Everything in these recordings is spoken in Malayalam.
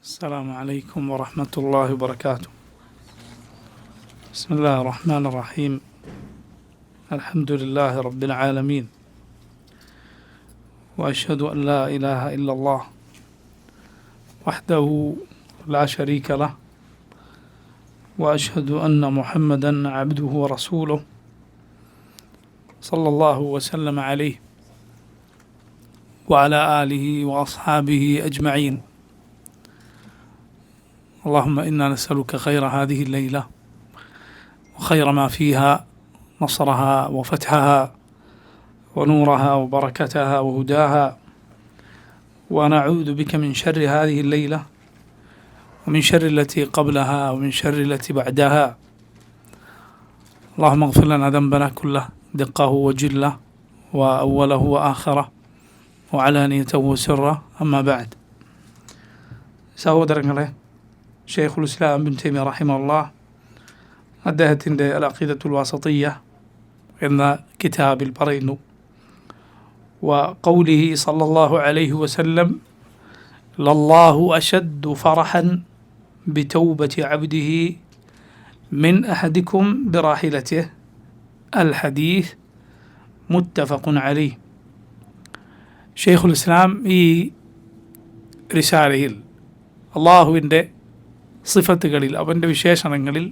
السلام عليكم ورحمة الله وبركاته. بسم الله الرحمن الرحيم. الحمد لله رب العالمين، وأشهد أن لا إله إلا الله وحده لا شريك له، وأشهد أن محمدا عبده ورسوله صلى الله وسلم عليه وعلى آله وأصحابه أجمعين. اللهم إنا نسألك خير هذه الليلة وخير ما فيها، نصرها وفتحها ونورها وبركتها وهداها، ونعوذ بك من شر هذه الليلة ومن شر التي قبلها ومن شر التي بعدها. اللهم اغفر لنا ذنبنا كله، دقه وجله وأوله وآخره وعلانيته وسره. أما بعد، സഹോദരങ്ങളെ, ഷെയ്ഖുൽ ഇസ്ലാം ഇബ്നു തൈമിയ്യ റഹിമഹുല്ലാഹ് അദ്ദേഹത്തിൻ്റെ അൽ അഖീദത്തുൽ വാസിത്തിയ്യ എന്ന കിതാബിൽ പറയുന്നു, വഖൗലിഹി സല്ലല്ലാഹു അലൈഹി വസല്ലം ലല്ലാഹു അശദ്ദു ഫറഹൻ ബിതൗബതി അബ്ദിഹി മിൻ അഹദിക്കും ബിറാഹിലതിഹി അൽ ഹദീസ് മുത്തഫഖുൻ അലൈഹി. ഷെയ്ഖുൽ ഇസ്ലാം ഈ റിസാലയിൽ അള്ളാഹുവിൻ്റെ സിഫത്തുകളിൽ, അവൻ്റെ വിശേഷണങ്ങളിൽ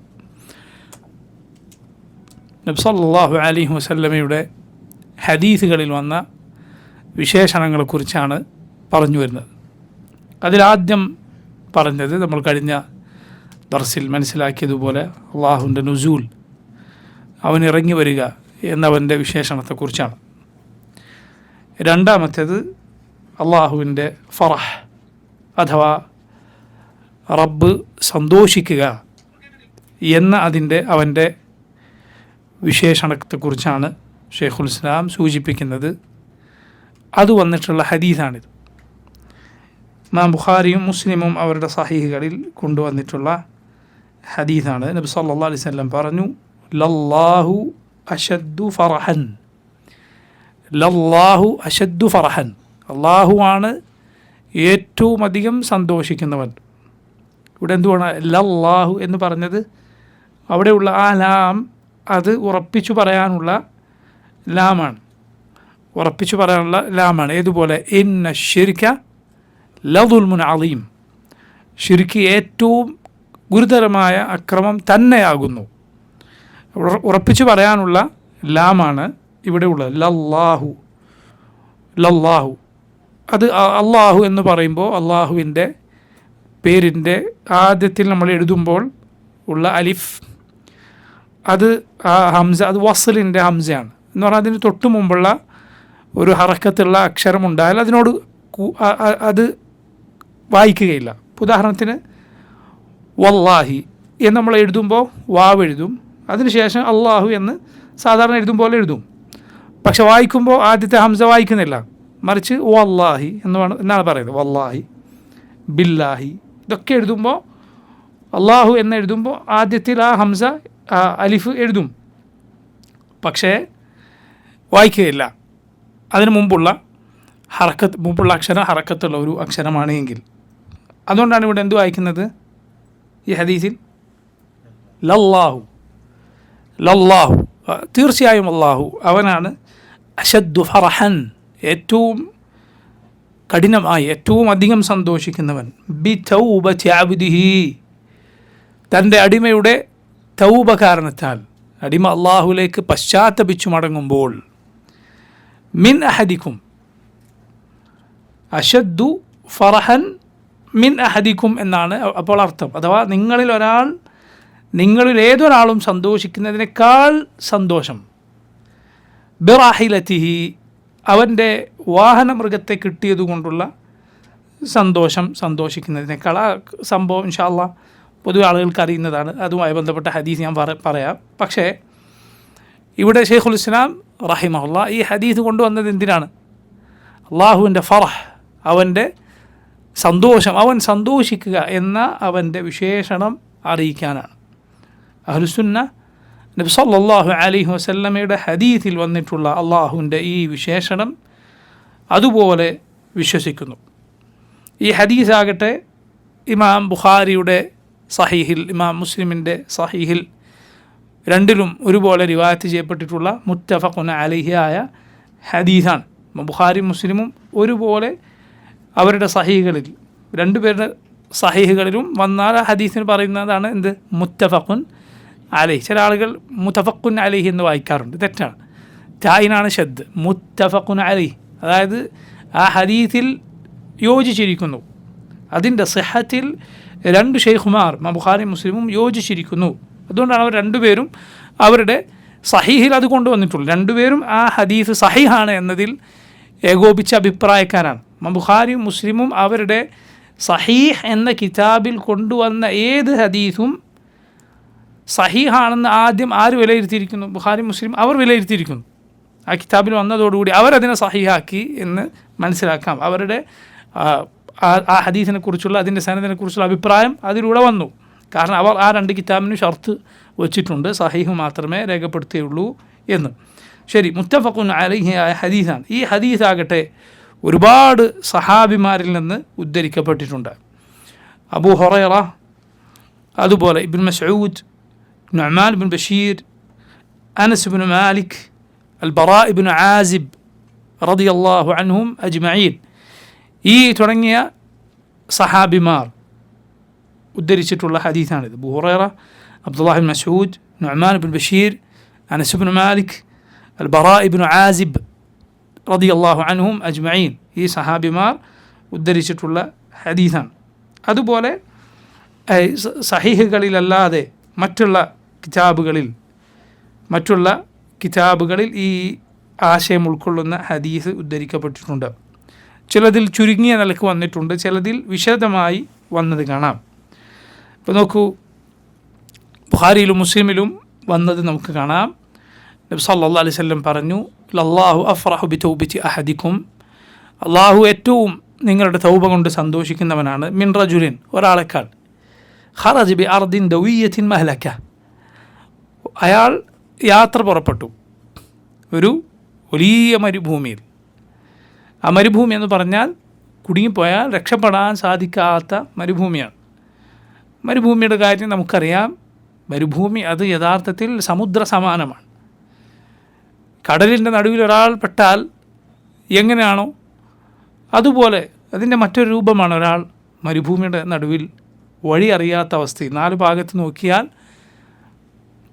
നബി സല്ലല്ലാഹു അലൈഹി വസല്ലമയുടെ ഹദീസുകളിൽ വന്ന വിശേഷണങ്ങളെക്കുറിച്ചാണ് പറഞ്ഞു വരുന്നത്. അതിലാദ്യം പറഞ്ഞത് നമ്മൾ കഴിഞ്ഞ ദർസിൽ മനസ്സിലാക്കിയതുപോലെ അള്ളാഹുവിൻ്റെ നുസൂൽ, അവൻ ഇറങ്ങി വരിക എന്നവൻ്റെ വിശേഷണത്തെക്കുറിച്ചാണ്. രണ്ടാമത്തേത് അള്ളാഹുവിൻ്റെ ഫറഹ് അഥവാ റബ്ബ് സന്തോഷിക്കുക എന്ന അവൻ്റെ വിശേഷണത്തെക്കുറിച്ചാണ് ഷെയ്ഖുൽ ഇസ്ലാം സൂചിപ്പിക്കുന്നത്. അത് വന്നിട്ടുള്ള ഹദീസാണിത്. ഇമാം ബുഖാരിയും മുസ്ലിമും അവരുടെ സഹീഹുകളിൽ കൊണ്ടുവന്നിട്ടുള്ള ഹദീസാണ്. നബി സല്ലല്ലാഹു അലൈഹി വസല്ലം പറഞ്ഞു, ലല്ലാഹു അശദ്ദു ഫറഹൻ, ലല്ലാഹു അശദ്ദു ഫറഹൻ, അള്ളാഹുവാണ് ഏറ്റവും അധികം സന്തോഷിക്കുന്നവൻ. ഇവിടെ എന്തുവാണ് ലല്ലാഹു എന്ന് പറഞ്ഞത്? അവിടെയുള്ള ആ ലാം അത് ഉറപ്പിച്ചു പറയാനുള്ള ലാമാണ്, ഉറപ്പിച്ചു പറയാനുള്ള ലാമാണ്. ഏതുപോലെ ഇന്ന ശിർക ലദുൽമുൻ അളീം, ശിർക്ക് ഏറ്റവും ഗുരുതരമായ അക്രമം തന്നെയാകുന്നു. ഉറപ്പിച്ചു പറയാനുള്ള ലാമാണ് ഇവിടെ ഉള്ളത്. ലല്ലാഹു, ലല്ലാഹു, അത് അള്ളാഹു എന്ന് പറയുമ്പോൾ അള്ളാഹുവിൻ്റെ പേരിൻ്റെ ആദ്യത്തിൽ നമ്മൾ എഴുതുമ്പോൾ ഉള്ള അലിഫ്, അത് ആ ഹംസ, അത് വസ്ലിൻ്റെ ഹംസയാണ് എന്ന് പറഞ്ഞാൽ അതിന് തൊട്ട് മുമ്പുള്ള ഒരു ഹറക്കത്തുള്ള അക്ഷരമുണ്ടായാൽ അതിനോട് അത് വായിക്കുകയില്ല. ഉദാഹരണത്തിന് വല്ലാഹി എന്ന് നമ്മൾ എഴുതുമ്പോൾ വാവ് എഴുതും, അതിനുശേഷം അള്ളാഹു എന്ന് സാധാരണ എഴുതും പോലെ എഴുതും. പക്ഷെ വായിക്കുമ്പോൾ ആദ്യത്തെ ഹംസ വായിക്കുന്നില്ല, മറിച്ച് വല്ലാഹി എന്നാണ് പറയുന്നത്. വല്ലാഹി, ബില്ലാഹി, ഇതൊക്കെ എഴുതുമ്പോൾ അള്ളാഹു എന്ന് എഴുതുമ്പോൾ ആദ്യത്തിൽ ആ ഹംസ അലിഫ് എഴുതും, പക്ഷേ വായിക്കുകയില്ല. അതിന് മുമ്പുള്ള അക്ഷരം ഹറക്കത്തുള്ള ഒരു അക്ഷരമാണ് എങ്കിൽ. അതുകൊണ്ടാണ് ഇവിടെ എന്ത് വായിക്കുന്നത് ഈ ഹദീസിൽ? ലല്ലാഹു, ലല്ലാഹു, തീർച്ചയായും അള്ളാഹു അവനാണ് അശദ്ദു ഫറഹൻ, ഏറ്റവും കഠിനമായി ഏറ്റവും അധികം സന്തോഷിക്കുന്നവൻ. ബി തൗബതി അബ്ദിഹി, തൻ്റെ അടിമയുടെ തൗബ കാരണത്താൽ, അടിമ അള്ളാഹുലേക്ക് പശ്ചാത്തപിച്ചു മടങ്ങുമ്പോൾ. മിൻ അഹദിക്കും, അശദ്ദു ഫറഹൻ മിൻ അഹദിക്കും എന്നാണ് അപ്പോൾ അർത്ഥം. അഥവാ നിങ്ങളിൽ ഏതൊരാളും സന്തോഷിക്കുന്നതിനേക്കാൾ സന്തോഷം. ബിറാഹിലതിഹി, അവൻ്റെ വാഹനമൃഗത്തെ കിട്ടിയതുകൊണ്ടുള്ള സന്തോഷിക്കുന്നതിനേക്കാൾ. ആ സംഭവം ഇൻഷാ അല്ലാഹ് പൊതുവെ ആളുകൾക്ക് അറിയുന്നതാണ്, അതുമായി ബന്ധപ്പെട്ട ഹദീസ് ഞാൻ പറയാം. പക്ഷേ ഇവിടെ ഷെയ്ഖുൽ ഇസ്ലാം റഹിമഹുല്ലാഹ് ഈ ഹദീസ് കൊണ്ടുവന്നത് എന്തിനാണ്? അള്ളാഹുവിൻ്റെ ഫറഹ്, അവൻ്റെ സന്തോഷം, അവൻ സന്തോഷിക്കുക എന്ന അവൻ്റെ വിശേഷണം അറിയിക്കാനാണ്. അഹ്ലുസുന്ന നബി സല്ലല്ലാഹു അലൈഹി വസല്ലമയുടെ ഹദീസിൽ വന്നിട്ടുള്ള അള്ളാഹുവിൻ്റെ ഈ വിശേഷണം അതുപോലെ വിശ്വസിക്കുന്നു. ഈ ഹദീസാകട്ടെ ഇമാം ബുഖാരിയുടെ സഹീഹിൽ, ഇമാം മുസ്ലിമിൻ്റെ സഹീഹിൽ രണ്ടിലും ഒരുപോലെ റിവായത്ത് ചെയ്യപ്പെട്ടിട്ടുള്ള മുത്തഫഖുൻ അലൈഹി ആയ ഹദീസാണ്. ബുഖാരി മുസ്ലിമും ഒരുപോലെ അവരുടെ സഹീഹുകളിൽ, രണ്ടുപേരുടെ സഹീഹുകളിലും വന്നാൽ ആ ഹദീസിന് പറയുന്നതാണ് എന്ത്? മുത്തഫഖുൻ അലൈഹി. ചില ആളുകൾ മുത്തഫഖുൻ അലൈഹി എന്ന് വായിക്കാറുണ്ട്, തെറ്റാണ്. തായിനാണ് ഷദ്. മുത്തഫഖുൻ അലൈഹി, അതായത് ആ ഹദീസിൽ യോജിച്ചിരിക്കുന്നു, അതിൻ്റെ സിഹത്തിൽ രണ്ട് ഷെയ്ഖുമാർ ബുഖാരി മുസ്ലിമും യോജിച്ചിരിക്കുന്നു. അതുകൊണ്ടാണ് അവർ രണ്ടുപേരും അവരുടെ സഹീഹിൽ അത് കൊണ്ടുവന്നിട്ടുള്ളൂ. രണ്ടുപേരും ആ ഹദീസ് സഹീഹാണ് എന്നതിൽ ഏകോപിച്ച അഭിപ്രായക്കാരാണ്. ബുഖാരിയും മുസ്ലിമും അവരുടെ സഹീഹ് എന്ന കിതാബിൽ കൊണ്ടുവന്ന ഏത് ഹദീസും സഹീഹാണെന്ന് ആദ്യം ആര് വിലയിരുത്തിയിരിക്കുന്നു? ബുഖാരി മുസ്ലിം അവർ വിലയിരുത്തിയിരിക്കുന്നു. ആ കിതാബിൽ വന്നതോടുകൂടി അവരതിനെ സഹീഹാക്കി എന്ന് മനസ്സിലാക്കാം. അവരുടെ ആ ഹദീസിനെ കുറിച്ചുള്ള, അതിൻ്റെ സനദിനെ കുറിച്ചുള്ള അഭിപ്രായം അതിലൂടെ വന്നു. കാരണം അവർ ആ രണ്ട് കിതാബിനും ഷർത്ത് വച്ചിട്ടുണ്ട്, സഹീഹ് മാത്രമേ രേഖപ്പെടുത്തിയുള്ളൂ എന്ന്. ശരി, മുത്തഫഖുൻ അലൈഹി ആയ ഹദീസാണ്. ഈ ഹദീസാകട്ടെ ഒരുപാട് സഹാബിമാരിൽ നിന്ന് ഉദ്ധരിക്കപ്പെട്ടിട്ടുണ്ട്. അബൂ ഹുറൈറ, അതുപോലെ ഇബ്നു മസ്ഊദ്, നുഅ്മാൻ ഇബ്നു ബഷീർ, അനസ് ഇബ്നു മാലിക്, അൽ ബറാ ഇബ്നു ആസിബ് റളിയല്ലാഹു അൻഹും അജ്മഈൻ, ഈ തുടങ്ങിയ സഹാബിമാർ ഉദ്ധരിച്ചിട്ടുള്ള ഹദീസാണിത്. അബൂ ഹുറൈറ, അബ്ദുല്ലാഹ് ഇബ്നു മസ്ഊദ്, നുഅ്മാൻ ഇബ്നു ബഷീർ, അനസ് ഇബ്നു മാലിക്, അൽ ബറാ ഇബ്നു ആസിബ് റളിയല്ലാഹു അൻഹും അജ്മഈൻ, ഈ സഹാബിമാർ ഉദ്ധരിച്ചിട്ടുള്ള ഹദീസാണ്. അതുപോലെ സഹീഹുകളിലല്ലാതെ മറ്റുള്ള കിതാബുകളിൽ ഈ ആശയം ഉൾക്കൊള്ളുന്ന ഹദീസ് ഉദ്ധരിക്കപ്പെട്ടിട്ടുണ്ട്. ചിലതിൽ ചുരുങ്ങിയ നിലക്ക് വന്നിട്ടുണ്ട്, ചിലതിൽ വിശദമായി വന്നത് കാണാം. ഇപ്പോൾ നോക്കൂ, ബുഖാരിയിലും മുസ്ലിമിലും വന്നത് നമുക്ക് കാണാം. നബി സല്ലല്ലാഹു അലൈഹി വസല്ലം പറഞ്ഞു, ലല്ലാഹു അഫ്റഹു ബിതൗബതി അഹദിക്കും, അള്ളാഹു ഏറ്റവും നിങ്ങളുടെ തൗബ കൊണ്ട് സന്തോഷിക്കുന്നവനാണ്, മിൻ റജുലിൻ, ഒരാളെക്കാൾ, ഖറജ ബി അർദിൻ ദവിയ്യത്തിൻ മഹ്ലക, അയാൾ യാത്ര പുറപ്പെട്ടു ഒരു വലിയ മരുഭൂമിയിൽ. ആ മരുഭൂമി എന്ന് പറഞ്ഞാൽ കുടുങ്ങിപ്പോയാൽ രക്ഷപ്പെടാൻ സാധിക്കാത്ത മരുഭൂമിയാണ്. മരുഭൂമിയുടെ കാര്യം നമുക്കറിയാം. മരുഭൂമി അത് യഥാർത്ഥത്തിൽ സമുദ്ര സമാനമാണ്. കടലിൻ്റെ നടുവിൽ ഒരാൾ പെട്ടാൽ എങ്ങനെയാണോ അതുപോലെ അതിൻ്റെ മറ്റൊരു രൂപമാണ് ഒരാൾ മരുഭൂമിയുടെ നടുവിൽ വഴി അറിയാത്ത അവസ്ഥയിൽ, നാല് ഭാഗത്ത് നോക്കിയാൽ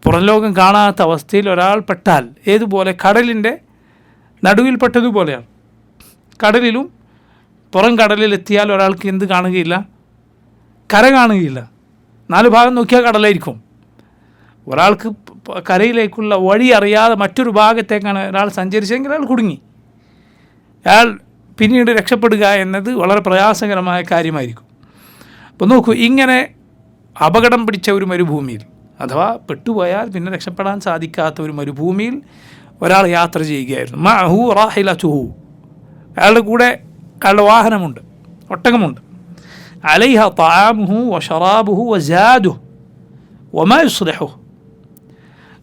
പുറം ലോകം കാണാത്ത അവസ്ഥയിൽ ഒരാൾ പെട്ടാൽ ഏതുപോലെ കടലിൻ്റെ നടുവിൽപ്പെട്ടതുപോലെയാണ്. കടലിലും പുറം കടലിലെത്തിയാൽ ഒരാൾക്ക് എന്ത് കാണുകയില്ല? കര കാണുകയില്ല. നാല് ഭാഗം നോക്കിയാൽ കടലായിരിക്കും. ഒരാൾക്ക് കരയിലേക്കുള്ള വഴി അറിയാതെ മറ്റൊരു ഭാഗത്തേക്കാണ് ഒരാൾ സഞ്ചരിച്ചെങ്കിൽ അയാൾ കുടുങ്ങി. അയാൾ പിന്നീട് രക്ഷപ്പെടുക എന്നത് വളരെ പ്രയാസകരമായ കാര്യമായിരിക്കും. അപ്പോൾ നോക്കൂ, ഇങ്ങനെ അപകടം പിടിച്ച ഒരു മരുഭൂമിയിൽ, അഥവാ പെട്ടുപോയാൽ പിന്നെ രക്ഷപ്പെടാൻ സാധിക്കാത്ത ഒരു മരുഭൂമിയിൽ ഒരാൾ യാത്ര ചെയ്യുകയായിരുന്നു. മഅഹു റാഹിലതുഹു, അയാളുടെ കൂടെ അയാളുടെ വാഹനമുണ്ട്, ഒട്ടകമുണ്ട്. അലൈഹ തആമുഹു വശറാബുഹു വസാദുഹു വമാ യുസ്ലിഹുഹു,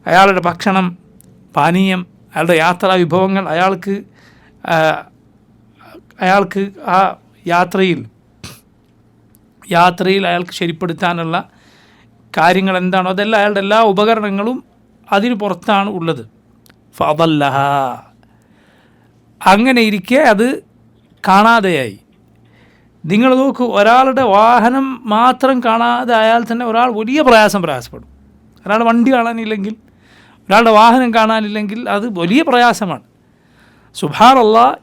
അയാളുടെ ഭക്ഷണം, പാനീയം, അയാളുടെ യാത്രാ വിഭവങ്ങൾ, അയാൾക്ക് ആ യാത്രയിൽ അയാൾക്ക് ശരിപ്പെടുത്താനുള്ള കാര്യങ്ങൾ എന്താണോ അതെല്ലാം, അയാളുടെ എല്ലാ ഉപകരണങ്ങളും അതിന് പുറത്താണ് ഉള്ളത്. ഫഅദല്ലഹ, അങ്ങനെ ഇരിക്കെ അത് കാണാതെയായി. നിങ്ങൾ നോക്കൂ, ഒരാളുടെ വാഹനം മാത്രം കാണാതെ ആയാൽ തന്നെ ഒരാൾ വലിയ പ്രയാസപ്പെടും. ഒരാളുടെ വണ്ടി കാണാനില്ലെങ്കിൽ, ഒരാളുടെ വാഹനം കാണാനില്ലെങ്കിൽ അത് വലിയ പ്രയാസമാണ്. സുബ്ഹാനല്ലാഹ്,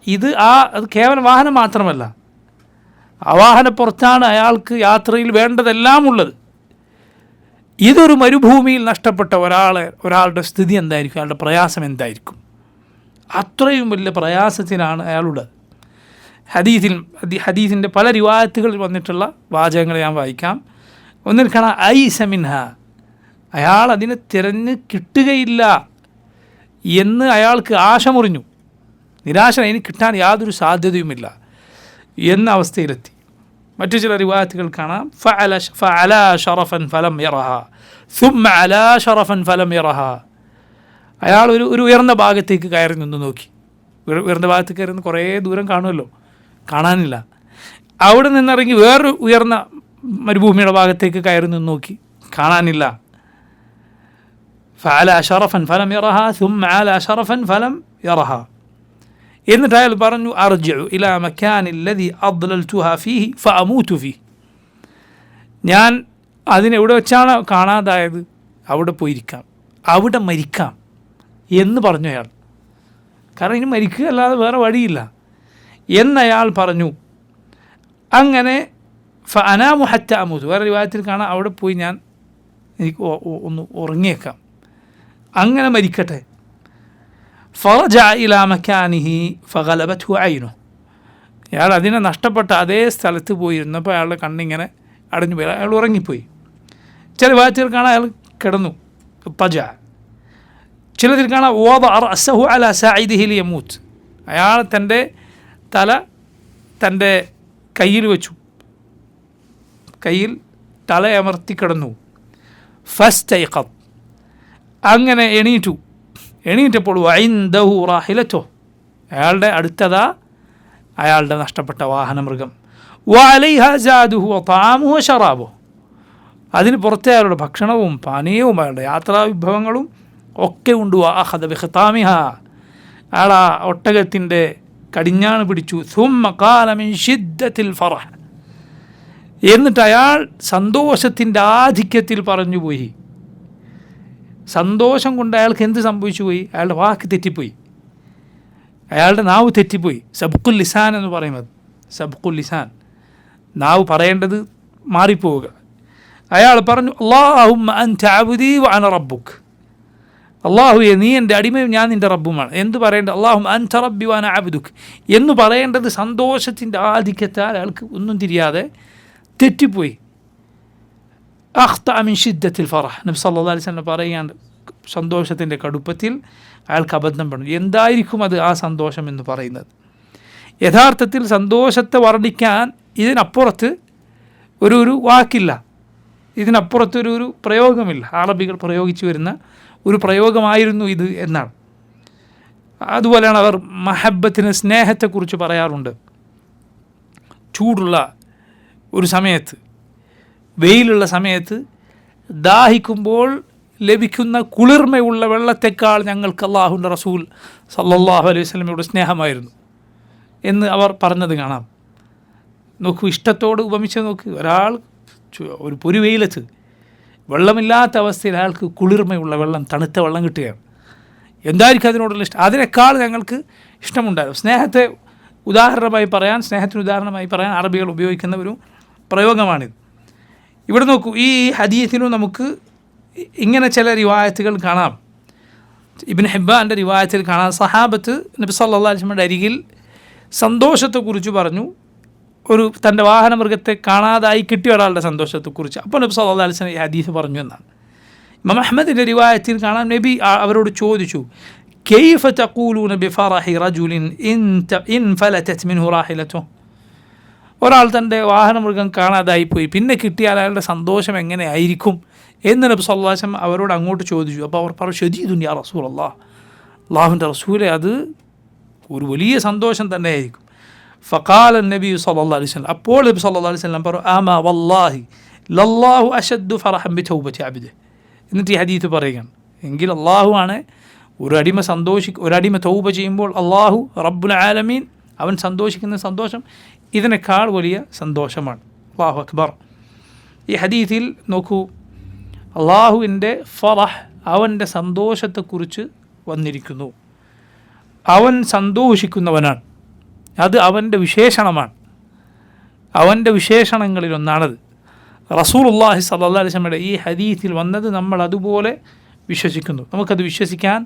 അത് കേവലം വാഹനം മാത്രമല്ല, ആ വാഹനപ്പുറത്താണ് അയാൾക്ക് യാത്രയിൽ വേണ്ടതെല്ലാം ഉള്ളത്. ഇതൊരു മരുഭൂമിയിൽ നഷ്ടപ്പെട്ട ഒരാളുടെ സ്ഥിതി എന്തായിരിക്കും? അയാളുടെ പ്രയാസം എന്തായിരിക്കും? അത്രയും വലിയ പ്രയാസത്തിനാണ് അയാളുള്ളത്. ഹദീസിൻ്റെ പല റിവായത്തുകളിൽ വന്നിട്ടുള്ള വാചകങ്ങൾ ഞാൻ വായിക്കാം. ഒന്നിൽ കാണാം, ഐസ മിൻഹ, അയാൾ അതിനെ തിരഞ്ഞ് കിട്ടുകയില്ല എന്ന് അയാൾക്ക് ആശ മുറിഞ്ഞു, നിരാശ, ഇനി കിട്ടാൻ യാതൊരു സാധ്യതയുമില്ല എന്ന അവസ്ഥയിലെത്തി. മറ്റു ചില റിവായത്തുകൾ കാണാം, ഫഅല ശറഫൻ ഫലം യറഹ സുമ്മ അല ശറഫൻ ഫലം യറഹ, അയാൾ ഒരു ഉയർന്ന ഭാഗത്തേക്ക് കയറി നിന്ന് നോക്കി. ഉയർന്ന ഭാഗത്തേക്ക് കയറി നിന്ന് കുറേ ദൂരം കാണുമല്ലോ, കാണാനില്ല. അവിടെ നിന്നിറങ്ങി വേറൊരു ഉയർന്ന മരുഭൂമിയുടെ ഭാഗത്തേക്ക് കയറി നിന്ന് നോക്കി, കാണാനില്ല. فعلى شرفا فلم يرها ثم على شرفا فلم يرها. എന്നിട്ട് അയാൾ പറഞ്ഞു അർജിഉ ഇലാ മക്കാനി الذي أضللتها فيه فأموت فيه. ഞാൻ അതിനെവിടെ വെച്ചാണ് കാണാതായത് അവിടെ പോയിരിക്കാം, അവിടെ മരിക്കാം എന്ന് പറഞ്ഞു അയാൾ. കാരണം ഇനി മരിക്കുക അല്ലാതെ വേറെ വഴിയില്ല എന്നയാൾ പറഞ്ഞു. അങ്ങനെ ഫഅനാമു ഹത്ത അമൂത്ത്, വേറെ റിവായത്തിൽ കാണാം അവിടെ പോയി ഞാൻ എനിക്ക് ഒന്ന് ഉറങ്ങിയേക്കാം, അങ്ങനെ മരിക്കട്ടെ. ഫറജഅ ഇലാ മക്കാനിഹി ഫഗലബത്ഹു ഐനുഹു. അയാൾ അതിനെ നഷ്ടപ്പെട്ട അതേ സ്ഥലത്ത് പോയിരുന്നപ്പോൾ അയാളുടെ കണ്ണിങ്ങനെ അടഞ്ഞു പോയി, അയാൾ ഉറങ്ങിപ്പോയി. ചില വാച്ചുകൾ കാണാൻ അയാൾ കിടന്നു, തജ. ചിലതിൽ കാണാം വദഅ റഅസഹു അലാ സാഇദിഹി ലിയമൂത്ത്, അയാൾ തൻ്റെ തല തൻ്റെ കയ്യിൽ വെച്ചു, കയ്യിൽ തലയമർത്തി കിടന്നു. ഫസ്തൈഖദ, അങ്ങനെ എണീറ്റപ്പോൾ വഇൻദഹു റാഹിലതുഹു, അയാളുടെ അടുത്തതാ അയാളുടെ നഷ്ടപ്പെട്ട വാഹനമൃഗം. വഅലൈഹാ സാദുഹു വതഅമുഹു വശറാബുഹു, അതിന് പുറത്തെ അയാളുടെ ഭക്ഷണവും പാനീയവും അയാളുടെ യാത്രാ വിഭവങ്ങളും ഒക്കെ ഉണ്ട്. വഅഖദ ബിഖിതാമിഹാ, അയാൾ ആ ഒട്ടകത്തിൻ്റെ കടിഞ്ഞാണ് പിടിച്ചു. സുമ്മ ഖാല മിൻ ശിദ്ദത്തിൽ ഫറഹ്, എന്നിട്ട് അയാൾ സന്തോഷത്തിൻ്റെ ആധിക്യത്തിൽ പറഞ്ഞുപോയി. സന്തോഷം കൊണ്ട് അയാൾക്ക് എന്ത് സംഭവിച്ചു പോയി? അയാളുടെ വാക്ക് തെറ്റിപ്പോയി, അയാളുടെ നാവ് തെറ്റിപ്പോയി. സബ്ഖുൽ ലിസാൻ എന്ന് പറയുന്നത്, സബ്ഖുൽ ലിസാൻ, നാവ് പറയേണ്ടത് മാറിപ്പോവുക. അയാൾ പറഞ്ഞു അല്ലാഹുമ്മ അൻത അബ്ദി വഅന റബ്ബുക്, അള്ളാഹുവെ നീ എൻ്റെ അടിമയും ഞാൻ നിൻ്റെ റബ്ബുമാണ്. എന്ത് പറയേണ്ടത്? അല്ലാഹുമ്മ അൻത റബ്ബി വഅന അബ്ദുക് എന്ന് പറയേണ്ടത് സന്തോഷത്തിൻ്റെ ആധിക്യത്താൽ അയാൾക്ക് ഒന്നും തിരിയാതെ തെറ്റിപ്പോയി. അഖ്തഅ മിൻ ശിദ്ദത്തിൽ ഫറഹ്, നബി സല്ലല്ലാഹു അലൈഹി വസല്ലം പറയുകയാണ്, സന്തോഷത്തിൻ്റെ കടുപ്പത്തിൽ അയാൾക്ക് അബദ്ധം പറഞ്ഞു. എന്തായിരിക്കും അത് ആ സന്തോഷം എന്ന് പറയുന്നത്? യഥാർത്ഥത്തിൽ സന്തോഷത്തെ വർണ്ണിക്കാൻ ഇതിനപ്പുറത്ത് ഒരു വാക്കില്ല, ഇതിനപ്പുറത്തൊരു പ്രയോഗമില്ല. അറബികൾ പ്രയോഗിച്ചു വരുന്ന ഒരു പ്രയോഗമായിരുന്നു ഇത് എന്നാണ്. അതുപോലെയാണ് അവർ മഹബത്തിന്, സ്നേഹത്തെക്കുറിച്ച് പറയാറുണ്ട്. ചൂടുള്ള ഒരു സമയത്ത്, വെയിലുള്ള സമയത്ത് ദാഹിക്കുമ്പോൾ ലഭിക്കുന്ന കുളിർമയുള്ള വെള്ളത്തെക്കാൾ ഞങ്ങൾക്ക് അള്ളാഹുവിൻ്റെ റസൂൽ സല്ലല്ലാഹു അലൈഹി വസല്ലമയുടെ സ്നേഹമായിരുന്നു എന്ന് അവർ പറഞ്ഞത് കാണാം. നോക്കൂ, ഇഷ്ടത്തോട് ഉപമിച്ച് നോക്ക്. ഒരാൾ ഒരു പൊരുവെയിലത്ത് വെള്ളമില്ലാത്ത അവസ്ഥയിൽ അയാൾക്ക് കുളിർമയുള്ള വെള്ളം, തണുത്ത വെള്ളം കിട്ടുകയാണ്. എന്തായിരിക്കും അതിനോടുള്ള ഇഷ്ടം? അതിനേക്കാൾ ഞങ്ങൾക്ക് ഇഷ്ടമുണ്ടായിരുന്നു. സ്നേഹത്തെ ഉദാഹരണമായി പറയാൻ, സ്നേഹത്തിന് ഉദാഹരണമായി പറയാൻ അറബികൾ ഉപയോഗിക്കുന്ന ഒരു പ്രയോഗമാണിത്. ഇവിടെ നോക്കൂ, ഈ ഹദീസിലും നമുക്ക് ഇങ്ങനെ ചില റിവായത്തുകൾ കാണാം. ഇബ്നു ഹിബ്ബാൻ്റെ റിവായത്തിൽ കാണാം, സഹാബത്ത് നബി സല്ലല്ലാഹു അലൈഹി വസല്ലമയുടെ അരികിൽ സന്തോഷത്തെക്കുറിച്ച് പറഞ്ഞു, ഒരു തൻ്റെ വാഹനമൃഗത്തെ കാണാതായി കിട്ടിയ ഒരാളുടെ സന്തോഷത്തെക്കുറിച്ച്. അപ്പോൾ നബി സല്ലല്ലാഹു അലൈഹി വസല്ലം ഈ ഹദീസ് പറഞ്ഞു എന്നാണ്. ഇമാം അഹ്മദിൻ്റെ റിവായത്തിൽ കാണാം, നബി അവരോട് ചോദിച്ചു, കൈഫ തഖൂലൂന ബിഫറഹി റജുലിൻ ഇൻ ഫലതത് മിൻഹു റാഹിലതുഹു, ഒരാൾ തൻ്റെ വാഹനമൃഗം കാണാതായിപ്പോയി, പിന്നെ കിട്ടിയാൽ അയാളുടെ സന്തോഷം എങ്ങനെ ആയിരിക്കും എന്ന് നബി സല്ലല്ലാഹു അലൈഹി വസല്ലം അവരോട് അങ്ങോട്ട് ചോദിച്ചു. അപ്പോൾ അവർ പറഞ്ഞു, ശദീദുൻ യാ റസൂലല്ലാഹ്, അള്ളാഹുവിൻ്റെ റസൂലെ, അത് ഒരു വലിയ സന്തോഷം തന്നെ ആയിരിക്കും. ഫഖാല നബി സല്ലല്ലാഹു അലൈഹി വസല്ലം, അപ്പോൾ നബി സല്ലല്ലാഹു അലൈഹി വസല്ലം പറഞ്ഞു, അമാ വല്ലാഹി ലല്ലാഹു അശദ്ദു ഫറഹൻ ബിതൗബതി അബ്ദിഹി. എന്നിട്ട് ഈ ഹദീസ് പറയുകയാണ്, എങ്കിൽ അള്ളാഹു ആണ് ഒരടിമ തൗബ ചെയ്യുമ്പോൾ അള്ളാഹു റബ്ബുൽ ആലമീൻ അവൻ സന്തോഷിക്കുന്ന സന്തോഷം ഇതിനേക്കാൾ വലിയ സന്തോഷമാണ്. അല്ലാഹു അക്ബർ. ഈ ഹദീസിൽ നോക്കൂ, അള്ളാഹുവിൻ്റെ ഫറഹ്, അവൻ്റെ സന്തോഷത്തെക്കുറിച്ച് വന്നിരിക്കുന്നു. അവൻ സന്തോഷിക്കുന്നവനാണ്, അത് അവൻ്റെ വിശേഷണമാണ്, അവൻ്റെ വിശേഷണങ്ങളിലൊന്നാണത്. റസൂലുള്ളാഹി സ്വല്ലല്ലാഹു അലൈഹി വസല്ലമയുടെ ഈ ഹദീസിൽ വന്നത് നമ്മൾ അതുപോലെ വിശ്വസിക്കുന്നു. നമുക്കത് വിശ്വസിക്കാൻ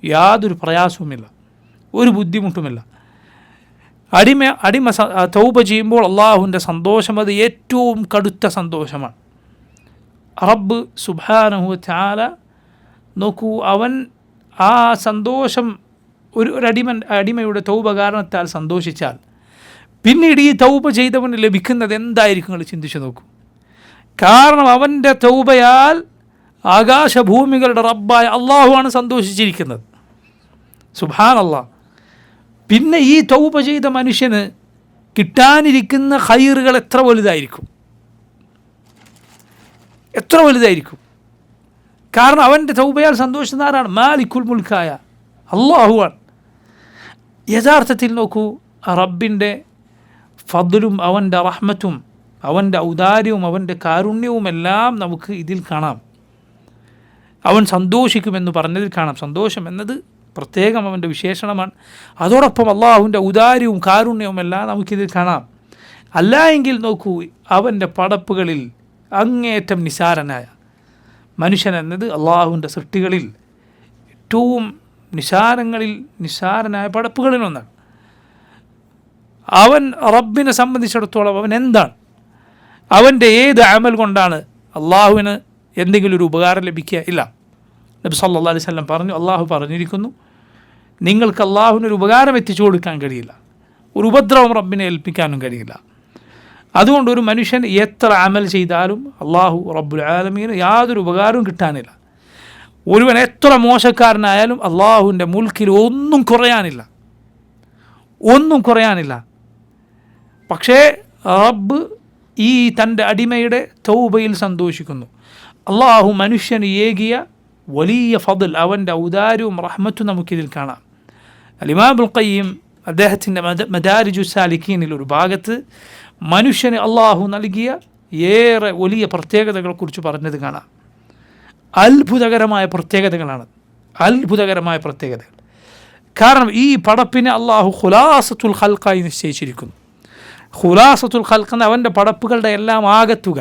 യാതൊരു പ്രയാസവുമില്ല, ഒരു ബുദ്ധിമുട്ടുമില്ല. അടിമ തൗബ ചെയ്യുമ്പോൾ അള്ളാഹുവിൻ്റെ സന്തോഷം അത് ഏറ്റവും കടുത്ത സന്തോഷമാണ്. റബ്ബ് സുബ്ഹാനഹു വ തആല നോക്കൂ, അവൻ ആ സന്തോഷം അടിമയുടെ തൗബ കാരണത്താൽ സന്തോഷിച്ചാൽ പിന്നീട് ഈ തൗബ ചെയ്തവന് ലഭിക്കുന്നത് എന്തായിരിക്കും നിങ്ങൾ ചിന്തിച്ചു നോക്കൂ. കാരണം അവൻ്റെ തൗബയാൽ ആകാശഭൂമികളുടെ റബ്ബായ അള്ളാഹുവാണ് സന്തോഷിച്ചിരിക്കുന്നത്. സുബ്ഹാനല്ലാഹ്. പിന്നെ ഈ തൗബ ചെയ്ത മനുഷ്യന് കിട്ടാനിരിക്കുന്ന ഖൈറുകൾ എത്ര വലുതായിരിക്കും. എത്ര വലുതായിരിക്കും. കാരണം അവൻ്റെ തൗബയാൽ സന്തോഷിക്കുന്ന ആരാണ്? മാലിക്കുൽ മുൽക്കായ അല്ലാഹുവാണ്. യഥാർത്ഥത്തിൽ നോക്കൂ, റബ്ബിൻ്റെ ഫദ്ലും അവൻ്റെ റഹ്മത്തും അവൻ്റെ ഔദാര്യവും അവൻ്റെ കാരുണ്യവുമെല്ലാം നമുക്ക് ഇതിൽ കാണാം. അവൻ സന്തോഷിക്കുമെന്ന് പറഞ്ഞതിൽ കാണാം. സന്തോഷം എന്നത് പ്രത്യേകം അവൻ്റെ വിശേഷണമാണ്. അതോടൊപ്പം അള്ളാഹുവിൻ്റെ ഔദാര്യവും കാരുണ്യവും എല്ലാം നമുക്കിതിൽ കാണാം. അല്ല എങ്കിൽ നോക്കൂ, അവൻ്റെ പടപ്പുകളിൽ അങ്ങേയറ്റം നിസാരനായ മനുഷ്യൻ എന്നത് അള്ളാഹുവിൻ്റെ സൃഷ്ടികളിൽ ഏറ്റവും നിസാരനായ പടപ്പുകളിലൊന്നാണ്. അവൻ റബ്ബിനെ സംബന്ധിച്ചിടത്തോളം അവൻ എന്താണ്? അവൻ്റെ ഏത് അമൽ കൊണ്ടാണ് അള്ളാഹുവിന് എന്തെങ്കിലും ഒരു ഉപകാരം ലഭിക്കുക? ഇല്ല. നബി സല്ലല്ലാഹു അലൈഹി വസല്ലം പറഞ്ഞു, അള്ളാഹു പറഞ്ഞിരിക്കുന്നു, നിങ്ങൾക്ക് അള്ളാഹുവിനൊരു ഉപകാരം എത്തിച്ചു കൊടുക്കാൻ കഴിയില്ല, ഒരു ഉപദ്രവം റബ്ബിനെ ഏൽപ്പിക്കാനും കഴിയില്ല. അതുകൊണ്ട് ഒരു മനുഷ്യൻ എത്ര അമൽ ചെയ്താലും അള്ളാഹു റബ്ബുൽ ആലമീന് യാതൊരു ഉപകാരവും കിട്ടാനില്ല. ഒരുവൻ എത്ര മോശക്കാരനായാലും അള്ളാഹുവിൻ്റെ മുൽക്കിൽ ഒന്നും കുറയാനില്ല. പക്ഷേ റബ്ബ് ഈ തൻ്റെ അടിമയുടെ തൗബയിൽ സന്തോഷിക്കുന്നു. അള്ളാഹു മനുഷ്യന് ഏകിയ വലിയ ഫദ്ൽ, അവൻ്റെ ഔദാര്യവും റഹ്മത്തും നമുക്കിതിൽ കാണാം. ഇമാം ഇബ്നുൽ ഖയ്യിം അദ്ദേഹത്തിൻ്റെ മദാരിജുസ് സാലിക്കീനിൽ ഒരു ഭാഗത്ത് മനുഷ്യന് അള്ളാഹു നൽകിയ ഏറെ വലിയ പ്രത്യേകതകളെക്കുറിച്ച് പറഞ്ഞത് കാണാം. അത്ഭുതകരമായ പ്രത്യേകതകൾ. കാരണം ഈ പടപ്പിനെ അള്ളാഹു ഖുലാസത്തുൽ ഖൽഖായി നിശ്ചയിച്ചിരിക്കുന്നു. ഖുലാസത്തുൽ ഖൽഖ് എന്ന അവൻ്റെ പടപ്പുകളുടെ എല്ലാം ആകത്തുക.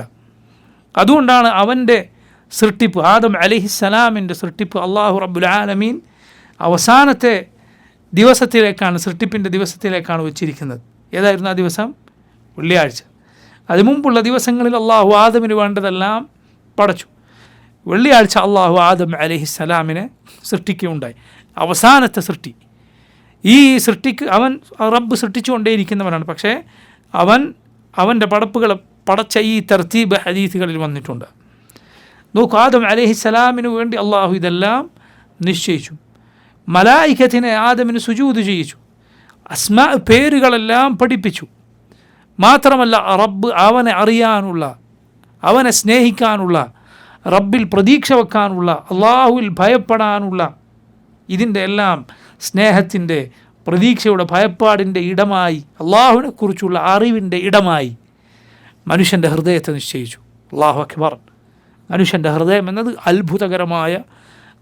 അതുകൊണ്ടാണ് അവൻ്റെ സൃഷ്ടിപ്പ്, ആദം അലൈഹിസ്സലാമിൻ്റെ സൃഷ്ടിപ്പ് അള്ളാഹു റബ്ബുൽ ആലമീൻ അവസാനത്തെ ദിവസത്തിലേക്കാണ്, സൃഷ്ടിപ്പിൻ്റെ ദിവസത്തിലേക്കാണ് വെച്ചിരിക്കുന്നത്. ഏതായിരുന്നു ആ ദിവസം? വെള്ളിയാഴ്ച. അതിനു മുമ്പുള്ള ദിവസങ്ങളിൽ അള്ളാഹു ആദമിന് വേണ്ടതെല്ലാം പടച്ചു. വെള്ളിയാഴ്ച അള്ളാഹു ആദം അലൈഹിസ്സലാമിനെ സൃഷ്ടിക്കുകയുണ്ടായി. അവസാനത്തെ സൃഷ്ടി. ഈ സൃഷ്ടിക്ക് റബ്ബ് സൃഷ്ടിച്ചുകൊണ്ടേയിരിക്കുന്നവനാണ്. പക്ഷേ അവൻ്റെ പടപ്പുകളെ പടച്ച ഈ തർത്തീബ് ഹദീസുകളിൽ വന്നിട്ടുണ്ട്. നോക്കൂ, ആദം അലൈഹിസ്സലാമിന് വേണ്ടി അള്ളാഹു ഇതെല്ലാം നിശ്ചയിച്ചു. മലായികത്തിനെ ആദമിന് സുജൂദ് ചെയ്യിച്ചു. അസ്മാ പേരുകളെല്ലാം പഠിപ്പിച്ചു. മാത്രമല്ല റബ്ബ് അവനെ അറിയാനുള്ള, അവനെ സ്നേഹിക്കാനുള്ള, റബ്ബിൽ പ്രതീക്ഷ വെക്കാനുള്ള, അള്ളാഹുവിൽ ഭയപ്പെടാനുള്ള, ഇതിൻ്റെ എല്ലാം സ്നേഹത്തിൻ്റെ, പ്രതീക്ഷയുടെ, ഭയപ്പാടിൻ്റെ ഇടമായി, അള്ളാഹുവിനെ കുറിച്ചുള്ള അറിവിൻ്റെ ഇടമായി മനുഷ്യൻ്റെ ഹൃദയത്തെ നിശ്ചയിച്ചു. അല്ലാഹു അക്ബർ. മനുഷ്യൻ്റെ ഹൃദയം എന്നത് അത്ഭുതകരമായ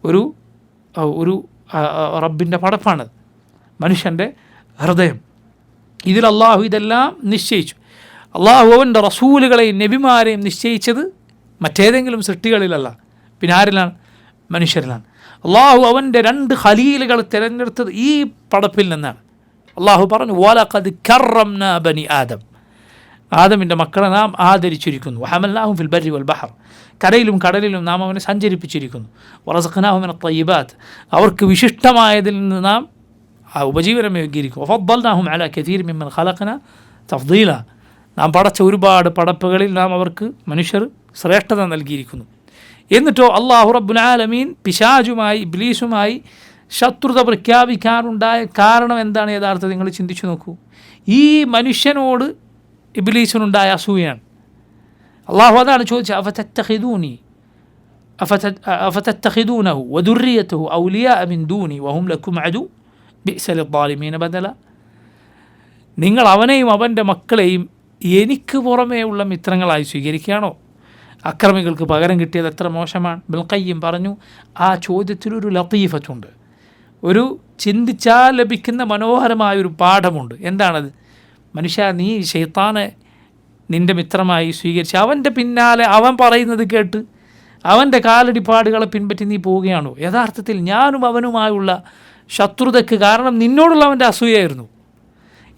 ഒരു റബ്ബിൻ്റെ പടപ്പാണ്. മനുഷ്യൻ്റെ ഹൃദയം, ഇതിൽ അള്ളാഹു ഇതെല്ലാം നിശ്ചയിച്ചു. അള്ളാഹു അവൻ്റെ റസൂലുകളെയും നബിമാരെയും നിശ്ചയിച്ചത് മറ്റേതെങ്കിലും സൃഷ്ടികളിലല്ല, പിന്നെ ആരിലാണ്? മനുഷ്യരിലാണ്. അള്ളാഹു അവൻ്റെ 2 ഖലീലുകൾ തിരഞ്ഞെടുത്തത് ഈ പടപ്പിൽ നിന്നാണ്. അള്ളാഹു പറഞ്ഞു, വലഖദ് കറംനാ ബനി ആദം, ആദമിൻ്റെ മക്കളെ നാം ആദരിച്ചിരിക്കുന്നു. വഹമൽനാഹും ഫിൽ ബർരി വൽ ബഹർ, കരയിലും കടലിലും നാം അവനെ സഞ്ചരിപ്പിച്ചിരിക്കുന്നു. വറസഖ്നാഹും മിനത് ത്വയ്യിബാത്ത്, അവർക്ക് വിശിഷ്ടമായതിൽ നിന്ന് നാം ഉപജീവനം യോഗ്യരിക്കും. വഫദ്ദൽനാഹും അലാ കസീരിൻ മിമ്മൻ ഖലഖ്നാ തഫ്ദീല, നാം പടച്ച ഒരുപാട് പടപ്പുകളിൽ നാം അവർക്ക് മനുഷ്യർ ശ്രേഷ്ഠത നൽകിയിരിക്കുന്നു. എന്നിട്ടോ അള്ളാഹു റബ്ബുൽ ആലമീൻ പിശാചുമായി, ഇബ്ലീസുമായി ശത്രുത പ്രഖ്യാപിക്കാനുണ്ടായ കാരണം എന്താണ്? യഥാർത്ഥത്തിൽ നിങ്ങൾ ചിന്തിച്ചു നോക്കൂ. ഈ മനുഷ്യനോട് ഇബ്ലീസിനുണ്ടായ അസൂയാണ്. അള്ളാഹു അതാണ് ചോദിച്ചത്, അഫതത്തഖിദൂനഹു വദുർരിയതഹു ഔലിയാ മിൻ ദൂനി വഹും ലക്കും അദു ബിഅസ ലിദ്ദാലിമീന ബദല, നിങ്ങൾ അവനെയും അവൻ്റെ മക്കളെയും എനിക്ക് പുറമേ ഉള്ള മിത്രങ്ങളായി സ്വീകരിക്കുകയാണോ? അക്രമികൾക്ക് പകരം കിട്ടിയത് എത്ര മോശമാണ്. ഇബ്നുൽ ഖയ്യിം പറഞ്ഞു, ആ ചോദ്യത്തിലൊരു ലത്തീഫത്തുണ്ട്, ഒരു ചിന്തിച്ചാൽ ലഭിക്കുന്ന മനോഹരമായൊരു പാഠമുണ്ട്. എന്താണത്? മനുഷ്യ, നീ ശൈത്താനെ നിൻ്റെ മിത്രമായി സ്വീകരിച്ച് അവൻ്റെ പിന്നാലെ അവൻ പറയുന്നത് കേട്ട് അവൻ്റെ കാലടിപ്പാടുകളെ പിൻപറ്റി നീ പോവുകയാണോ? യഥാർത്ഥത്തിൽ ഞാനും അവനുമായുള്ള ശത്രുതയ്ക്ക് കാരണം നിന്നോടുള്ള അവൻ്റെ അസൂയായിരുന്നു.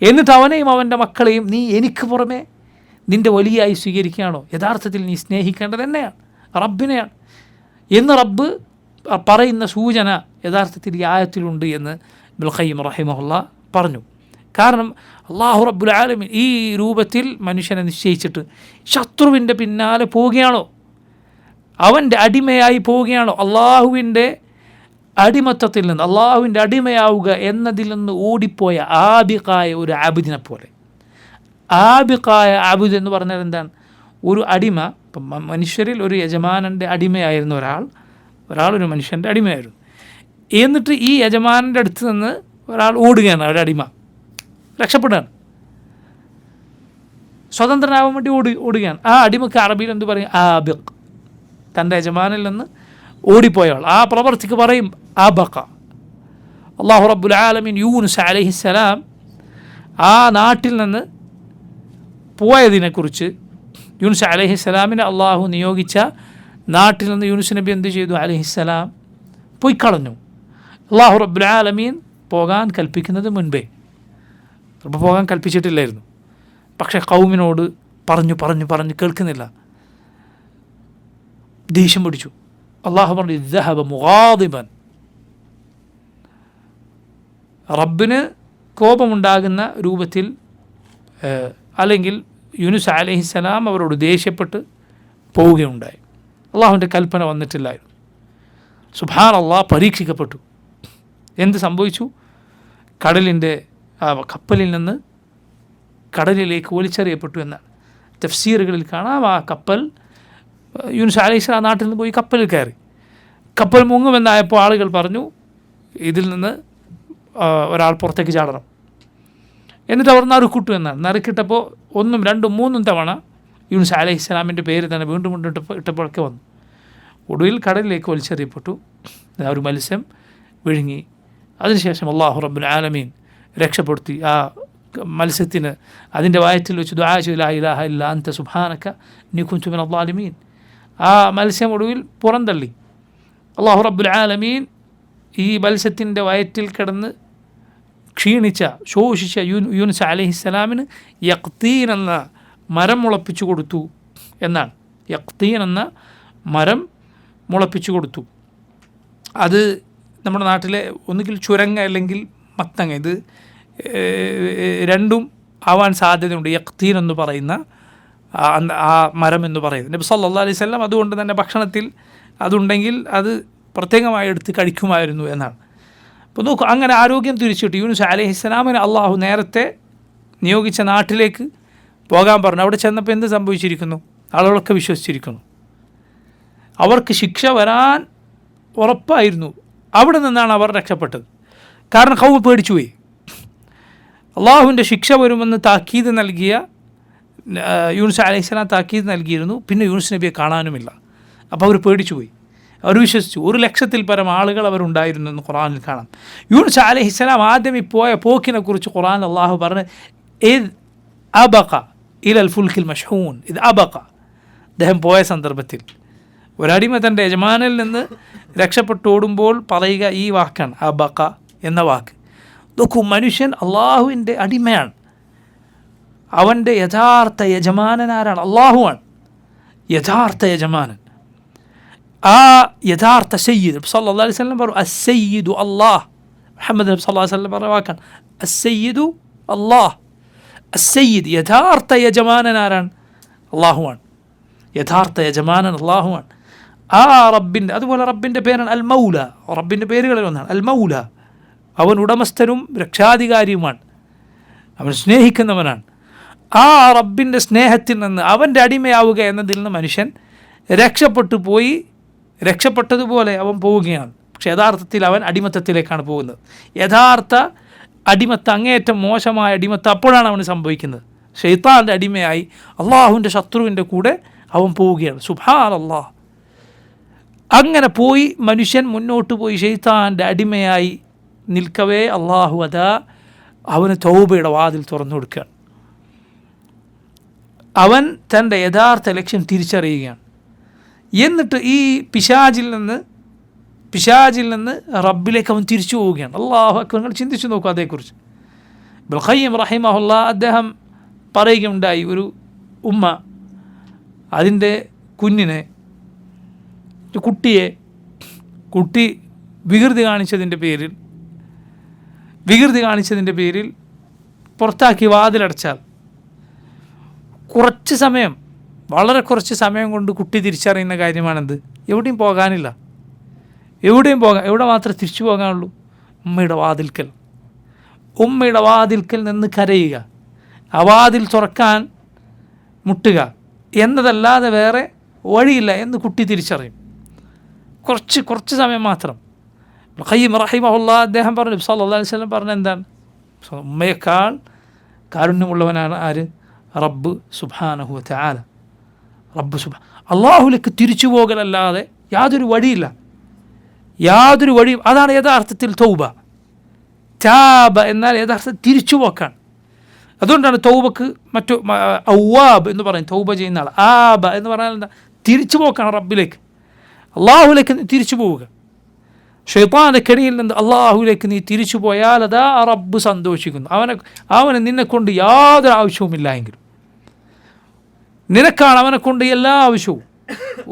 എന്നിട്ട് അവനെയും അവൻ്റെ മക്കളെയും നീ എനിക്ക് പുറമെ നിൻ്റെ വലിയായി സ്വീകരിക്കുകയാണോ? യഥാർത്ഥത്തിൽ നീ സ്നേഹിക്കേണ്ടത് തന്നെയാണ് റബ്ബിനെയാണ് എന്ന് റബ്ബ് പറയുന്ന സൂചന യഥാർത്ഥത്തിൽ ഈ ആയത്തിലുണ്ട് എന്ന് ഇബ്നുൽ ഖയ്യിം റഹിമഹുല്ലാ പറഞ്ഞു. കാരണം അല്ലാഹു റബ്ബുൽ ആലമീൻ ഈ രൂപത്തിൽ മനുഷ്യനെ നിശ്ചയിച്ചിട്ട് ശത്രുവിൻ്റെ പിന്നാലെ പോവുകയാണോ? അവൻ്റെ അടിമയായി പോവുകയാണോ? അള്ളാഹുവിൻ്റെ അടിമത്തത്തിൽ നിന്ന്, അള്ളാഹുവിൻ്റെ അടിമയാവുക എന്നതിൽ നിന്ന് ഓടിപ്പോയ ആബിഖായ ഒരു ആബിദിനെ പോലെ. ആബിഖായ ആബിദ് എന്ന് പറഞ്ഞാൽ എന്താണ്? ഒരു അടിമ ഇപ്പം മനുഷ്യരിൽ ഒരു യജമാനൻ്റെ അടിമയായിരുന്ന ഒരാളൊരു മനുഷ്യൻ്റെ അടിമയായിരുന്നു. എന്നിട്ട് ഈ യജമാനൻ്റെ അടുത്ത് നിന്ന് ഒരാൾ ഓടുകയാണ്, ഒരു അടിമ രക്ഷപ്പെടുകയാണ്, സ്വതന്ത്രനാവാൻ വേണ്ടി ഓടുകയാണ്. ആ അടിമക്ക് അറബിയിൽ എന്ത് പറയും? ആബിഖ്. തൻ്റെ യജമാനിൽ നിന്ന് ഓടിപ്പോയവൾ. ആ പ്രവർത്തിക്ക് പറയും ആബഖ. അല്ലാഹു റബ്ബുൽ ആലമീൻ യൂനുസ് അലൈഹിസ്സലാം ആ നാട്ടിൽ നിന്ന് പോയതിനെക്കുറിച്ച്, യൂനുസ് അലൈഹിസ്സലാമിനെ അള്ളാഹു നിയോഗിച്ച നാട്ടിൽ നിന്ന് യൂനുസ് നബി എന്ത് ചെയ്തു? അലൈഹിസ്സലാം പോയി കളഞ്ഞു. അല്ലാഹു റബ്ബുൽ ആലമീൻ പോകാൻ കൽപ്പിക്കുന്നത് മുൻപേ, അപ്പോൾ പോകാൻ കൽപ്പിച്ചിട്ടില്ലായിരുന്നു. പക്ഷേ ഖൗമിനോട് പറഞ്ഞു കേൾക്കുന്നില്ല. ദേഷ്യം പിടിച്ചു. അള്ളാഹു പറഞ്ഞു ഇദ്ദഹബ മുഗാദിബൻ. റബ്ബിന് കോപമുണ്ടാകുന്ന രൂപത്തിൽ, അല്ലെങ്കിൽ യൂനുസ് അലൈഹിസ്സലാം അവരോട് ദേഷ്യപ്പെട്ട് പോവുകയുണ്ടായി. അള്ളാഹുവിൻ്റെ കൽപ്പന വന്നിട്ടില്ലായിരുന്നു. സുബ്ഹാനല്ലാഹ്, പരീക്ഷിക്കപ്പെട്ടു. എന്ത് സംഭവിച്ചു? കപ്പലിൽ നിന്ന് കടലിലേക്ക് വലിച്ചെറിയപ്പെട്ടു എന്നാണ് തഫ്സീറുകളിൽ കാണാം. ആ കപ്പൽ, യൂനുസ് അലൈഹിസ്സലാം നാട്ടിൽ നിന്ന് പോയി കപ്പലിൽ കയറി. കപ്പൽ മുങ്ങുമെന്നായപ്പോൾ ആളുകൾ പറഞ്ഞു ഇതിൽ നിന്ന് ഒരാൾ പുറത്തേക്ക് ചാടണം. എന്നിട്ട് അവർ നറുക്കിട്ടു എന്നാണ്. നറുക്കിട്ടപ്പോൾ 1, 2, 3 തവണ യൂനുസ് അലൈഹിസ്സലാമിൻ്റെ പേര് തന്നെ വീണ്ടും ഇട്ടപ്പോഴൊക്കെ വന്നു. ഒടുവിൽ കടലിലേക്ക് വലിച്ചെറിയപ്പെട്ടു. ഒരു മത്സ്യം വിഴുങ്ങി. അതിനുശേഷം അല്ലാഹു റബ്ബുൽ ആലമീൻ രക്ഷപ്പെടുത്തി. ആ മത്സ്യത്തിന് അതിൻ്റെ വയറ്റിൽ വെച്ച് ദുആ ചെയ്തു, ലാ ഇലാഹ ഇല്ലാ അൻത സുബ്ഹാനക ഇന്നി കുൻതു മിനൽ ളാലിമീൻ. ആ മത്സ്യം ഒടുവിൽ പുറന്തള്ളി. അല്ലാഹു റബ്ബുൽ ആലമീൻ ഈ മത്സ്യത്തിൻ്റെ വയറ്റിൽ കിടന്ന് ശോഷിച്ച യൂനുസ് അലൈഹിസ്സലാമിന് യഖ്തീൻ എന്ന മരം മുളപ്പിച്ചു കൊടുത്തു എന്നാണ്. യഖ്തീൻ എന്ന മരം മുളപ്പിച്ചു കൊടുത്തു. അത് നമ്മുടെ നാട്ടിലെ ഒന്നുകിൽ ചുരങ്ങ അല്ലെങ്കിൽ മത്തങ്ങ, ഇത് രണ്ടും ആവാൻ സാധ്യതയുണ്ട്. യഖ്തീൻ എന്ന് പറയുന്ന ആ മരം എന്ന് പറയുന്നത് നബി സല്ലല്ലാഹു അലൈഹി വസല്ലം അതുകൊണ്ട് തന്നെ ഭക്ഷണത്തിൽ അതുണ്ടെങ്കിൽ അത് പ്രത്യേകമായി എടുത്ത് കഴിക്കുമായിരുന്നു എന്നാണ്. അപ്പോൾ നോക്കൂ, അങ്ങനെ ആരോഗ്യം തിരിച്ചിട്ട് യൂനുസ് അലൈഹിസ്സലാമിനെ അള്ളാഹു നേരത്തെ നിയോഗിച്ച നാട്ടിലേക്ക് പോകാൻ പറഞ്ഞു. അവിടെ ചെന്നപ്പോൾ എന്ത് സംഭവിച്ചിരിക്കുന്നു? ആളുകളൊക്കെ വിശ്വസിച്ചിരിക്കുന്നു. അവർക്ക് ശിക്ഷ വരാൻ ഉറപ്പായിരുന്നു. അവിടെ നിന്നാണ് അവർ രക്ഷപ്പെട്ടത്. കാരണം ഖൗമ് പേടിച്ചുപോയി. അള്ളാഹുവിൻ്റെ ശിക്ഷ വരുമെന്ന് താക്കീത് നൽകിയ യൂനുസ് അലൈഹിസ്സലാം താക്കീത് നൽകിയിരുന്നു. പിന്നെ യൂനുസ് നബിയെ കാണാനുമില്ല. അപ്പോൾ അവർ പേടിച്ചുപോയി. അവർ വിശ്വസിച്ചു. 100,000-ൽ പരം ആളുകൾ അവരുണ്ടായിരുന്നു എന്ന് ഖുർആനിൽ കാണാം. യൂനുസ് അലൈഹിസ്സലാം ആദ്യം ഈ പോയ പോക്കിനെ കുറിച്ച് ഖുർആൻ അള്ളാഹു പറഞ്ഞ് ഇദ് അബഖ ഇലൽ ഫുൽക്കിൽ മഷ്ഹൂൻ. ഇത് അബഖ, അദ്ദേഹം പോയ സന്ദർഭത്തിൽ ഒരടിമ തൻ്റെ യജമാനിൽ നിന്ന് രക്ഷപ്പെട്ടു ഓടുമ്പോൾ പറയുക ഈ വാക്കാണ്, അബഖ എന്ന വാക്ക്. നോക്കൂ, മനുഷ്യൻ അള്ളാഹുവിൻ്റെ അടിമയാണ്. അവൻ്റെ യഥാർത്ഥ യജമാനനാരാണ്? അള്ളാഹുവാണ് യഥാർത്ഥ യജമാനൻ. ആ യഥാർത്ഥ സയ്യിദ് സല്ലല്ലാഹു അലൈഹി വസല്ലം പറഞ്ഞു അസ്സയ്യിദു അല്ലാഹ്. മുഹമ്മദ് നബി സല്ലല്ലാഹു അലൈഹി വസല്ലം പറഞ്ഞ വാക്കാണ് അസ്സയ്യിദു അല്ലാഹ്. അസ്സയ്യിദ്, യഥാർത്ഥ യജമാനൻ ആരാണ്? അള്ളാഹുവാണ്. യഥാർത്ഥ യജമാനൻ അള്ളാഹുവാണ്. ആ റബ്ബിൻ്റെ, അതുപോലെ റബ്ബിൻ്റെ പേരാണ് അൽ മൗല. റബ്ബിൻ്റെ പേരുകളിൽ ഒന്നാണ് അൽ മൗല. അവൻ ഉടമസ്ഥനും രക്ഷാധികാരിയുമാണ്. അവൻ സ്നേഹിക്കുന്നവനാണ്. ആ റബ്ബിൻ്റെ സ്നേഹത്തിൽ നിന്ന് അവൻ്റെ അടിമയാവുക എന്നതിൽ നിന്ന് മനുഷ്യൻ രക്ഷപ്പെട്ടതുപോലെ അവൻ പോവുകയാണ്. പക്ഷെ യഥാർത്ഥത്തിൽ അവൻ അടിമത്തത്തിലേക്കാണ് പോകുന്നത്. യഥാർത്ഥ അടിമത്തം, അങ്ങേയറ്റം മോശമായ അടിമത്തം അപ്പോഴാണ് അവന് സംഭവിക്കുന്നത്. ശൈത്താൻ്റെ അടിമയായി അള്ളാഹുവിൻ്റെ ശത്രുവിൻ്റെ കൂടെ അവൻ പോവുകയാണ്. സുബ്ഹാനല്ലാഹ്. അങ്ങനെ പോയി മനുഷ്യൻ മുന്നോട്ട് പോയി ശൈത്താൻ്റെ അടിമയായി നിൽക്കവേ അള്ളാഹു അതാ അവന് തൗബയുടെ വാതിൽ തുറന്നു കൊടുക്കുകയാണ്. അവൻ തൻ്റെ യഥാർത്ഥ ലക്ഷ്യം തിരിച്ചറിയുകയാണ്. എന്നിട്ട് ഈ പിശാചിൽ നിന്ന് റബ്ബിലേക്ക് അവൻ തിരിച്ചു പോവുകയാണ്. അല്ലാഹു അക്ബർ. നിങ്ങൾ ചിന്തിച്ചു നോക്കൂ അതേക്കുറിച്ച്. ഇബ്നുൽ ഖയ്യിം റഹിമഹുല്ലാഹ് അദ്ദേഹം പറയുകയുണ്ടായി, ഒരു ഉമ്മ അതിൻ്റെ കുഞ്ഞിനെ, കുട്ടി വികൃതി കാണിച്ചതിൻ്റെ പേരിൽ പുറത്താക്കി വാതിലടച്ചാൽ വളരെ കുറച്ച് സമയം കൊണ്ട് കുട്ടി തിരിച്ചറിയുന്ന കാര്യമാണെന്ത്? എവിടെയും പോകാനില്ല. എവിടെ മാത്രമേ തിരിച്ചു പോകാനുള്ളൂ? ഉമ്മയുടെ വാതിൽക്കൽ നിന്ന് കരയുക, ആ വാതിൽ തുറക്കാൻ മുട്ടുക എന്നതല്ലാതെ വേറെ വഴിയില്ല എന്ന് കുട്ടി തിരിച്ചറിയും. കുറച്ച് സമയം മാത്രം. ഖയ്യിം റഹിമഹുല്ലാ അദ്ദേഹം പറഞ്ഞു, സല്ലല്ലാഹു അലൈഹി വസല്ലം പറഞ്ഞ എന്താണ്, ഉമ്മയേക്കാൾ കാരുണ്യമുള്ളവനാണ് ആര്? റബ്ബ് സുബ്ഹാനഹു വ തആല. അള്ളാഹുലേക്ക് തിരിച്ചു പോകലല്ലാതെ യാതൊരു വഴിയില്ല, യാതൊരു വഴിയും. അതാണ് യഥാർത്ഥത്തിൽ തൗബ. താബ എന്നാൽ യഥാർത്ഥത്തിൽ തിരിച്ചു പോക്കാണ്. അതുകൊണ്ടാണ് തൗബക്ക് മറ്റു ഔവാബ് എന്ന് പറയും, തൗബ ചെയ്യുന്ന ആൾ. ആബ എന്ന് പറഞ്ഞാൽ എന്താ? തിരിച്ചു പോക്കാണ് റബ്ബിലേക്ക്, അള്ളാഹുലേക്ക് തിരിച്ചു പോവുക. ശൈത്താന്റെ കെണിയിൽ നിന്ന് അള്ളാഹുലേക്ക് നീ തിരിച്ചു പോയാൽ അതാ റബ്ബ് സന്തോഷിക്കുന്നു. അവന് നിന്നെക്കൊണ്ട് യാതൊരു ആവശ്യവുമില്ല എങ്കിലും നിനക്കാണ് അവനെ കൊണ്ട് എല്ലാ ആവശ്യവും.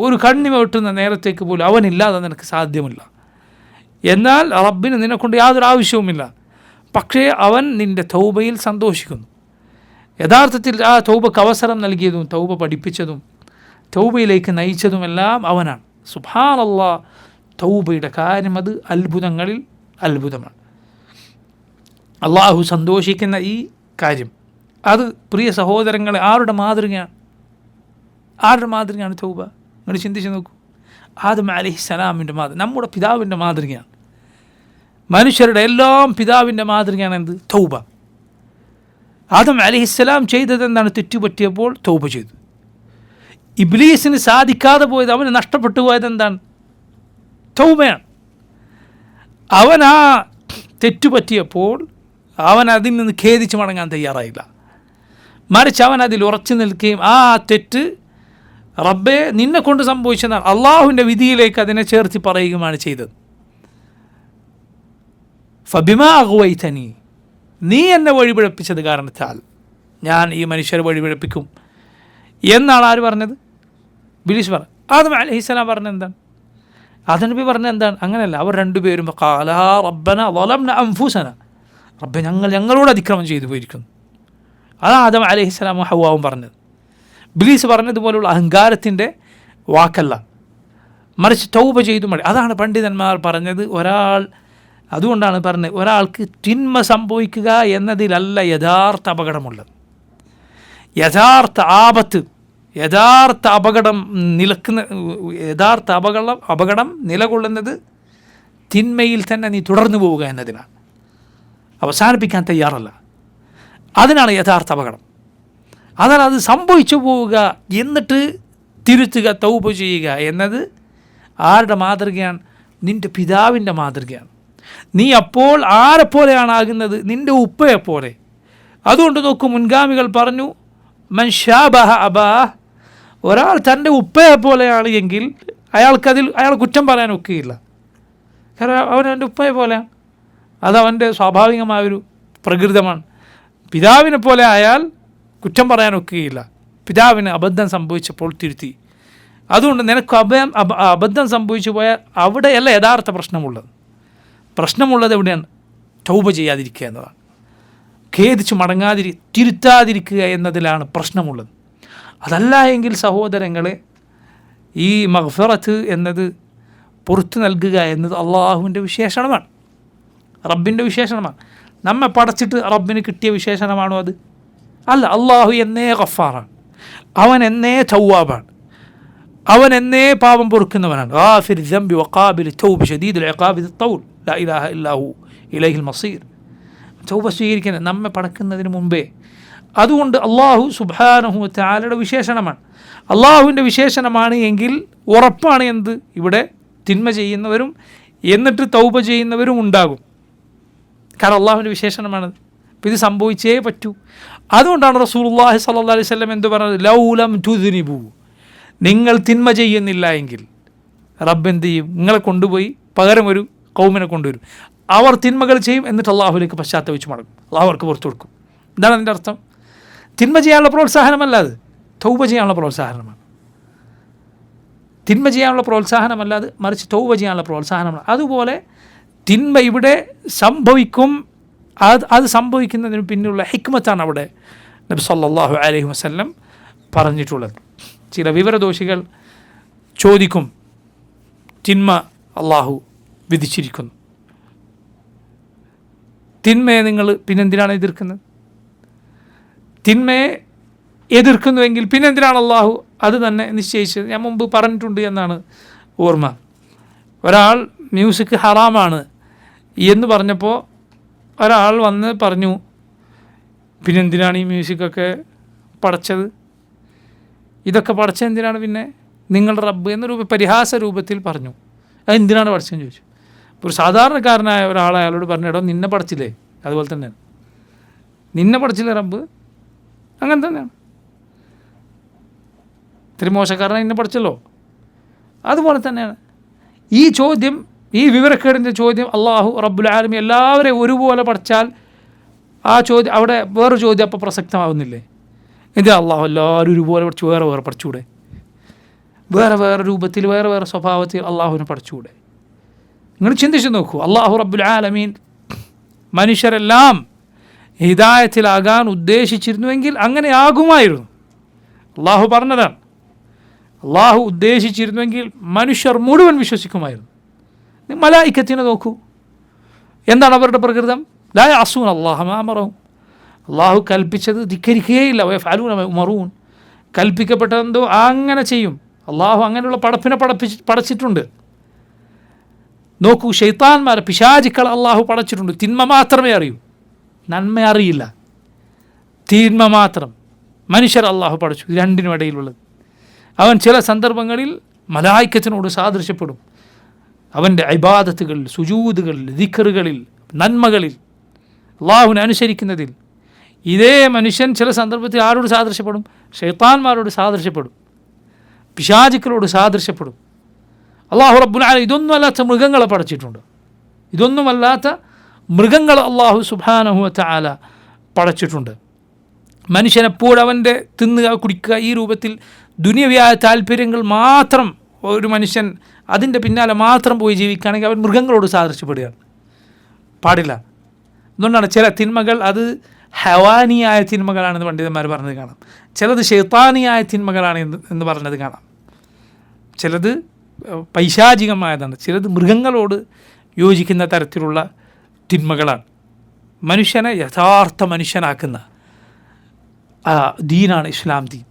ഒരു കണ്ണിമ വെട്ടുന്ന നേരത്തേക്ക് പോലും അവനില്ലാതെ നിനക്ക് സാധ്യമല്ല. എന്നാൽ റബ്ബിന് നിന്നെക്കൊണ്ട് യാതൊരു ആവശ്യവുമില്ല. പക്ഷേ അവൻ നിൻ്റെ തൗബയിൽ സന്തോഷിക്കുന്നു. യഥാർത്ഥത്തിൽ ആ തൗബക്ക് അവസരം നൽകിയതും തൗബ പഠിപ്പിച്ചതും തൗബയിലേക്ക് നയിച്ചതുമെല്ലാം അവനാണ്. സുബ്ഹാനല്ലാഹ്, തൗബയുടെ കാര്യം അത് അത്ഭുതങ്ങളിൽ അത്ഭുതമാണ്. അള്ളാഹു സന്തോഷിക്കുന്ന ഈ കാര്യം അത് പ്രിയ സഹോദരങ്ങളെ ആരുടെ മാതൃകയാണ്? തൗബ? നിങ്ങൾ ചിന്തിച്ച് നോക്കൂ. ആദം അലൈഹിസ്സലാമിൻ്റെ മാതൃക, നമ്മുടെ പിതാവിൻ്റെ മാതൃകയാണ്. മനുഷ്യരുടെ എല്ലാം പിതാവിൻ്റെ മാതൃകയാണ് എന്ത്? തൗബ. ആദം അലൈഹിസ്സലാം ചെയ്തത് എന്താണ്? തെറ്റുപറ്റിയപ്പോൾ തൗബ ചെയ്തു. ഇബ്ലീസിന് സാധിക്കാതെ പോയത്, അവന് നഷ്ടപ്പെട്ടു പോയത് എന്താണ്? തൗബയാണ്. അവൻ ആ തെറ്റുപറ്റിയപ്പോൾ അവൻ അതിൽ നിന്ന് ഖേദിച്ച് മടങ്ങാൻ തയ്യാറായില്ല. മറിച്ച് അവൻ അതിൽ ഉറച്ചു നിൽക്കുകയും ആ തെറ്റ് റബ്ബേ നിന്നെ കൊണ്ട് സംഭവിച്ചതാണ് അള്ളാഹുവിൻ്റെ വിധിയിലേക്ക് അതിനെ ചേർത്തി പറയുകയുമാണ് ചെയ്തത്. ഫബിമാ അഗ്വൈതനി, നീ എന്നെ വഴിപിഴപ്പിച്ചത് കാരണത്താൽ ഞാൻ ഈ മനുഷ്യരെ വഴിപിഴപ്പിക്കും എന്നാണ് ആര് പറഞ്ഞത്? ഇബ്ലീസ് പറഞ്ഞു. ആദം അലൈഹിസ്സലാം പറഞ്ഞത് എന്താണ്? ആദം നബി പറഞ്ഞത് എന്താണ്? അങ്ങനെയല്ല. അവർ രണ്ടുപേരും ഖാലാ റബ്ബന ളലംന അൻഫുസന, റബ്ബേ ഞങ്ങളോട് അതിക്രമം ചെയ്തു പോയിരിക്കുന്നു. അതാണ് ആദം അലൈഹിസ്സലാമും ഹവ്വാവും പറഞ്ഞത്. ഇബ്ലീസ് പറഞ്ഞതുപോലുള്ള അഹങ്കാരത്തിൻ്റെ വാക്കല്ല, മറിച്ച് തൗബ ചെയ്തു മതി. അതാണ് പണ്ഡിതന്മാർ പറഞ്ഞത്. അതുകൊണ്ടാണ് പറഞ്ഞത്, ഒരാൾക്ക് തിന്മ സംഭവിക്കുക എന്നതിലല്ല യഥാർത്ഥ അപകടമുള്ളത്. യഥാർത്ഥ ആപത്ത്, യഥാർത്ഥ അപകടം നിലകൊള്ളുന്നത് തിന്മയിൽ തന്നെ നീ തുടർന്നു പോവുക എന്നതിനാണ്. അവസാനിപ്പിക്കാൻ തയ്യാറല്ല, അതിനാണ് യഥാർത്ഥ അപകടം. അതാണ് അത് സംഭവിച്ചു പോവുക എന്നിട്ട് തിരുത്തുക, തൗബ ചെയ്യുക എന്നത് ആരുടെ മാതൃകയാണ്? നിൻ്റെ പിതാവിൻ്റെ മാതൃകയാണ്. നീ അപ്പോൾ ആരെപ്പോലെയാണ് ആകുന്നത്? നിൻ്റെ ഉപ്പയെപ്പോലെ. അതുകൊണ്ട് നോക്കൂ, മുൻഗാമികൾ പറഞ്ഞു, മൻ ശാബഹ അബാഹ്, ഒരാൾ തൻ്റെ ഉപ്പയെപ്പോലെയാണ് എങ്കിൽ അയാൾ കുറ്റം പറയാൻ ഒക്കുകയില്ല. കാരണം അവൻ എൻ്റെ ഉപ്പയെ പോലെയാണ്, അതവൻ്റെ സ്വാഭാവികമായൊരു പ്രകൃതമാണ്. പിതാവിനെ പോലെ ആയാൽ കുറ്റം പറയാൻ ഒക്കുകയില്ല. പിതാവിന് അബദ്ധം സംഭവിച്ചപ്പോൾ തിരുത്തി. അതുകൊണ്ട് നിനക്ക് അബദ്ധം സംഭവിച്ചു പോയാൽ അവിടെയല്ല യഥാർത്ഥ പ്രശ്നമുള്ളത് എവിടെയാണ്? തൗബ ചെയ്യാതിരിക്കുക എന്നതാണ്. ഖേദിച്ച് തിരുത്താതിരിക്കുക എന്നതിലാണ് പ്രശ്നമുള്ളത്. അതല്ല എങ്കിൽ സഹോദരങ്ങളെ, ഈ മഗ്ഫിറത്ത് എന്നത് പുറത്തു നൽകുക എന്നത് അള്ളാഹുവിൻ്റെ വിശേഷണമാണ്, റബ്ബിൻ്റെ വിശേഷണമാണ്. നമ്മെ പടച്ചിട്ട് റബ്ബിന് കിട്ടിയ വിശേഷണമാണോ അത്? അല്ല. അള്ളാഹു എന്നേ ഗഫാറാണ്, അവൻ എന്നേ തൗവാബാണ്, അവൻ എന്നേ പാപം പൊറുക്കുന്നവനാണ്. ഗാഫിർ ദംബി വഖാബിൽ തൗബ ശദീദുൽ ഇഖാബി ദത്തൗൽ ലാ ഇലാഹ ഇല്ലാഹു ഇലൈഹിൽ മസീർ. തൗബ സ്വീകരിക്കുന്നത് നമ്മെ പടക്കുന്നതിന് മുമ്പേ. അതുകൊണ്ട് അള്ളാഹു സുബ്ഹാനഹു വ തആലയുടെ വിശേഷണമാണ്. അള്ളാഹുവിൻ്റെ വിശേഷണമാണ് എങ്കിൽ ഉറപ്പാണ് എന്ത്? ഇവിടെ തിന്മ ചെയ്യുന്നവരും എന്നിട്ട് തൗബ ചെയ്യുന്നവരും ഉണ്ടാകും. കാരണം അള്ളാഹുവിൻ്റെ വിശേഷണമാണത്. അപ്പോൾ ഇത് സംഭവിച്ചേ പറ്റൂ. അതുകൊണ്ടാണ് റസൂലുള്ളാഹി സ്വല്ലല്ലാഹി അലൈഹി വസല്ലം എന്ത് പറഞ്ഞത്? ലൗലം തുദ്നിബു, നിങ്ങൾ തിന്മ ചെയ്യുന്നില്ല എങ്കിൽ റബ്ബ് എന്ത് ചെയ്യും? നിങ്ങളെ കൊണ്ടുപോയി പകരം ഒരു കൗമിനെ കൊണ്ടുവരും. അവർ തിന്മകൾ ചെയ്യും, എന്നിട്ട് അള്ളാഹുലേക്ക് പശ്ചാത്തപിച്ച് മടങ്ങും, അള്ളാഹു അവർക്ക് പുറത്തു കൊടുക്കും. എന്താണ് അതിൻ്റെ അർത്ഥം? തിന്മ ചെയ്യാനുള്ള പ്രോത്സാഹനമല്ല അത്, തൗബ ചെയ്യാനുള്ള പ്രോത്സാഹനമാണ്. തിന്മ ചെയ്യാനുള്ള പ്രോത്സാഹനമല്ലാതെ മറിച്ച് തൗബ ചെയ്യാനുള്ള പ്രോത്സാഹനമാണ്. അതുപോലെ തിന്മ ഇവിടെ സംഭവിക്കും. അത് സംഭവിക്കുന്നതിന് പിന്നിലുള്ള ഹിക്മത്താണ് അവിടെ നബി സല്ലല്ലാഹു അലൈഹി വസല്ലം പറഞ്ഞിട്ടുള്ളത്. ചില വിവരദോഷികൾ ചോദിക്കും, തിന്മ അള്ളാഹു വിധിച്ചിരിക്കുന്നു, തിന്മയെ നിങ്ങൾ പിന്നെന്തിനാണ് എതിർക്കുന്നത്? തിന്മയെ എതിർക്കുന്നുവെങ്കിൽ പിന്നെ എന്തിനാണ് അള്ളാഹു അത് തന്നെ നിശ്ചയിച്ചത്? ഞാൻ മുമ്പ് പറഞ്ഞിട്ടുണ്ട് എന്നാണ് ഓർമ്മ. ഒരാൾ മ്യൂസിക് ഹറാമാണ് എന്ന് പറഞ്ഞപ്പോൾ ഒരാൾ വന്ന് പറഞ്ഞു, പിന്നെന്തിനാണ് ഈ മ്യൂസിക്കൊക്കെ പടച്ചത്? ഇതൊക്കെ പടച്ചത് എന്തിനാണ് പിന്നെ? നിങ്ങളുടെ റബ്ബ് എന്നൊരു പരിഹാസ രൂപത്തിൽ പറഞ്ഞു. അത് എന്തിനാണ് പടച്ചതെന്ന് ചോദിച്ചു. ഇപ്പോൾ ഒരു സാധാരണക്കാരനായ ഒരാൾ അയാളോട് പറഞ്ഞു, എടോ നിന്നെ പടച്ചില്ലേ? അതുപോലെ തന്നെയാണ്, നിന്നെ പടച്ചില്ലേ റബ്ബ്? അങ്ങനെ തന്നെയാണ്. ഇത്തിരി മോശക്കാരനെ നിന്നെ പടച്ചല്ലോ, അതുപോലെ തന്നെയാണ് ഈ ചോദ്യം, ഈ വിവരക്കേടിൻ്റെ ചോദ്യം. അള്ളാഹു റബ്ബുൽ ആലമീൻ എല്ലാവരെയും ഒരുപോലെ പഠിച്ചാൽ ആ ചോദ്യം അവിടെ വേറൊരു ചോദ്യം അപ്പോൾ പ്രസക്തമാവുന്നില്ലേ? എന്താ അള്ളാഹു എല്ലാവരും ഒരുപോലെ പഠിച്ചു വേറെ വേറെ പഠിച്ചുകൂടെ? വേറെ വേറെ രൂപത്തിൽ വേറെ വേറെ സ്വഭാവത്തിൽ അള്ളാഹുവിനെ പഠിച്ചുകൂടെ? നിങ്ങൾ ചിന്തിച്ച് നോക്കൂ. അള്ളാഹു റബ്ബുൽ ആലമീൻ മനുഷ്യരെല്ലാം ഹിദായത്തിലാകാൻ ഉദ്ദേശിച്ചിരുന്നുവെങ്കിൽ അങ്ങനെ ആകുമായിരുന്നു. അള്ളാഹു പറഞ്ഞതാണ്. അള്ളാഹു ഉദ്ദേശിച്ചിരുന്നുവെങ്കിൽ മനുഷ്യർ മുഴുവൻ വിശ്വസിക്കുമായിരുന്നു. മലായിക്കത്തിനെ നോക്കൂ, എന്താണ് അവരുടെ പ്രകൃതം? ലാ യഅസൂന അല്ലാഹ മാ അമറഹും, അള്ളാഹു കൽപ്പിച്ചത് ധിക്കരിക്കുകയില്ല. വയഫ്അലൂന മാ യുമറൂൻ, കൽപ്പിക്കപ്പെട്ടതെന്തോ അങ്ങനെ ചെയ്യും. അള്ളാഹു അങ്ങനെയുള്ള പടപ്പിനെ പടച്ചിട്ടുണ്ട്. നോക്കൂ, ശൈത്താന്മാരെ, പിശാചുക്കളെ അള്ളാഹു പടച്ചിട്ടുണ്ട്. തിന്മ മാത്രമേ അറിയൂ, നന്മ അറിയില്ല. തിന്മ മാത്രം. മനുഷ്യർ അള്ളാഹു പടച്ചു, രണ്ടിനും ഇടയിലുള്ളത്. അവൻ ചില സന്ദർഭങ്ങളിൽ മലായിക്കത്തിനോട് സാദൃശ്യപ്പെടും. അവൻ്റെ ഇബാദത്തുകളിൽ, സുജൂദുകളിൽ, ദിക്റുകളിൽ, നന്മകളിൽ, അള്ളാഹുവിനെ അനുസരിക്കുന്നതിൽ. ഇതേ മനുഷ്യൻ ചില സന്ദർഭത്തിൽ ആരോട് സാദൃശ്യപ്പെടും? ശൈത്താന്മാരോട് സാദൃശ്യപ്പെടും, പിശാചുക്കളോട് സാദൃശ്യപ്പെടും. അള്ളാഹു റബ്ബുൽ ആലമീൻ ഇതൊന്നുമല്ലാത്ത മൃഗങ്ങളെ പടച്ചിട്ടുണ്ട്. ഇതൊന്നുമല്ലാത്ത മൃഗങ്ങളെ അള്ളാഹു സുബ്ഹാനഹു വ തആല പടച്ചിട്ടുണ്ട്. മനുഷ്യനെപ്പോഴും അവൻ്റെ തിന്നുക, കുടിക്കുക, ഈ രൂപത്തിൽ ദുനിയവിയായ താല്പര്യങ്ങൾ മാത്രം ഒരു മനുഷ്യൻ അതിൻ്റെ പിന്നാലെ മാത്രം പോയി ജീവിക്കുകയാണെങ്കിൽ അവൻ മൃഗങ്ങളോട് സാദൃശ്യപ്പെടുകയാണ്. പാടില്ല. അതുകൊണ്ടാണ് ചില തിന്മകൾ അത് ഹവാനിയായ തിന്മകളാണെന്ന് പണ്ഡിതന്മാർ പറഞ്ഞത് കാണാം. ചിലത് ശൈത്താനിയായ തിന്മകളാണ് എന്ന് പറഞ്ഞത് കാണാം. ചിലത് പൈശാചികമായതാണ്, ചിലത് മൃഗങ്ങളോട് യോജിക്കുന്ന തരത്തിലുള്ള തിന്മകളാണ്. മനുഷ്യനെ യഥാർത്ഥ മനുഷ്യനാക്കുന്ന ദീനാണ് ഇസ്ലാം ദീൻ.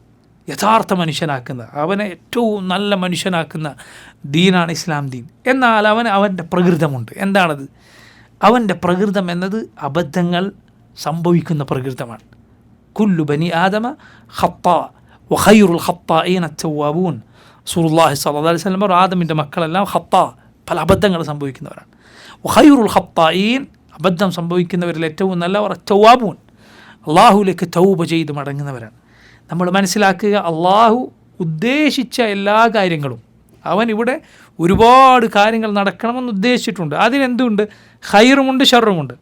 യഥാർത്ഥ മനുഷ്യനാക്കുന്ന, അവനെ ഏറ്റവും നല്ല മനുഷ്യനാക്കുന്ന ദീനാണ് ഇസ്ലാം ദീൻ. എന്നാൽ അവൻ്റെ പ്രകൃതമുണ്ട്. എന്താണത്? അവൻ്റെ പ്രകൃതം എന്നത് അബദ്ധങ്ങൾ സംഭവിക്കുന്ന പ്രകൃതമാണ്. കുല്ലു ബനി ആദമ ഖത്താ വഖൈറുൽ ഖത്താഈന അത്തവ്വാബൂൻ. റസൂലുള്ളാഹി സ്വല്ലല്ലാഹു അലൈഹി വസല്ലം ആദമിൻ്റെ മക്കളെല്ലാം ഖത്താ, പല അബദ്ധങ്ങൾ സംഭവിക്കുന്നവരാണ്. വഖൈറുൽ ഖത്താഈൻ, അബദ്ധം സംഭവിക്കുന്നവരിൽ ഏറ്റവും നല്ലവർ അത്തവ്വാബൂൻ, അള്ളാഹുവിലേക്ക് തൗബ ചെയ്ത് മടങ്ങുന്നവരാണ്. നമ്മൾ മനസ്സിലാക്കുക, അള്ളാഹു ഉദ്ദേശിച്ച എല്ലാ കാര്യങ്ങളും, അവൻ ഇവിടെ ഒരുപാട് കാര്യങ്ങൾ നടക്കണമെന്ന് ഉദ്ദേശിച്ചിട്ടുണ്ട്. അതിനെന്തുണ്ട്? ഖൈറുമുണ്ട്, ഷർറുമുണ്ട്.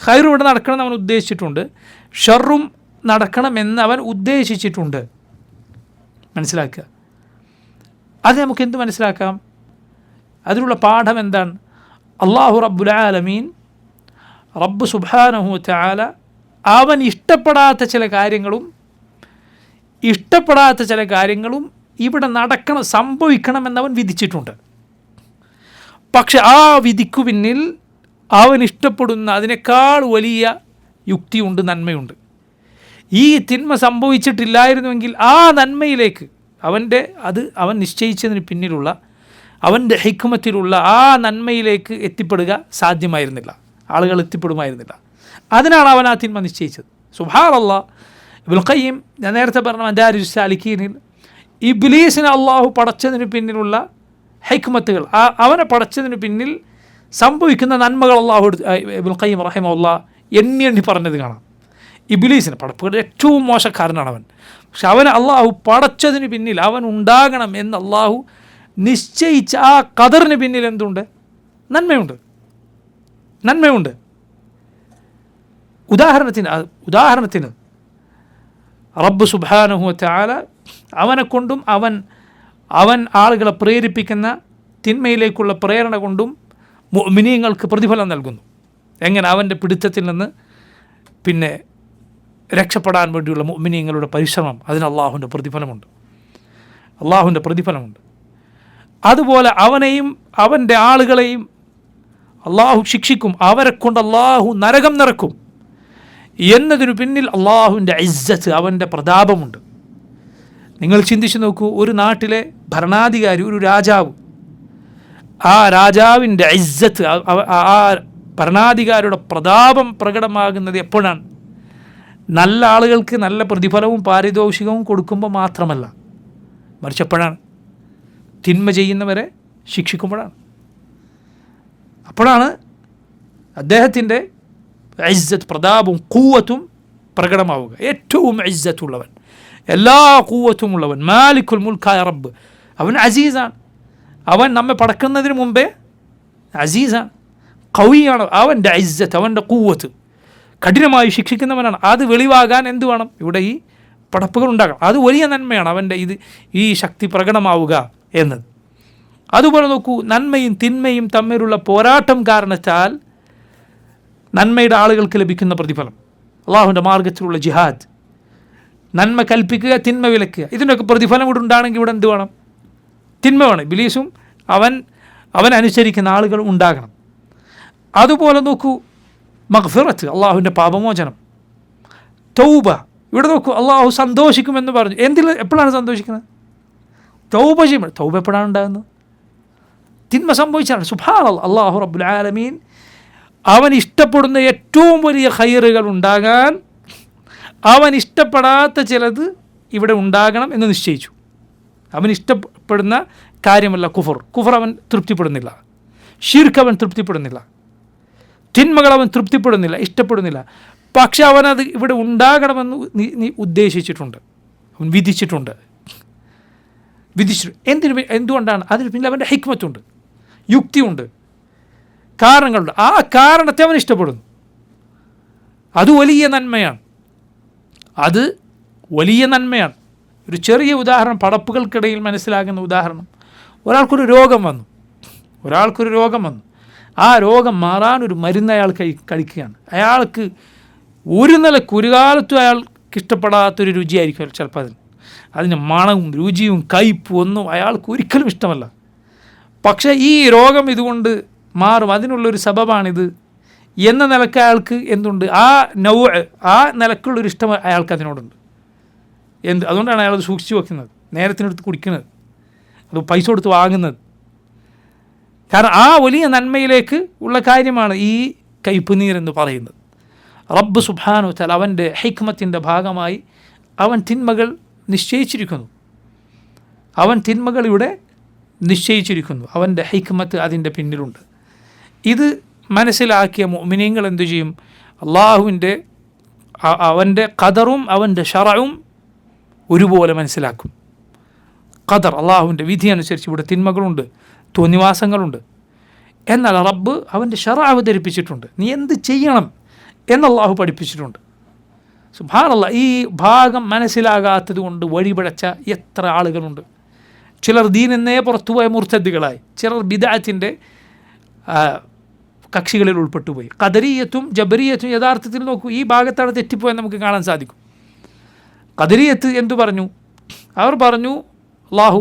ഖൈറും ഇവിടെ നടക്കണം അവൻ ഉദ്ദേശിച്ചിട്ടുണ്ട്, ഷർറും നടക്കണമെന്ന് അവൻ ഉദ്ദേശിച്ചിട്ടുണ്ട്. മനസ്സിലാക്കുക. അത് നമുക്ക് എന്ത് മനസ്സിലാക്കാം? അതിലുള്ള പാഠം എന്താണ്? അള്ളാഹു റബ്ബുൽ ആലമീൻ, റബ്ബ് സുബ്ഹാനഹു വ തആല, അവൻ ഇഷ്ടപ്പെടാത്ത ചില കാര്യങ്ങളും ഇവിടെ നടക്കണം, സംഭവിക്കണമെന്നവൻ വിധിച്ചിട്ടുണ്ട്. പക്ഷെ ആ വിധിക്കു പിന്നിൽ അവൻ ഇഷ്ടപ്പെടുന്ന അതിനേക്കാൾ വലിയ യുക്തിയുണ്ട്, നന്മയുണ്ട്. ഈ തിന്മ സംഭവിച്ചിട്ടില്ലായിരുന്നുവെങ്കിൽ ആ നന്മയിലേക്ക് അവൻ നിശ്ചയിച്ചതിന് പിന്നിലുള്ള അവൻ്റെ ഹിക്മത്തിലുള്ള ആ നന്മയിലേക്ക് എത്തിപ്പെടുക സാധ്യമായിരുന്നില്ല, ആളുകൾ എത്തിപ്പെടുമായിരുന്നില്ല. അതിനാണ് അവൻ ആ തിന്മ നിശ്ചയിച്ചത്. സുബ്ഹാനല്ലാഹ്. ഇബ്നുൽ ഖയ്യിം, ഞാൻ നേരത്തെ പറഞ്ഞ മദാരിജുസ് സാലിക്കീനിൽ ഇബ്ലീസിനെ അള്ളാഹു പടച്ചതിന് പിന്നിലുള്ള ഹിക്മത്തുകൾ, അവനെ പടച്ചതിന് പിന്നിൽ സംഭവിക്കുന്ന നന്മകൾ അള്ളാഹു ഇബ്നുൽ ഖയ്യിം റഹിമഹുല്ലാഹ് എണ്ണി പറഞ്ഞത് കാണാം. ഇബ്ലീസിനെ, പടപ്പുകളുടെ ഏറ്റവും മോശക്കാരനാണ് അവൻ. പക്ഷെ അവനെ അള്ളാഹു പടച്ചതിന് പിന്നിൽ അവൻ ഉണ്ടാകണം എന്ന് അള്ളാഹു നിശ്ചയിച്ച ആ ഖദറിന് പിന്നിൽ എന്തുണ്ട്? നന്മയുണ്ട്. ഉദാഹരണത്തിന് റബ്ബ് സുബ്ഹാനഹു വ തആല അവനെ കൊണ്ടും അവൻ ആളുകളെ പ്രേരിപ്പിക്കുന്ന തിന്മയിലേക്കുള്ള പ്രേരണ കൊണ്ടും മുഅ്മിനീങ്ങൾക്ക് പ്രതിഫലം നൽകുന്നു. എങ്ങനെ? അവൻ്റെ പിടുത്തത്തിൽ നിന്ന് പിന്നെ രക്ഷപ്പെടാൻ വേണ്ടിയുള്ള മുഅ്മിനീങ്ങളുടെ പരിശ്രമം, അതിന് അള്ളാഹുവിൻ്റെ പ്രതിഫലമുണ്ട്. അതുപോലെ അവനെയും അവൻ്റെ ആളുകളെയും അള്ളാഹു ശിക്ഷിക്കും, അവരെ കൊണ്ട് അള്ളാഹു നരകം നിറക്കും എന്നതിനു പിന്നിൽ അള്ളാഹുവിൻ്റെ ഇസ്സത്ത്, അവൻ്റെ പ്രതാപമുണ്ട്. നിങ്ങൾ ചിന്തിച്ചു നോക്കൂ, ഒരു നാട്ടിലെ ഭരണാധികാരി, ഒരു രാജാവ്, ആ രാജാവിൻ്റെ ഇസ്സത്ത്, ആ ഭരണാധികാരിയുടെ പ്രതാപം പ്രകടമാകുന്നത് എപ്പോഴാണ്? നല്ല ആളുകൾക്ക് നല്ല പ്രതിഫലവും പാരിതോഷികവും കൊടുക്കുമ്പോൾ മാത്രമല്ല, മറിച്ച് എപ്പോഴാണ്? തിന്മ ചെയ്യുന്നവരെ ശിക്ഷിക്കുമ്പോഴാണ്. അപ്പോഴാണ് അദ്ദേഹത്തിൻ്റെ ഇസ്സത്ത്, പ്രതാപവും ഖുവ്വത്തും പ്രകടമാവുക. ഏറ്റവും ഇസ്സത്തുള്ളവൻ, എല്ലാ ഖുവ്വത്തുമുള്ളവൻ, മാലിക്കുൽ മുൽക്കായ റബ്ബ്, അവൻ അസീസാണ്. അവൻ നമ്മെ പടക്കുന്നതിന് മുമ്പേ അസീസാണ്, ഖവിയാണ്. അവൻ്റെ ഇസ്സത്ത്, അവൻ്റെ ഖുവ്വത്ത് കഠിനമായി ശിക്ഷിക്കുന്നവനാണ്. അത് വെളിവാകാൻ എന്ത് വേണം? ഇവിടെ ഈ പടപ്പുകൾ ഉണ്ടാകണം. അത് വലിയ നന്മയാണ്, അവൻ്റെ ഈ ശക്തി പ്രകടമാവുക എന്നത്. അതുപോലെ നോക്കൂ, നന്മയും തിന്മയും തമ്മിലുള്ള പോരാട്ടം കാരണത്താൽ നന്മയുടെ ആളുകൾക്ക് ലഭിക്കുന്ന പ്രതിഫലം, അള്ളാഹുവിൻ്റെ മാർഗത്തിലുള്ള ജിഹാദ്, നന്മ കൽപ്പിക്കുക, തിന്മ വിലക്കുക, ഇതിനൊക്കെ പ്രതിഫലം ഇവിടെ ഉണ്ടാകണമെങ്കിൽ ഇവിടെ എന്ത് വേണം? തിന്മ വേണം. ഇബ്ലീസും അവൻ അനുസരിക്കുന്ന ആളുകൾ ഉണ്ടാകണം. അതുപോലെ നോക്കൂ, മഗ്ഫിറത്ത്, അള്ളാഹുവിൻ്റെ പാപമോചനം, തൗബ. ഇവിടെ നോക്കൂ, അള്ളാഹു സന്തോഷിക്കുമെന്ന് പറഞ്ഞു. എപ്പോഴാണ് സന്തോഷിക്കുന്നത്? തൗബ ചെയ്യുമ്പോൾ. തൗബ എപ്പോഴാണ് ഉണ്ടാകുന്നത്? തിന്മ സംഭവിച്ചാണ്. സുബ്ഹാനല്ലാഹ്, അള്ളാഹു റബ്ബുൽ ആലമീൻ അവൻ ഇഷ്ടപ്പെടുന്ന ഏറ്റവും വലിയ ഖൈറുകൾ ഉണ്ടാകാൻ അവൻ ഇഷ്ടപ്പെടാത്ത ചിലത് ഇവിടെ ഉണ്ടാകണം എന്ന് നിശ്ചയിച്ചു. അവൻ ഇഷ്ടപ്പെടുന്ന കാര്യമല്ല കുഫർ അവൻ തൃപ്തിപ്പെടുന്നില്ല, ശിർക്ക് അവൻ തൃപ്തിപ്പെടുന്നില്ല, തിന്മകൾ അവൻ തൃപ്തിപ്പെടുന്നില്ല, ഇഷ്ടപ്പെടുന്നില്ല. പക്ഷെ അവനത് ഇവിടെ ഉണ്ടാകണമെന്ന് നീ ഉദ്ദേശിച്ചിട്ടുണ്ട്, അവൻ വിധിച്ചിട്ടുണ്ട്. എന്തുകൊണ്ടാണ്? അതിന് പിന്നിൽ അവൻ്റെ ഹിക്മത്തുണ്ട്, യുക്തിയുണ്ട്, കാരണങ്ങളുണ്ട്. ആ കാരണത്തെ അവൻ ഇഷ്ടപ്പെടുന്നു. അത് വലിയ നന്മയാണ്, അത് വലിയ നന്മയാണ്. ഒരു ചെറിയ ഉദാഹരണം, പടപ്പുകൾക്കിടയിൽ മനസ്സിലാകുന്ന ഉദാഹരണം. ഒരാൾക്കൊരു രോഗം വന്നു, ആ രോഗം മാറാൻ ഒരു മരുന്ന് അയാൾ കഴിക്കുകയാണ്. അയാൾക്ക് ഒരു കാലത്തും അയാൾക്ക് ഇഷ്ടപ്പെടാത്തൊരു രുചിയായിരിക്കും ചിലപ്പോൾ അതിന് മണവും രുചിയും കയ്പും ഒന്നും അയാൾക്ക് ഒരിക്കലും ഇഷ്ടമല്ല. പക്ഷേ ഈ രോഗം ഇതുകൊണ്ട് മാറും, അതിനുള്ളൊരു സബബാണിത് എന്ന നിലക്ക് അയാൾക്ക് എന്തുണ്ട്? ആ നിലക്കുള്ളൊരു ഇഷ്ടം അയാൾക്ക് അതിനോടുണ്ട്. അതുകൊണ്ടാണ് അയാളത് സൂക്ഷിച്ചു വെക്കുന്നത്, നേരത്തിനെടുത്ത് കുടിക്കുന്നത്, അത് പൈസ കൊടുത്ത് വാങ്ങുന്നത്. കാരണം ആ വലിയ നന്മയിലേക്ക് ഉള്ള കാര്യമാണ് ഈ കയ്പ് നീരെന്ന് പറയുന്നത്. റബ്ബ് സുബ്ഹാനഹു വ തആല അവൻ്റെ ഹിക്മത്തിൻ്റെ ഭാഗമായി അവൻ തിന്മകൾ നിശ്ചയിച്ചിരിക്കുന്നു. അവൻ്റെ ഹിക്മത്ത് അതിൻ്റെ പിന്നിലുണ്ട്. ഇത് മനസ്സിലാക്കിയ മുഅ്മിനീങ്ങൾ എന്തു ചെയ്യും? അവൻ്റെ ഖദറും അവൻ്റെ ശറഉം ഒരുപോലെ മനസ്സിലാക്കും. ഖദർ, അള്ളാഹുവിൻ്റെ വിധി അനുസരിച്ച് ഇവിടെ തിന്മകളുണ്ട്, തോന്നിവാസങ്ങളുണ്ട്. എന്നാൽ റബ്ബ് അവൻ്റെ ശറഅ അവതരിപ്പിച്ചിട്ടുണ്ട്, നീ എന്ത് ചെയ്യണം എന്ന് അള്ളാഹു പഠിപ്പിച്ചിട്ടുണ്ട്. സുബ്ഹാനല്ലാഹ്, ഈ ഭാഗം മനസ്സിലാകാത്തത് കൊണ്ട് വഴിപിഴച്ച എത്ര ആളുകളുണ്ട്. ചിലർ ദീനെന്നേ പുറത്തുപോയ മുർത്തദ്ദികളായി, ചിലർ ബിദ്അത്തിൻ്റെ കക്ഷികളിൽ ഉൾപ്പെട്ടുപോയി. ഖദരിയത്തും ജബരിയത്തും യഥാർത്ഥത്തിൽ നോക്കൂ, ഈ ഭാഗത്താണ് തെറ്റിപ്പോയെന്ന് നമുക്ക് കാണാൻ സാധിക്കും. ഖദരിയത്ത് എന്തു പറഞ്ഞു? അവർ പറഞ്ഞു അല്ലാഹു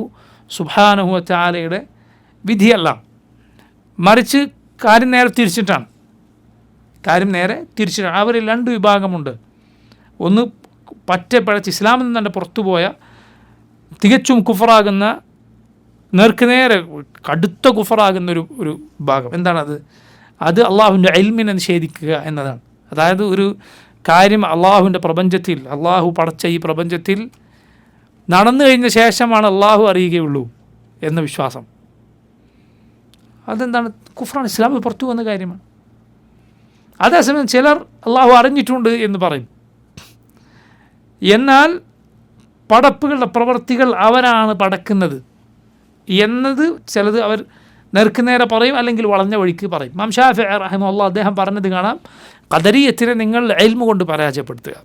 സുബ്ഹാനഹു വ തആലയുടെ വിധിയല്ല, മറിച്ച് കാര്യം നേരെ തിരിച്ചിട്ടാണ്. അവരിൽ രണ്ട് വിഭാഗമുണ്ട്. ഒന്ന് പറ്റെ പഴച്ച് ഇസ്ലാമിൽ നിന്ന് തന്നെ പുറത്തുപോയ തികച്ചും കുഫറാകുന്ന, നേർക്കുനേരെ കടുത്ത കുഫറാകുന്ന ഒരു ഭാഗം. എന്താണത്? അത് അള്ളാഹുവിൻ്റെ ഇൽമിനെ നിഷേധിക്കുക എന്നതാണ്. അതായത് ഒരു കാര്യം അള്ളാഹുവിൻ്റെ പ്രപഞ്ചത്തിൽ, അള്ളാഹു പടച്ച ഈ പ്രപഞ്ചത്തിൽ നടന്നു കഴിഞ്ഞ ശേഷമാണ് അള്ളാഹു അറിയുകയുള്ളൂ എന്ന വിശ്വാസം. അതെന്താണ്? കുഫറാണ്, ഇസ്ലാമിൽ പുറത്തു വന്ന കാര്യമാണ്. അതേസമയം ചിലർ അള്ളാഹു അറിഞ്ഞിട്ടുണ്ട് എന്ന് പറയും. എന്നാൽ പടപ്പുകളുടെ പ്രവർത്തികൾ അവരാണ് പടക്കുന്നത് എന്നത് ചിലത് അവർ നേർക്കുനേരെ പറയും, അല്ലെങ്കിൽ വളഞ്ഞ വഴിക്ക് പറയും. ഇമാം ശാഫിഈ റഹിമഹുല്ലാഹ് അദ്ദേഹം പറഞ്ഞത് കാണാം, ഖദരിയത്തിനെ നിങ്ങൾ ഇൽമു കൊണ്ട് പരാജയപ്പെടുത്തുക.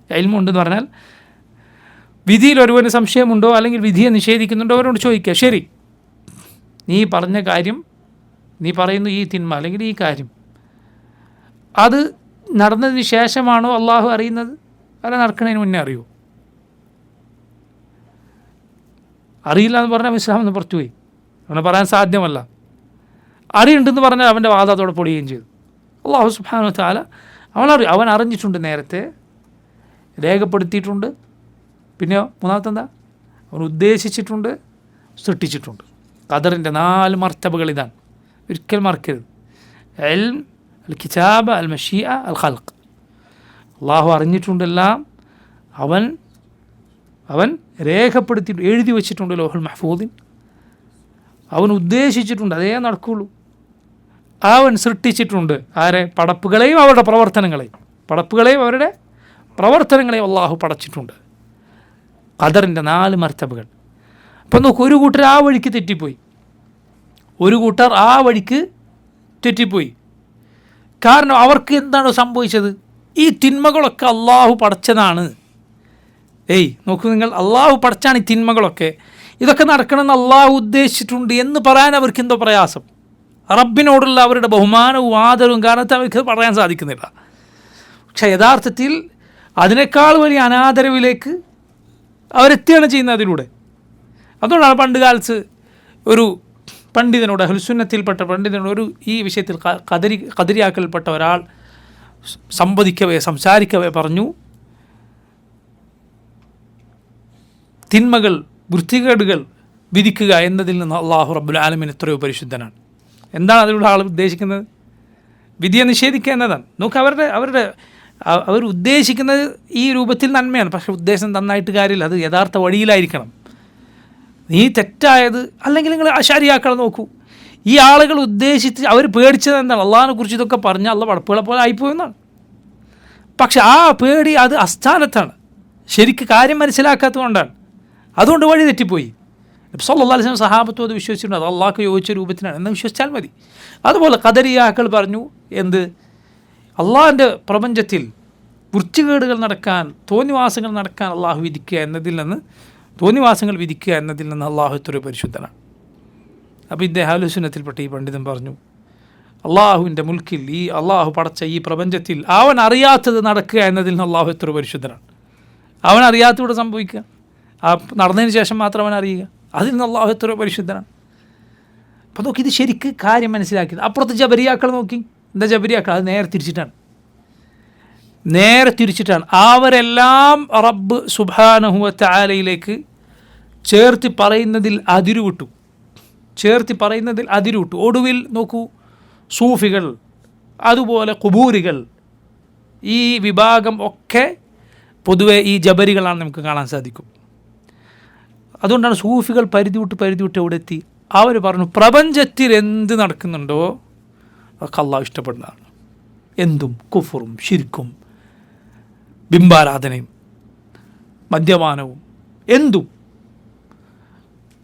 ഇൽമു ഉണ്ടെന്ന് പറഞ്ഞാൽ വിധിയിൽ ഒരുവന് സംശയമുണ്ടോ അല്ലെങ്കിൽ വിധിയെ നിഷേധിക്കുന്നുണ്ടോ അവരോട് ചോദിക്കുക, ശരി നീ പറഞ്ഞ കാര്യം, നീ പറയുന്നു ഈ തിന്മ അല്ലെങ്കിൽ ഈ കാര്യം അത് നടന്നതിന് ശേഷമാണോ അള്ളാഹു അറിയുന്നത്, അല്ല നടക്കുന്നതിന് മുന്നേ അറിയുമോ? അറിയില്ല എന്ന് പറഞ്ഞാൽ ഇസ്ലാം എന്ന് പുറത്തുപോയി, അവനെ പറയാൻ സാധ്യമല്ല. അറിയുണ്ടെന്ന് പറഞ്ഞാൽ അവൻ്റെ വാദത്തോടെ പൊളിയുകയും ചെയ്തു. അള്ളാഹു സുബ്ഹാനഹു വ തആല അവൻ അറിഞ്ഞിട്ടുണ്ട്, നേരത്തെ രേഖപ്പെടുത്തിയിട്ടുണ്ട്. പിന്നെയോ മൂന്നാമത്തെ എന്താ? അവൻ ഉദ്ദേശിച്ചിട്ടുണ്ട്, സൃഷ്ടിച്ചിട്ടുണ്ട്. ഖദറിൻ്റെ 4 മർത്തബകൾ ഇതാണ്, ഒരിക്കലും മറക്കരുത്. ഇൽം, അൽ കിതാബ, അൽ മശീഅ, അൽ ഖൽഖ്. അള്ളാഹു അറിഞ്ഞിട്ടുണ്ടെല്ലാം, അവൻ രേഖപ്പെടുത്തി എഴുതി വച്ചിട്ടുണ്ട് ലൗഹുൽ മഹ്ഫൂദിൽ. അവൻ ഉദ്ദേശിച്ചിട്ടുണ്ട്, അതേ നടക്കുകയുള്ളൂ. അവൻ സൃഷ്ടിച്ചിട്ടുണ്ട് ആരെ? പടപ്പുകളെയും അവരുടെ പ്രവർത്തനങ്ങളെയും അള്ളാഹു പടച്ചിട്ടുണ്ട്. ഖദറിൻ്റെ 4 മർത്തബകൾ. അപ്പം നോക്കൂ, ഒരു കൂട്ടർ ആ വഴിക്ക് തെറ്റിപ്പോയി. കാരണം അവർക്ക് എന്താണ് സംഭവിച്ചത്? ഈ തിന്മകളൊക്കെ അള്ളാഹു പടച്ചതാണ്. നോക്കൂ നിങ്ങൾ, അള്ളാഹു പടച്ചാണ് ഈ തിന്മകളൊക്കെ, ഇതൊക്കെ നടക്കണമെന്ന് അള്ളാഹു ഉദ്ദേശിച്ചിട്ടുണ്ട് എന്ന് പറയാൻ അവർക്ക് എന്തോ പ്രയാസം. റബ്ബിനോടുള്ള അവരുടെ ബഹുമാനവും ആദരവും കാരണത്തിൽ അവർക്ക് പറയാൻ സാധിക്കുന്നില്ല. പക്ഷേ യഥാർത്ഥത്തിൽ അതിനേക്കാൾ വലിയ അനാദരവിലേക്ക് അവരെത്തുകയാണ് ചെയ്യുന്നത് അതിലൂടെ. അതുകൊണ്ടാണ് പണ്ട് കാലത്ത് ഒരു പണ്ഡിതനോട്, അഹ്ലുസുന്നത്തിൽപ്പെട്ട പണ്ഡിതനോട് ഈ വിഷയത്തിൽ ഖദരിയാക്കൽപ്പെട്ട ഒരാൾ സംസാരിക്കവേ പറഞ്ഞു, തിന്മകൾ, വൃത്തികേടുകൾ വിധിക്കുക എന്നതിൽ നിന്ന് അള്ളാഹു റബ്ബുൽ ആലമീൻ എത്രയോ പരിശുദ്ധനാണ്. എന്താണ് അതിലൂടെ ആൾ ഉദ്ദേശിക്കുന്നത്? വിധിയെ നിഷേധിക്കുക എന്നതാണ്. നോക്ക്, അവർ ഉദ്ദേശിക്കുന്നത് ഈ രൂപത്തിൽ നന്മയാണ്, പക്ഷേ ഉദ്ദേശം നന്നായിട്ട് കാര്യമില്ല. അത് യഥാർത്ഥ വഴിയിലായിരിക്കണം. നീ തെറ്റായത്, അല്ലെങ്കിൽ നിങ്ങൾ അശാരിയാക്കളെ നോക്കൂ. ഈ ആളുകൾ ഉദ്ദേശിച്ച് അവർ പേടിച്ചത് എന്താണ്? അള്ളാഹിനെ കുറിച്ച് ഇതൊക്കെ പറഞ്ഞാൽ അള്ള പടപ്പുകളെ പോലെ ആയിപ്പോയെന്നാണ്. പക്ഷെ ആ പേടി അത് അസ്ഥാനത്താണ്, ശരിക്ക് കാര്യം മനസ്സിലാക്കാത്തതുകൊണ്ടാണ്. അതുകൊണ്ട് വഴി തെറ്റിപ്പോയി. സല്ലല്ലാഹു അലൈഹി വസല്ലം സഹാബത്തും അത് വിശ്വസിച്ചിട്ടുണ്ട്, അത് അള്ളാഹ്ക്ക് യോജിച്ച രൂപത്തിനാണ് എന്ന് വിശ്വസിച്ചാൽ മതി. അതുപോലെ ഖദരിയാക്കൾ പറഞ്ഞു, എന്ത്? അള്ളാഹിൻ്റെ പ്രപഞ്ചത്തിൽ വൃത്തികേടുകൾ നടക്കാൻ, തോന്നിവാസങ്ങൾ നടക്കാൻ അള്ളാഹു വിധിക്കുക എന്നതിൽ നിന്ന് അള്ളാഹു എത്രയോ പരിശുദ്ധനാണ്. അപ്പോൾ ഇദ്ദേഹം അഹ്ലുസുന്നത്തിൽപ്പെട്ട ഈ പണ്ഡിതൻ പറഞ്ഞു, അള്ളാഹുവിൻ്റെ മുൽക്കിൽ, ഈ അള്ളാഹു പടച്ച ഈ പ്രപഞ്ചത്തിൽ അവൻ അറിയാത്തത് നടക്കുക എന്നതിൽ നിന്ന് അള്ളാഹു എത്രയോ പരിശുദ്ധനാണ്. അവൻ അറിയാത്തവിടെ സംഭവിക്കുക, ആ നടന്നതിന് ശേഷം മാത്രം അവൻ അറിയുക, അതിൽ നിന്ന് അള്ളാഹു എത്രയോ പരിശുദ്ധനാണ്. അപ്പോൾ നോക്കി, ഇത് ശരിക്ക് കാര്യം മനസ്സിലാക്കിയത്. അപ്പുറത്ത് ജബരിയാക്കൾ നോക്കി, എന്താ ജബരിയാക്കൾ? അത് നേരെ തിരിച്ചിട്ടാണ്. അവരെല്ലാം റബ്ബ് സുബ്ഹാനഹു വ തആലയിലേക്ക് ചേർത്തി പറയുന്നതിൽ അതിരുവിട്ടു. ഒടുവിൽ നോക്കൂ, സൂഫികൾ, അതുപോലെ ഖുബൂരികൾ, ഈ വിഭാഗം ഒക്കെ പൊതുവെ ഈ ജബരികളാണ് നമുക്ക് കാണാൻ സാധിക്കും. അതുകൊണ്ടാണ് സൂഫികൾ പരിധി വിട്ട് എവിടെ എത്തി? അവർ പറഞ്ഞു, പ്രപഞ്ചത്തിൽ എന്ത് നടക്കുന്നുണ്ടോ അതൊക്കെ അള്ളാഹു ഇഷ്ടപ്പെടുന്നതാണ്. എന്തും കുഫറും ശിർക്കും ബിംബാരാധനയും മദ്യപാനവും എന്തും.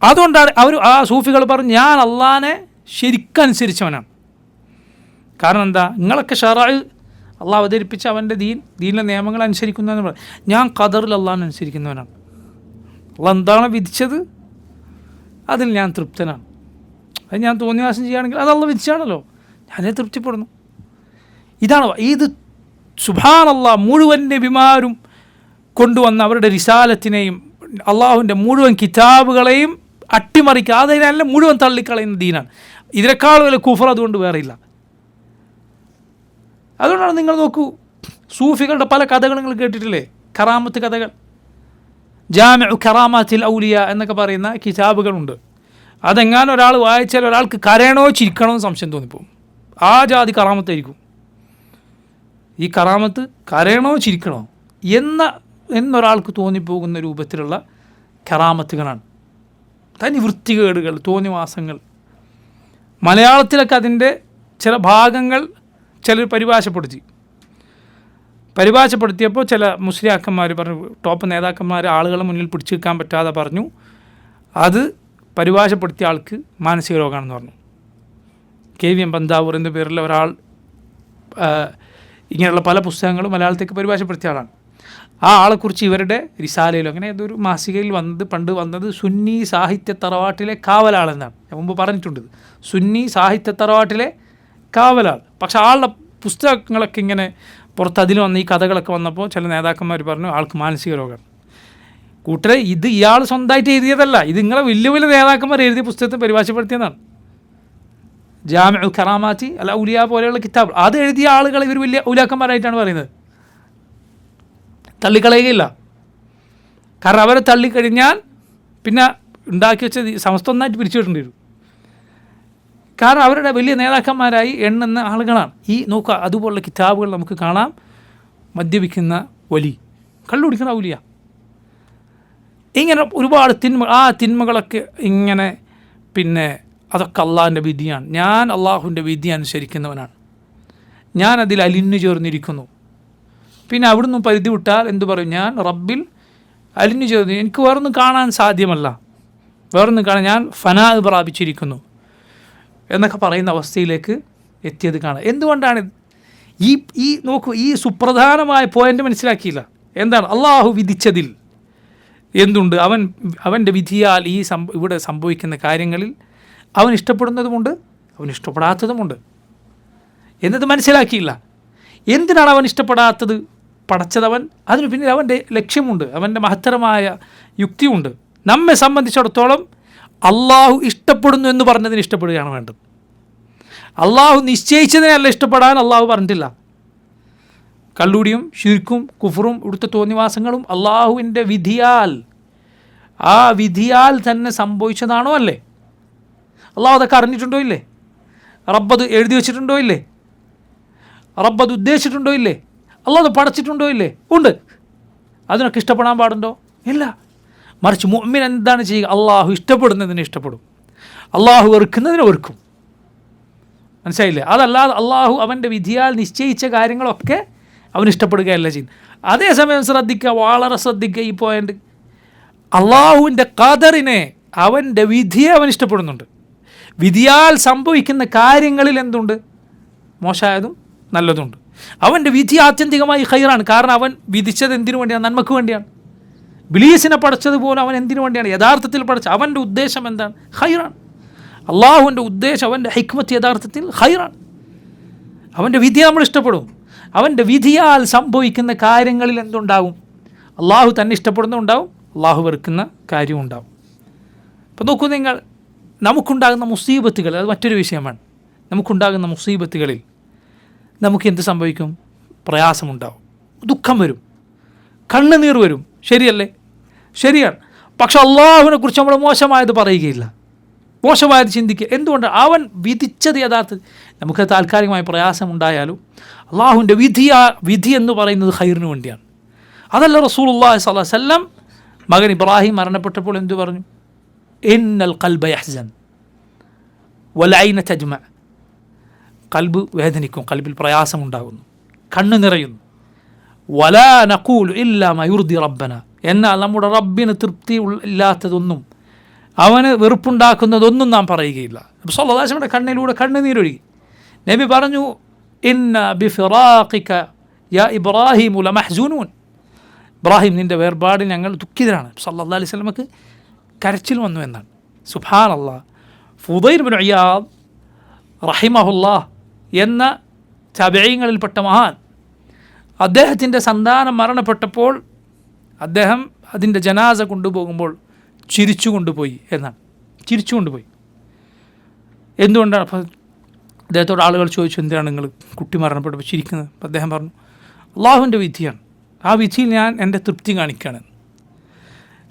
അതുകൊണ്ടാണ് ആ സൂഫികൾ പറഞ്ഞു, ഞാൻ അള്ളാഹിനെ ശരിക്കനുസരിച്ചവനാണ്. കാരണം എന്താ? നിങ്ങളൊക്കെ ഷറഅ് അള്ളാഹ് അവതരിപ്പിച്ച അവൻ്റെ ദീനിലെ നിയമങ്ങൾ അനുസരിക്കുന്നതെന്ന് പറയും. ഞാൻ ഖദറിൽ അള്ളാഹിനെ അനുസരിക്കുന്നവനാണ്. അള്ളാഹ് എന്താണ് വിധിച്ചത് അതിൽ ഞാൻ തൃപ്തനാണ്. അത് ഞാൻ തോന്നിവാസം ചെയ്യുകയാണെങ്കിൽ അത് അള്ളാഹ് വിധിച്ചാണല്ലോ, ഞാനേ തൃപ്തിപ്പെടുന്നു. ഇത് സുബ്ഹാനല്ലാഹ്, മുഴുവൻ നബിമാരും കൊണ്ടുവന്ന അവരുടെ റിസാലത്തിനെയും അള്ളാഹുവിൻ്റെ മുഴുവൻ കിതാബുകളെയും അട്ടിമറിക്കുക, അതിനെല്ലാം മുഴുവൻ തള്ളിക്കളയുന്ന ദീനാണ്. ഇതിനേക്കാൾ വലിയ കുഫർ അതുകൊണ്ട് വേറെയില്ല. അതുകൊണ്ടാണ് നിങ്ങൾ നോക്കൂ, സൂഫികളുടെ പല കഥകൾ നിങ്ങൾ കേട്ടിട്ടില്ലേ? കറാമത്ത് കഥകൾ, ജാമിഉ കറാമാത്തിൽ ഔലിയ എന്നൊക്കെ പറയുന്ന കിതാബുകളുണ്ട്. അതെങ്ങാനും ഒരാൾ വായിച്ചാൽ ഒരാൾക്ക് കരയണോ ചിരിക്കണോ എന്ന് സംശയം തോന്നിപ്പോവും. ആ ജാതി കറാമത്തായിരിക്കും. ഈ കറാമത്ത് കരയണോ ചിരിക്കണോ എന്നൊരാൾക്ക് തോന്നിപ്പോകുന്ന രൂപത്തിലുള്ള കറാമത്തുകളാണ്. തനി വൃത്തികേടുകൾ, തോന്നിവാസങ്ങൾ. മലയാളത്തിലൊക്കെ അതിൻ്റെ ചില ഭാഗങ്ങൾ ചിലർ പരിഭാഷപ്പെടുത്തിയപ്പോൾ ചില മുസ്ലിയാക്കന്മാർ പറഞ്ഞു, ടോപ്പ് നേതാക്കന്മാർ ആളുകളെ മുന്നിൽ പിടിച്ചു നിൽക്കാൻ പറ്റാതെ പറഞ്ഞു, അത് പരിഭാഷപ്പെടുത്തിയ ആൾക്ക് മാനസിക രോഗമാണെന്ന് പറഞ്ഞു. KVM പന്താവൂർ എന്ന പേരിൽ ഒരാൾ ഇങ്ങനെയുള്ള പല പുസ്തകങ്ങളും മലയാളത്തേക്ക് പരിഭാഷപ്പെടുത്തിയ ആളാണ്. ആ ആളെക്കുറിച്ച് ഇവരുടെ റിസാലയിലോ അങ്ങനെ ഏതൊരു മാസികയിൽ പണ്ട് വന്നത് സുന്നി സാഹിത്യ തറവാട്ടിലെ കാവലാളെന്നാണ്. ഞാൻ മുമ്പ് പറഞ്ഞിട്ടുണ്ട്, സുന്നി സാഹിത്യ തറവാട്ടിലെ കാവലാൾ. പക്ഷെ ആളുടെ പുസ്തകങ്ങളൊക്കെ ഇങ്ങനെ പുറത്ത് അതിൽ വന്ന ഈ കഥകളൊക്കെ വന്നപ്പോൾ ചില നേതാക്കന്മാർ പറഞ്ഞു ആൾക്ക് മാനസിക രോഗമാണ്. കൂട്ടരെ, ഇത് ഇയാൾ സ്വന്തമായിട്ട് എഴുതിയതല്ല, ഇത് നിങ്ങളെ വലിയ നേതാക്കന്മാർ എഴുതിയ പുസ്തകത്തെ പരിഭാഷപ്പെടുത്തിയതാണ്. ജാമിഉ കറാമാത്തി അൽ ഔലിയ പോലെയുള്ള കിതാബ്, അത് എഴുതിയ ആളുകൾ ഇവർ വലിയ ഔലിയാക്കന്മാരായിട്ടാണ് പറയുന്നത്. തള്ളിക്കളയുകയില്ല. കാരണം അവരെ തള്ളിക്കഴിഞ്ഞാൽ പിന്നെ ഉണ്ടാക്കി വെച്ച സമസ്ത ഒന്നായിട്ട് പിരിച്ചുവിടേണ്ടി വരും. കാരണം അവരുടെ വലിയ നേതാക്കന്മാരായി എണ്ണുന്ന ആളുകളാണ്. ഈ നോക്കുക, അതുപോലുള്ള കിതാബുകൾ നമുക്ക് കാണാം. മദ്യപിക്കുന്ന വലി, കള്ളുടിക്കുന്ന ഔലിയ, ഇങ്ങനെ ഒരുപാട് ആ തിന്മകളൊക്കെ ഇങ്ങനെ, പിന്നെ അതൊക്കെ അള്ളാഹുവിൻ്റെ വിധിയാണ്, ഞാൻ അള്ളാഹുവിൻ്റെ വിധി അനുസരിക്കുന്നവനാണ്, ഞാൻ അതിൽ അലിഞ്ഞു ചേർന്നിരിക്കുന്നു. പിന്നെ അവിടുന്ന് പരിധി വിട്ടാൽ എന്തു പറയും? ഞാൻ റബ്ബിൽ അലിഞ്ഞു ചേർന്നു, എനിക്ക് വേറൊന്നും കാണാൻ സാധ്യമല്ല, വേറൊന്നും കാണാൻ, ഞാൻ ഫനാ പ്രാപിച്ചിരിക്കുന്നു എന്നൊക്കെ പറയുന്ന അവസ്ഥയിലേക്ക് എത്തിയത് കാണാം. എന്തുകൊണ്ടാണ് ഈ നോക്കൂ, ഈ സുപ്രധാനമായ പോയിൻ്റ് മനസ്സിലാക്കിയില്ല. എന്താണ്? അള്ളാഹു വിധിച്ചതിൽ എന്തുണ്ട്? അവൻ്റെ വിധിയാൽ ഇവിടെ സംഭവിക്കുന്ന കാര്യങ്ങളിൽ അവൻ ഇഷ്ടപ്പെടുന്നതുമുണ്ട്, അവൻ ഇഷ്ടപ്പെടാത്തതുമുണ്ട് എന്നത് മനസ്സിലാക്കിയില്ല. എന്തിനാണ് അവൻ ഇഷ്ടപ്പെടാത്തത്? പടച്ചതവൻ, അതിന് പിന്നിൽ അവൻ്റെ ലക്ഷ്യമുണ്ട്, അവൻ്റെ മഹത്തരമായ യുക്തിയുണ്ട്. നമ്മെ സംബന്ധിച്ചിടത്തോളം അള്ളാഹു ഇഷ്ടപ്പെടുന്നു എന്ന് പറഞ്ഞതിന് ഇഷ്ടപ്പെടുകയാണ് വേണ്ടത്. അള്ളാഹു നിശ്ചയിച്ചതിനല്ല ഇഷ്ടപ്പെടാൻ അള്ളാഹു പറഞ്ഞിട്ടില്ല. കള്ളുടിയും ശിർക്കും കുഫറും ഇവിടുത്തെ തോന്നിവാസങ്ങളും അള്ളാഹുവിൻ്റെ വിധിയാൽ, ആ വിധിയാൽ തന്നെ സംഭവിച്ചതാണോ അല്ലേ? അള്ളാഹു അതൊക്കെ അറിഞ്ഞിട്ടുണ്ടോ ഇല്ലേ? റബ്ബത് എഴുതി വെച്ചിട്ടുണ്ടോ ഇല്ലേ? റബ്ബത് ഉദ്ദേശിച്ചിട്ടുണ്ടോ ഇല്ലേ? അള്ളാഹു അത് പടച്ചിട്ടുണ്ടോ ഇല്ലേ? ഉണ്ട്. അതിനൊക്കെ ഇഷ്ടപ്പെടാൻ പാടുണ്ടോ? ഇല്ല. മറിച്ച് മുഅ്മിൻ എന്താണ് ചെയ്യുക? അള്ളാഹു ഇഷ്ടപ്പെടുന്നതിനെ ഇഷ്ടപ്പെടും, അള്ളാഹു വെറുക്കുന്നതിനെ വെറുക്കും. മനസ്സിലായില്ലേ? അതല്ലാതെ അള്ളാഹു അവൻ്റെ വിധിയാൽ നിശ്ചയിച്ച കാര്യങ്ങളൊക്കെ അവൻ ഇഷ്ടപ്പെടുകയല്ല ചെയ്യുന്നത്. അതേസമയം ശ്രദ്ധിക്കുക, വളരെ ശ്രദ്ധിക്കുക ഈ പോയിൻ്റ്. അള്ളാഹുവിൻ്റെ ഖദറിനെ, അവൻ്റെ വിധിയെ അവൻ ഇഷ്ടപ്പെടുന്നുണ്ട്. വിധിയാൽ സംഭവിക്കുന്ന കാര്യങ്ങളിൽ എന്തുണ്ട്? മോശമായതും നല്ലതുണ്ട്. അവൻ്റെ വിധി ആത്യന്തികമായി ഖൈറാണ്. കാരണം അവൻ വിധിച്ചത് എന്തിനു വേണ്ടിയാണ്? നന്മക്ക് വേണ്ടിയാണ്. ഇബ്ലീസിനെ പഠിച്ചതുപോലെ അവൻ എന്തിനു വേണ്ടിയാണ് യഥാർത്ഥത്തിൽ പഠിച്ച? അവൻ്റെ ഉദ്ദേശം എന്താണ്? ഖൈറാണ്. അള്ളാഹുവിൻ്റെ ഉദ്ദേശം, അവൻ്റെ ഹിക്മത്ത് യഥാർത്ഥത്തിൽ ഖൈറാണ്. അവൻ്റെ വിധി നമ്മൾ ഇഷ്ടപ്പെടും. അവൻ്റെ വിധിയാൽ സംഭവിക്കുന്ന കാര്യങ്ങളിൽ എന്തുണ്ടാകും? അള്ളാഹു തന്നെ ഇഷ്ടപ്പെടുന്നുണ്ടാവും, അള്ളാഹു വെറുക്കുന്ന കാര്യവും ഉണ്ടാവും. അപ്പോൾ നോക്കൂ നിങ്ങൾ, നമുക്കുണ്ടാകുന്ന മുസീബത്തുകൾ, അത് മറ്റൊരു വിഷയമാണ്. നമുക്കുണ്ടാകുന്ന മുസീബത്തുകളിൽ നമുക്ക് എന്ത് സംഭവിക്കും? പ്രയാസമുണ്ടാവും, ദുഃഖം വരും, കണ്ണുനീർ വരും. ശരിയല്ലേ? ശരിയാണ്. പക്ഷെ അള്ളാഹുവിനെ കുറിച്ച് നമ്മൾ മോശമായത് പറയുകയില്ല, മോശമായത് ചിന്തിക്കുക. എന്തുകൊണ്ട്? അവൻ വിധിച്ചത് യഥാർത്ഥത്തിൽ നമുക്ക് താൽക്കാലികമായ പ്രയാസമുണ്ടായാലും അള്ളാഹുവിൻ്റെ വിധി എന്ന് പറയുന്നത് ഖൈറിന് വേണ്ടിയാണ്. അതല്ല റസൂലുള്ളാഹി സ്വല്ലല്ലാഹു അലൈഹി വസല്ലം മകൻ ഇബ്രാഹിം മരണപ്പെട്ടപ്പോൾ എന്തു പറഞ്ഞു? ഇന്നൽ ഖൽബ യഹ്സൻ വൽ ഐന തജ്മ. കൽബ് വേദനിക്കും, കൽബിൽ പ്രയാസമുണ്ടാകുന്നു, കണ്ണ് നിറയുന്നു. വലാ നഖൂലു ഇല്ലാ മാ യുർദി റബ്ബന. എന്നാൽ നമ്മുടെ റബ്ബിന് തൃപ്തി ഇല്ലാത്തതൊന്നും, അവന് വെറുപ്പുണ്ടാക്കുന്നതൊന്നും നാം പറയുകയില്ല. നബി സല്ലല്ലാഹു അലൈഹി വസല്ലമയുടെ കണ്ണിലൂടെ കണ്ണുനീരൊഴുകി. നബി പറഞ്ഞു, ഇന്ന ബിഫിറാഖിക യാ ഇബ്രാഹിം ലമഹ്സൂനൂൻ. ഇബ്രാഹിം, നിൻ്റെ വേർപാടിൽ ഞങ്ങൾ ദുഃഖിതരാണ്. സല്ലല്ലാഹു അലൈഹി വസല്ലമക്ക് കരച്ചിൽ വന്നു എന്നാണ്. സുബ്ഹാനല്ലാഹ്. ഫുദൈൽ ഇബ്നു ഇയാദ് റഹിമഹുല്ലാഹ് എന്ന തബഈങ്ങളിൽപ്പെട്ട മഹാൻ, അദ്ദേഹത്തിൻ്റെ സന്താനം മരണപ്പെട്ടപ്പോൾ അദ്ദേഹം അതിൻ്റെ ജനാസ കൊണ്ടുപോകുമ്പോൾ ചിരിച്ചു കൊണ്ടുപോയി എന്നാണ്. ചിരിച്ചു കൊണ്ടുപോയി. എന്തുകൊണ്ടാണ്? അപ്പോൾ അദ്ദേഹത്തോട് ആളുകൾ ചോദിച്ചു, എന്തിനാണ് നിങ്ങൾ കുട്ടി മരണപ്പെട്ടപ്പോൾ ചിരിക്കുന്നത്? അപ്പോൾ അദ്ദേഹം പറഞ്ഞു, അള്ളാഹുവിൻ്റെ വിധിയാണ്, ആ വിധിയിൽ ഞാൻ എൻ്റെ തൃപ്തി കാണിക്കുകയാണ്.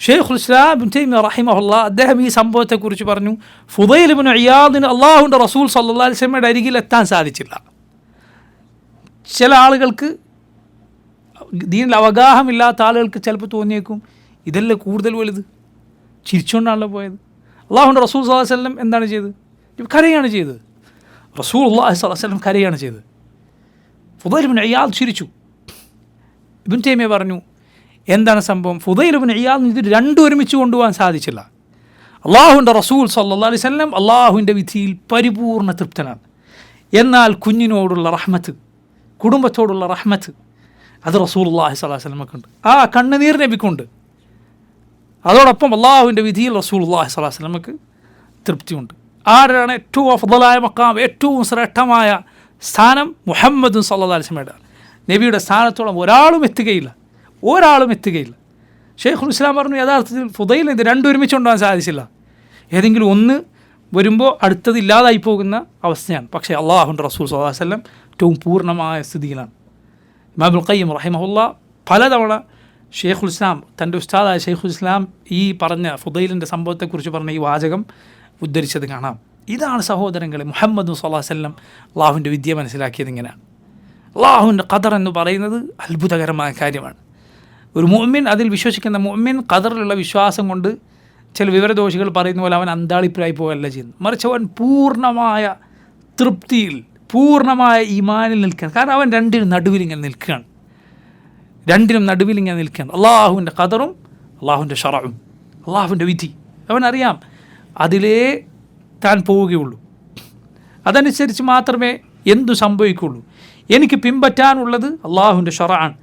ഷെയ്ഖുൽ ഇസ്ലാം ഇബ്നു തൈമിയ്യ റഹിമഹുല്ലാഹ് അദ്ദേഹം ഈ സംഭവത്തെക്കുറിച്ച് പറഞ്ഞു, ഫുദൈൽ ഇബ്നു ഇയാദിന് അള്ളാഹുവിൻ്റെ റസൂൽ സല്ലല്ലാഹു അലൈഹി വസല്ലമയുടെ അരികിൽ എത്താൻ സാധിച്ചില്ല. ചില ആളുകൾക്ക്, ദീനിൽ അവഗാഹമില്ലാത്ത ആളുകൾക്ക് ചിലപ്പോൾ തോന്നിയേക്കും, ഇതല്ലേ കൂടുതൽ വലുത്, ചിരിച്ചുകൊണ്ടാണല്ലോ പോയത്. അള്ളാഹുവിൻ്റെ റസൂൽ സല്ലല്ലാഹു അലൈഹി വസല്ലം എന്താണ് ചെയ്തത്? കരയാണ് ചെയ്തത്. റസൂലുള്ളാഹി സ്വല്ലല്ലാഹു അലൈഹി വസല്ലം കരയാണ് ചെയ്തത്. ഫുദൈൽ ഇബ്നു ഇയാദ് ചിരിച്ചു. ഇബ്നു തൈമിയ്യ പറഞ്ഞു, എന്താണ് സംഭവം? ഫുദൈൽ ഇബ്നു ഇയാദ് ഇത് രണ്ടും ഒരുമിച്ച് കൊണ്ടുപോകാൻ സാധിച്ചില്ല. അള്ളാഹുവിൻ്റെ റസൂൽ സല്ലല്ലാഹു അലൈഹി വസല്ലം അള്ളാഹുവിൻ്റെ വിധിയിൽ പരിപൂർണ്ണ തൃപ്തനാണ്. എന്നാൽ കുഞ്ഞിനോടുള്ള റഹ്മത്ത്, കുടുംബത്തോടുള്ള റഹ്മത്ത്, അത് റസൂലുള്ളാഹി സ്വല്ലല്ലാഹു അലൈഹി വസല്ലമക്കുണ്ട്, ആ കണ്ണുനീർ നബിക്കുണ്ട്. അതോടൊപ്പം അള്ളാഹുവിൻ്റെ വിധിയിൽ റസൂലുള്ളാഹി സ്വല്ലല്ലാഹു അലൈഹി വസല്ലമക്ക് തൃപ്തിയുണ്ട്. ആരാണ് ഏറ്റവും അഫ്ളലായ മക്കാം, ഏറ്റവും ശ്രേഷ്ഠമായ സ്ഥാനം? മുഹമ്മദ് സല്ലല്ലാഹു അലൈഹി വസല്ലമയുടെ. നബിയുടെ സ്ഥാനത്തോളം ഒരാളും എത്തുകയില്ല, ഒരാളും എത്തുകയില്ല. ഷെയ്ഖുൽ ഇസ്ലാം പറഞ്ഞു, യഥാർത്ഥത്തിൽ ഫുദൈലിന് ഇത് രണ്ടും ഒരുമിച്ച് കൊണ്ടുപോകാൻ സാധിച്ചില്ല. ഏതെങ്കിലും ഒന്ന് വരുമ്പോൾ അടുത്തത് ഇല്ലാതായി പോകുന്ന അവസ്ഥയാണ്. പക്ഷേ അള്ളാഹുവിൻ്റെ റസൂൽ സല്ലല്ലാഹു അലൈഹി വസല്ലം ഏറ്റവും പൂർണ്ണമായ സ്ഥിതിയിലാണ്. ഇമാം ഇബ്നുൽ ഖയ്യിം റഹിമഹുല്ലാഹ് പലതവണ ഷെയ്ഖുൽ ഇസ്ലാം തൻ്റെ ഉസ്താദായ ഷെയ്ഖുൽ ഇസ്ലാം ഈ പറഞ്ഞ ഫുദൈലിൻ്റെ സംഭവത്തെക്കുറിച്ച് പറഞ്ഞ ഈ വാചകം ഉദ്ധരിച്ചത് കാണാം. ഇതാണ് സഹോദരങ്ങളെ മുഹമ്മദ് സ്വല്ലല്ലാഹു അലൈഹി വസല്ലം അള്ളാഹുവിൻ്റെ വിദ്യ മനസ്സിലാക്കിയത് ഇങ്ങനെയാണ്. അള്ളാഹുവിൻ്റെ ഖദർ എന്ന് പറയുന്നത് അത്ഭുതകരമായ കാര്യമാണ്. ഒരു മുഅ്മിൻ, അതിൽ വിശ്വസിക്കുന്ന മുഅ്മിൻ ഖദറിലുള്ള വിശ്വാസം കൊണ്ട് ചില വിവരദോഷികൾ പറയുന്ന പോലെ അവൻ അന്താളിപ്പരായി പോവുകയല്ല ചെയ്യുന്നത്. മറിച്ച് അവൻ പൂർണ്ണമായ തൃപ്തിയിൽ, പൂർണ്ണമായ ഈമാനിൽ നിൽക്കുകയാണ്. കാരണം അവൻ രണ്ടിനും നടുവിൽ ഇങ്ങനെ നിൽക്കുകയാണ്. അള്ളാഹുവിൻ്റെ ഖദറും അള്ളാഹുവിൻ്റെ ശറഉം, അള്ളാഹുവിൻ്റെ വിധി അവനറിയാം. അതിലേ താൻ പോവുകയുള്ളൂ. അതനുസരിച്ച് മാത്രമേ എന്തു സംഭവിക്കുള്ളൂ. എനിക്ക് പിൻപറ്റാനുള്ളത് അള്ളാഹുവിൻ്റെ ശറഅാണ്.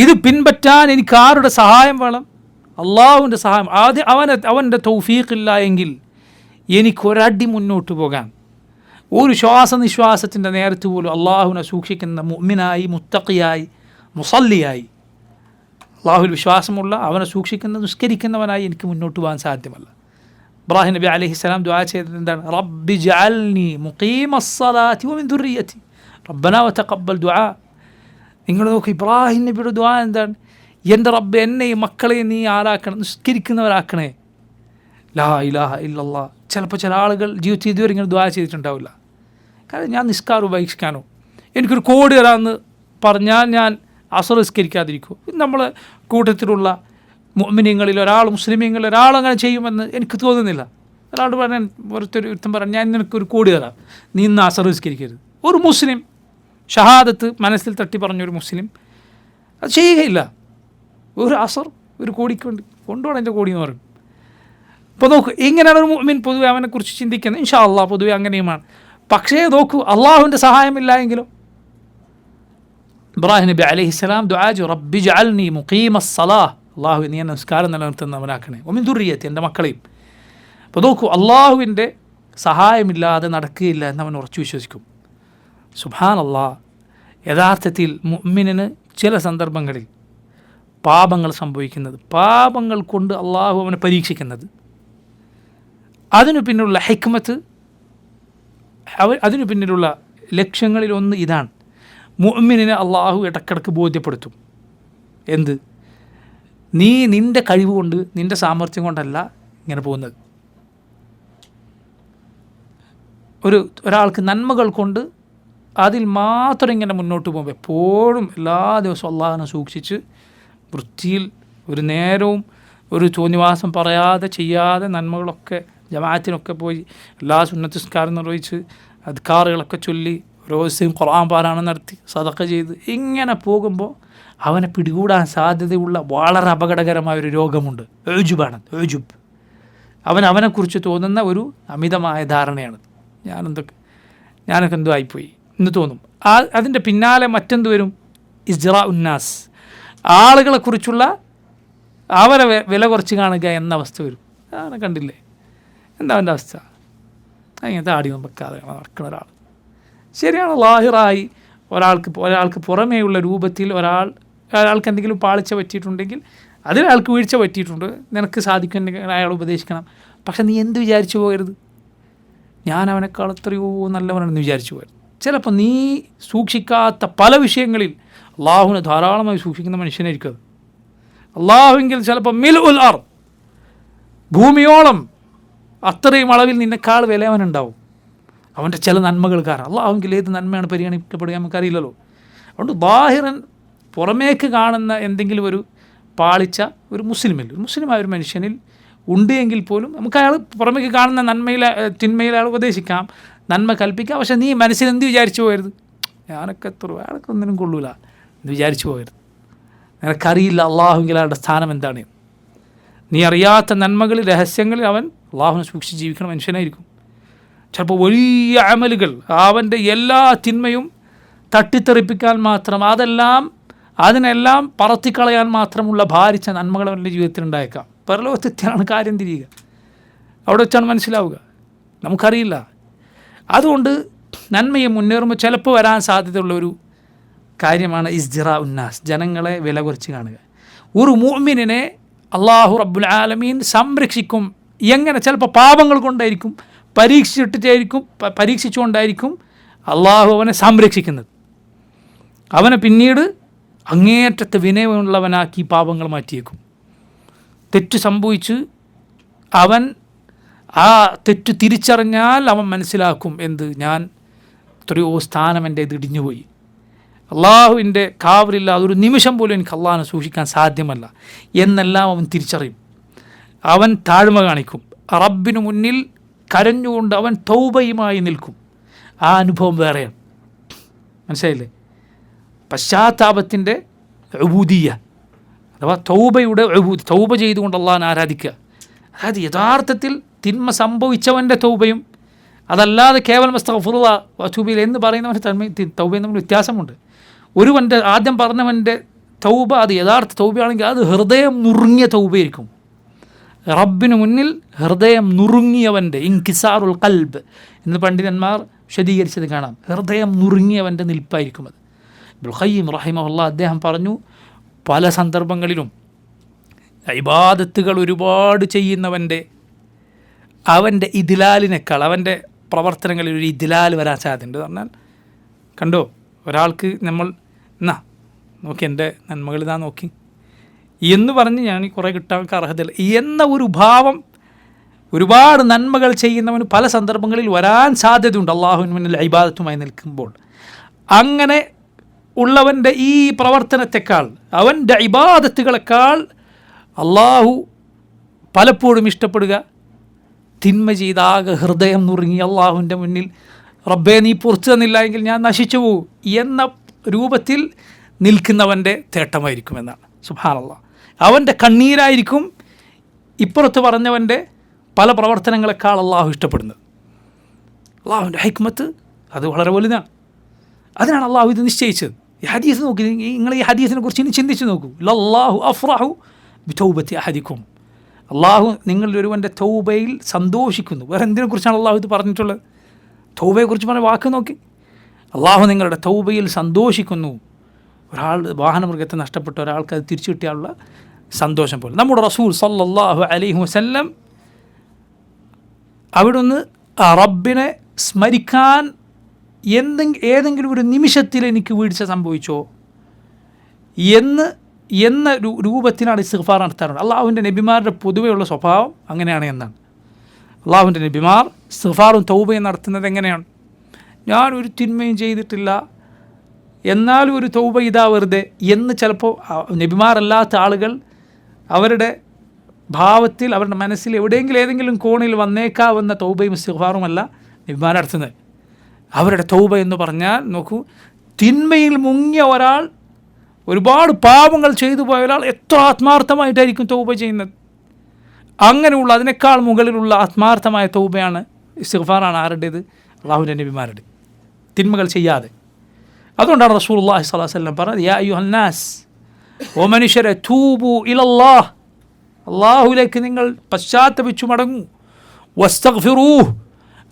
ഇത് പിൻപറ്റാൻ എനിക്ക് ആരുടെ സഹായം വേണം? അള്ളാഹുവിൻ്റെ സഹായം. ആദ്യം അവൻ്റെ തൗഫീഖില്ല എങ്കിൽ എനിക്കൊരടി മുന്നോട്ട് പോകാൻ, ഒരു ശ്വാസനിശ്വാസത്തിൻ്റെ നേരത്ത് പോലും അള്ളാഹുവിനെ സൂക്ഷിക്കുന്ന മുഅ്മിനായി, മുത്തഖിയായി, മുസല്ലിയായി, അള്ളാഹുവിൽ വിശ്വാസമുള്ള, അവനെ സൂക്ഷിക്കുന്ന, നിസ്കരിക്കുന്നവനായി എനിക്ക് മുന്നോട്ട് പോകാൻ സാധ്യമല്ല. ഇബ്രാഹിം നബി അലൈഹിസ്സലാം ദുആ ചെയ്തത് എന്താണ്? റബ്ബി ജഅൽനി മുഖീമസ്സലാത്തി വമിൻ ദുർരിയതി റബ്ബനാ വതഖബ്ബൽ ദുആ. നിങ്ങൾ നോക്ക്, ഇബ്രാഹിം നബിയുടെ ദുആ എന്താണ്? എൻ്റെ റബ്ബ് എന്നെയും മക്കളെയും നീ ആരാക്കണം, നിസ്കരിക്കുന്നവരാക്കണേ. ലാ ഇലാഹ ഇല്ലല്ലാഹ്. ചിലപ്പോൾ ചില ആളുകൾ ജീവിതത്തിൽ ഇതുവരെ ഇങ്ങനെ ദുആ ചെയ്തിട്ടുണ്ടാവില്ല. കാരണം ഞാൻ നിസ്കാരം ഉപേക്ഷിക്കാനോ, എനിക്കൊരു കോടി തരാമെന്ന് പറഞ്ഞാൽ ഞാൻ അസർ നിസ്കരിക്കാതിരിക്കുമോ? നമ്മളെ കൂട്ടത്തിലുള്ള മുഅ്മിനീങ്ങളിൽ ഒരാൾ, മുസ്ലിമീങ്ങളിൽ ഒരാളങ്ങനെ ചെയ്യുമെന്ന് എനിക്ക് തോന്നുന്നില്ല. ഒരാളോട് പറഞ്ഞാൽ ഒരുത്തം പറഞ്ഞാൽ ഞാൻ നിനക്കൊരു കോടി തരാം, നീ ഇന്ന് അസർ നിസ്കരിക്കരുത്. ഒരു മുസ്ലിം ഷഹാദത്ത് മനസ്സിൽ തട്ടി പറഞ്ഞൊരു മുസ്ലിം അത് ചെയ്യുകയില്ല. ഒരു അസർ ഒരു കോടിക്ക് വേണ്ടി കൊണ്ടുപോകണം എൻ്റെ കോടി എന്ന് പറയും. അപ്പോൾ നോക്കൂ, ഇങ്ങനെയാണ് ഒരു മുഅ്മിൻ പൊതുവെ അവനെക്കുറിച്ച് ചിന്തിക്കുന്നത്. ഇൻഷാ അള്ളാഹ് പൊതുവെ അങ്ങനെയുമാണ്. പക്ഷേ നോക്കൂ, അള്ളാഹുവിൻ്റെ സഹായമില്ല എങ്കിലോ? ഇബ്രാഹിം നബി അലൈഹിസ്സലാം ദുആ ചെയ്തു, റബ്ബി ജഅൽനി മുഖീമസ്സലാഹ്, അള്ളാഹു നീ എന്നെ നിസ്കാരം നിലനിർത്തുന്നവനാക്കണേ, വമിൻ ദുർരിയത്തി, എൻ്റെ മക്കളെയും. അപ്പോൾ നോക്കൂ, അള്ളാഹുവിൻ്റെ സഹായമില്ലാതെ നടക്കുകയില്ല എന്നവൻ ഉറച്ചു വിശ്വസിക്കും. സുബ്ഹാനല്ലാഹ്. യഥാർത്ഥത്തിൽ മുഅ്മിനിന് ചില സന്ദർഭങ്ങളിൽ പാപങ്ങൾ സംഭവിക്കുന്നത്, പാപങ്ങൾ കൊണ്ട് അള്ളാഹു അവനെ പരീക്ഷിക്കുന്നത്, അതിനു പിന്നിലുള്ള ഹിക്മത്ത്, അതിനു പിന്നിലുള്ള ലക്ഷ്യങ്ങളിലൊന്ന് ഇതാണ്. മുഅ്മിനിനെ അള്ളാഹു ഇടക്കിടക്ക് ബോധ്യപ്പെടുത്തും. എന്ത്? നീ നിൻ്റെ കഴിവ് കൊണ്ട്, നിൻ്റെ സാമർഥ്യം കൊണ്ടല്ല ഇങ്ങനെ പോകുന്നത്. ഒരാൾക്ക് നന്മകൾ കൊണ്ട് അതിൽ മാത്രം ഇങ്ങനെ മുന്നോട്ട് പോകുമ്പോൾ, എപ്പോഴും എല്ലാ ദിവസവും അള്ളാഹുവിനെ സൂക്ഷിച്ച് വൃത്തിയിൽ ഒരു നേരവും ഒരു തോന്നിവാസം പറയാതെ ചെയ്യാതെ നന്മകളൊക്കെ ജമാഅത്തിനൊക്കെ പോയി എല്ലാ സുന്നത്ത് നിസ്കാരം നിർവഹിച്ച് അദ്കാറുകളൊക്കെ ചൊല്ലി ഓരോ ദിവസവും ഖുർആൻ പാരായണം നടത്തി സദഖ ചെയ്ത് ഇങ്ങനെ പോകുമ്പോൾ അവനെ പിടികൂടാൻ സാധ്യതയുള്ള വളരെ അപകടകരമായൊരു രോഗമുണ്ട്. ഏജുബാണ്. ഏജുബ്. അവനെക്കുറിച്ച് തോന്നുന്ന ഒരു അമിതമായ ധാരണയാണ്. ഞാനൊക്കെ എന്തോ ആയിപ്പോയി എന്ന് തോന്നും. അതിൻ്റെ പിന്നാലെ മറ്റെന്ത് വരും? ഇസ്ജറാ ഉന്നാസ്. ആളുകളെക്കുറിച്ചുള്ള അവരെ വില കുറച്ച് കാണുക എന്ന അവസ്ഥ വരും. അങ്ങനെ കണ്ടില്ലേ എന്താ അവൻ്റെ അവസ്ഥ? അങ്ങനത്തെ ആടിയൊന്നും വെക്കാതെ നടക്കുന്ന ഒരാൾ. ശരിയാണ്, ലാഹിറായി ഒരാൾക്ക് പുറമേയുള്ള രൂപത്തിൽ ഒരാൾക്ക് എന്തെങ്കിലും പാളിച്ച പറ്റിയിട്ടുണ്ടെങ്കിൽ അതിലയാൾക്ക് വീഴ്ച പറ്റിയിട്ടുണ്ട്, നിനക്ക് സാധിക്കുമെങ്കിൽ അയാൾ ഉപദേശിക്കണം. പക്ഷെ നീ എന്ത് വിചാരിച്ചു പോകരുത്, ഞാൻ അവനേക്കാൾ എത്രയോ നല്ലവനാണെന്ന് വിചാരിച്ചു പോകരുത്. ചിലപ്പോൾ നീ സൂക്ഷിക്കാത്ത പല വിഷയങ്ങളിൽ അള്ളാഹുവിനെ ധാരാളമായി സൂക്ഷിക്കുന്ന മനുഷ്യനായിരിക്കും അത്. അള്ളാഹുവെങ്കിൽ ചിലപ്പോൾ മിൽഉൽ അർദ്, ഭൂമിയോളം അത്രയും അളവിൽ നിന്നെക്കാൾ വിലയവനുണ്ടാവും അവൻ്റെ ചില നന്മകൾ കാരണം. അള്ളാഹുവെങ്കിൽ ഏത് നന്മയാണ് പരിഗണിക്കപ്പെടുക നമുക്കറിയില്ലല്ലോ. അതുകൊണ്ട് ബാഹിറൻ പുറമേക്ക് കാണുന്ന എന്തെങ്കിലും ഒരു പാളിച്ച ഒരു മുസ്ലിമായ ഒരു മനുഷ്യനിൽ ഉണ്ട് എങ്കിൽ പോലും നമുക്ക് അയാൾ പുറമേക്ക് കാണുന്ന തിന്മയിൽ അയാൾ ഉപദേശിക്കാം, നന്മ കൽപ്പിക്കാം. പക്ഷേ നീ മനസ്സിൽ എന്ത് വിചാരിച്ചു പോകരുത്, ഞാനൊക്കെ അയാൾക്ക് ഒന്നിനും കൊള്ളൂല എന്ന് വിചാരിച്ചു പോകരുത്. നിനക്കറിയില്ല അള്ളാഹുവെങ്കിൽ അയാളുടെ സ്ഥാനം എന്താണ്. നീ അറിയാത്ത നന്മകളിൽ, രഹസ്യങ്ങളിൽ അവൻ അള്ളാഹുവിനെ സൂക്ഷിച്ച് ജീവിക്കുന്ന മനുഷ്യനായിരിക്കും. ചിലപ്പോൾ വലിയ അമലുകൾ, അവൻ്റെ എല്ലാ തിന്മയും തട്ടിത്തെറിപ്പിക്കാൻ മാത്രം, അതിനെല്ലാം പറത്തിക്കളയാൻ മാത്രമുള്ള ഭാരിച്ച നന്മകൾ അവൻ്റെ ജീവിതത്തിൽ ഉണ്ടായേക്കാം. പരലോകത്തെത്തിയാണ് കാര്യം തിരിയുക, അവിടെ വെച്ചാണ് മനസ്സിലാവുക. നമുക്കറിയില്ല. അതുകൊണ്ട് നന്മയെ മുന്നേറുമ്പോൾ ചിലപ്പോൾ വരാൻ സാധ്യതയുള്ളൊരു കാര്യമാണ് ഇസ്ജിറാ ഉന്നാസ്, ജനങ്ങളെ വില കുറച്ച് കാണുക. ഒരു മുഅ്മിനിനെ അള്ളാഹു റബ്ബുൽ ആലമീൻ സംരക്ഷിക്കും. എങ്ങനെ? ചിലപ്പോൾ പാപങ്ങൾ കൊണ്ടായിരിക്കും, പരീക്ഷിച്ചുകൊണ്ടായിരിക്കും അള്ളാഹു അവനെ സംരക്ഷിക്കുന്നത്. അവനെ പിന്നീട് അങ്ങേയറ്റത്തെ വിനയമുള്ളവനാക്കി പാപങ്ങൾ മാറ്റിയേക്കും. തെറ്റ് സംഭവിച്ച് അവൻ ആ തെറ്റ് തിരിച്ചറിഞ്ഞാൽ അവൻ മനസ്സിലാക്കും, എന്ത്, ഞാൻ എത്രയോ സ്ഥാനം എൻ്റെ ഇടിഞ്ഞുപോയി, അള്ളാഹുവിൻ്റെ കാവലില്ലാതെ ഒരു നിമിഷം പോലും എനിക്ക് അള്ളാഹിനെ സൂക്ഷിക്കാൻ സാധ്യമല്ല എന്നെല്ലാം അവൻ തിരിച്ചറിയും. അവൻ താഴ്മ കാണിക്കും, റബ്ബിനു മുന്നിൽ കരഞ്ഞുകൊണ്ട് അവൻ തൗബയുമായി നിൽക്കും. ആ അനുഭവം വേറെയാണ്. മനസ്സിലായില്ലേ? പശ്ചാത്താപത്തിൻ്റെ ഉബൂദിയ്യ അഥവാ തൗബയുടെ ഉബൂദ്, തൗബ ചെയ്തുകൊണ്ട് അള്ളാഹിനെ ആരാധിക്കുക. അതായത് യഥാർത്ഥത്തിൽ തിന്മ സംഭവിച്ചവൻ്റെ തൗബയും അതല്ലാതെ കേവലം അസ്തഗ്ഫിറുല്ലാഹ് വഅതൂബു ഇലൈഹി എന്ന് പറയുന്നവൻ്റെ തൗബയും തമ്മിൽ വ്യത്യാസമുണ്ട്. ഒരുവൻ്റെ ആദ്യം പറഞ്ഞവൻ്റെ തൗബ അത് യഥാർത്ഥ തൗബയാണെങ്കിൽ അത് ഹൃദയം നുറുങ്ങിയ തൗബയായിരിക്കും. റബ്ബിന് മുന്നിൽ ഹൃദയം നുറുങ്ങിയവൻ്റെ ഇൻകിസാറുൽ ഖൽബ് എന്ന് പണ്ഡിതന്മാർ വിശദീകരിച്ചത് കാണാം. ഹൃദയം നുറുങ്ങിയവൻ്റെ നിൽപ്പായിരിക്കും അത്. ഇബ്നുൽ ഖയ്യിം റഹിമഹുല്ലാഹ് അദ്ദേഹം പറഞ്ഞു, പല സന്ദർഭങ്ങളിലും ഇബാദത്തുകൾ ഒരുപാട് ചെയ്യുന്നവൻ്റെ അവൻ്റെ ഇദ്ലാലിനേക്കാൾ അവൻ്റെ പ്രവർത്തനങ്ങളിൽ ഒരു ഇദ്ലാൽ വരാൻ സാധ്യതയുണ്ട്. പറഞ്ഞാൽ കണ്ടോ, ഒരാൾക്ക് നമ്മൾ എന്നാ നോക്കി എൻ്റെ നന്മകൾ ഇതാ നോക്കി എന്ന് പറഞ്ഞ് ഞാൻ കുറേ കിട്ടാൻ അർഹതയില്ല എന്ന ഒരു ഭാവം ഒരുപാട് നന്മകൾ ചെയ്യുന്നവന് പല സന്ദർഭങ്ങളിൽ വരാൻ സാധ്യതയുണ്ട് അള്ളാഹുവിന് മുന്നിൽ ഇബാദത്തുമായി നിൽക്കുമ്പോൾ. അങ്ങനെ ഉള്ളവൻ്റെ ഈ പ്രവർത്തനത്തെക്കാൾ അവൻ്റെ ഇബാദത്തുകളെക്കാൾ അള്ളാഹു പലപ്പോഴും ഇഷ്ടപ്പെടുക തിന്മ ചെയ്താകെ ഹൃദയം നുറുങ്ങി അള്ളാഹുവിൻ്റെ മുന്നിൽ റബ്ബേ നീ പുറത്തു തന്നില്ല എങ്കിൽ ഞാൻ നശിച്ചു പോകും എന്ന രൂപത്തിൽ നിൽക്കുന്നവൻ്റെ തേട്ടമായിരിക്കുമെന്നാണ്. സുബ്ഹാനല്ലാഹ്. അവൻ്റെ കണ്ണീരായിരിക്കും ഇപ്പുറത്ത് പറഞ്ഞവൻ്റെ പല പ്രവർത്തനങ്ങളെക്കാൾ അള്ളാഹു ഇഷ്ടപ്പെടുന്നത്. അള്ളാഹുവിൻ്റെ ഹിക്മത്ത് അത് വളരെ വലുതാണ്. അതിനാണ് അള്ളാഹു ഇത് നിശ്ചയിച്ചത്. ഈ ഹദീസ് നോക്കി, നിങ്ങൾ ഈ ഹദീസിനെ കുറിച്ച് ഇനി ചിന്തിച്ച് നോക്കൂ. ലല്ലാഹു അഫ്റഹു ബിതൗബത്തി അഹദിക്കും. അള്ളാഹു നിങ്ങളിൽ ഒരുവൻ്റെ തൗബയിൽ സന്തോഷിക്കുന്നു. വേറെ എന്തിനെക്കുറിച്ചാണ് അള്ളാഹു ഇത് പറഞ്ഞിട്ടുള്ളത്? തൗബയെക്കുറിച്ച് പറഞ്ഞ വാക്ക് നോക്കി. അള്ളാഹു നിങ്ങളുടെ തൗബയിൽ സന്തോഷിക്കുന്നു. ഒരാൾ വാഹനമൃഗത്തെ നഷ്ടപ്പെട്ട ഒരാൾക്ക് അത് തിരിച്ചു കിട്ടിയാലുള്ള സന്തോഷം പോലെ. നമ്മുടെ റസൂൽ സല്ലല്ലാഹു അലൈഹി വസല്ലം അവിടുന്ന് റബ്ബിനെ സ്മരിക്കാൻ ഏതെങ്കിലും ഒരു നിമിഷത്തിൽ എനിക്ക് വീഴ്ച സംഭവിച്ചോ എന്ന രൂപത്തിനാണ് ഇസ്തിഗ്ഫാർ നടത്താറുണ്ട്. അള്ളാഹുവിൻ്റെ നബിമാരുടെ പൊതുവെയുള്ള സ്വഭാവം അങ്ങനെയാണ് എന്നാണ്. അള്ളാഹുവിൻ്റെ നബിമാർ ഇസ്തിഗ്ഫാറും തൗബയും നടത്തുന്നത് എങ്ങനെയാണ്? ഞാനൊരു തിന്മയും ചെയ്തിട്ടില്ല എന്നാലും ഒരു തൗബ ഇതാ വെറുതെ എന്ന് ചിലപ്പോൾ നബിമാരല്ലാത്ത ആളുകൾ അവരുടെ ഭാവത്തിൽ അവരുടെ മനസ്സിൽ എവിടെയെങ്കിലും ഏതെങ്കിലും കോണിൽ വന്നേക്കാവുന്ന തൗബയും ഇസ്തിഗ്ഫാറുമല്ല നബിമാർ നടത്തുന്നത്. അവരുടെ തൗബ എന്ന് പറഞ്ഞാൽ നോക്കൂ, തിന്മയിൽ മുങ്ങിയ ഒരാൾ, ഒരുപാട് പാപങ്ങൾ ചെയ്തു പോയ ഒരാൾ എത്ര ആത്മാർത്ഥമായിട്ടായിരിക്കും തൗബ ചെയ്യുന്നത്. അങ്ങനെയുള്ള അതിനേക്കാൾ മുകളിലുള്ള ആത്മാർത്ഥമായ തൗബയാണ് ഇസ്തിഗ്ഫാറാണ് ആരുടേത്? അള്ളാഹുവിൻ്റെ നബിമാരുടെ. തിന്മകൾ ചെയ്യാതെ. അതുകൊണ്ടാണ് റസൂലുള്ളാഹി സ്വല്ലല്ലാഹു അലൈഹി വസല്ലം പറഞ്ഞത്, യാ അയ്യുഹന്നാസ് ഓ മനുഷ്യരെ, തൂബു ഇലല്ലാഹ്, അള്ളാഹുവിലേക്ക് നിങ്ങൾ പശ്ചാത്തപിച്ചു മടങ്ങൂ, വസ്തഗ്ഫിറൂഹ്,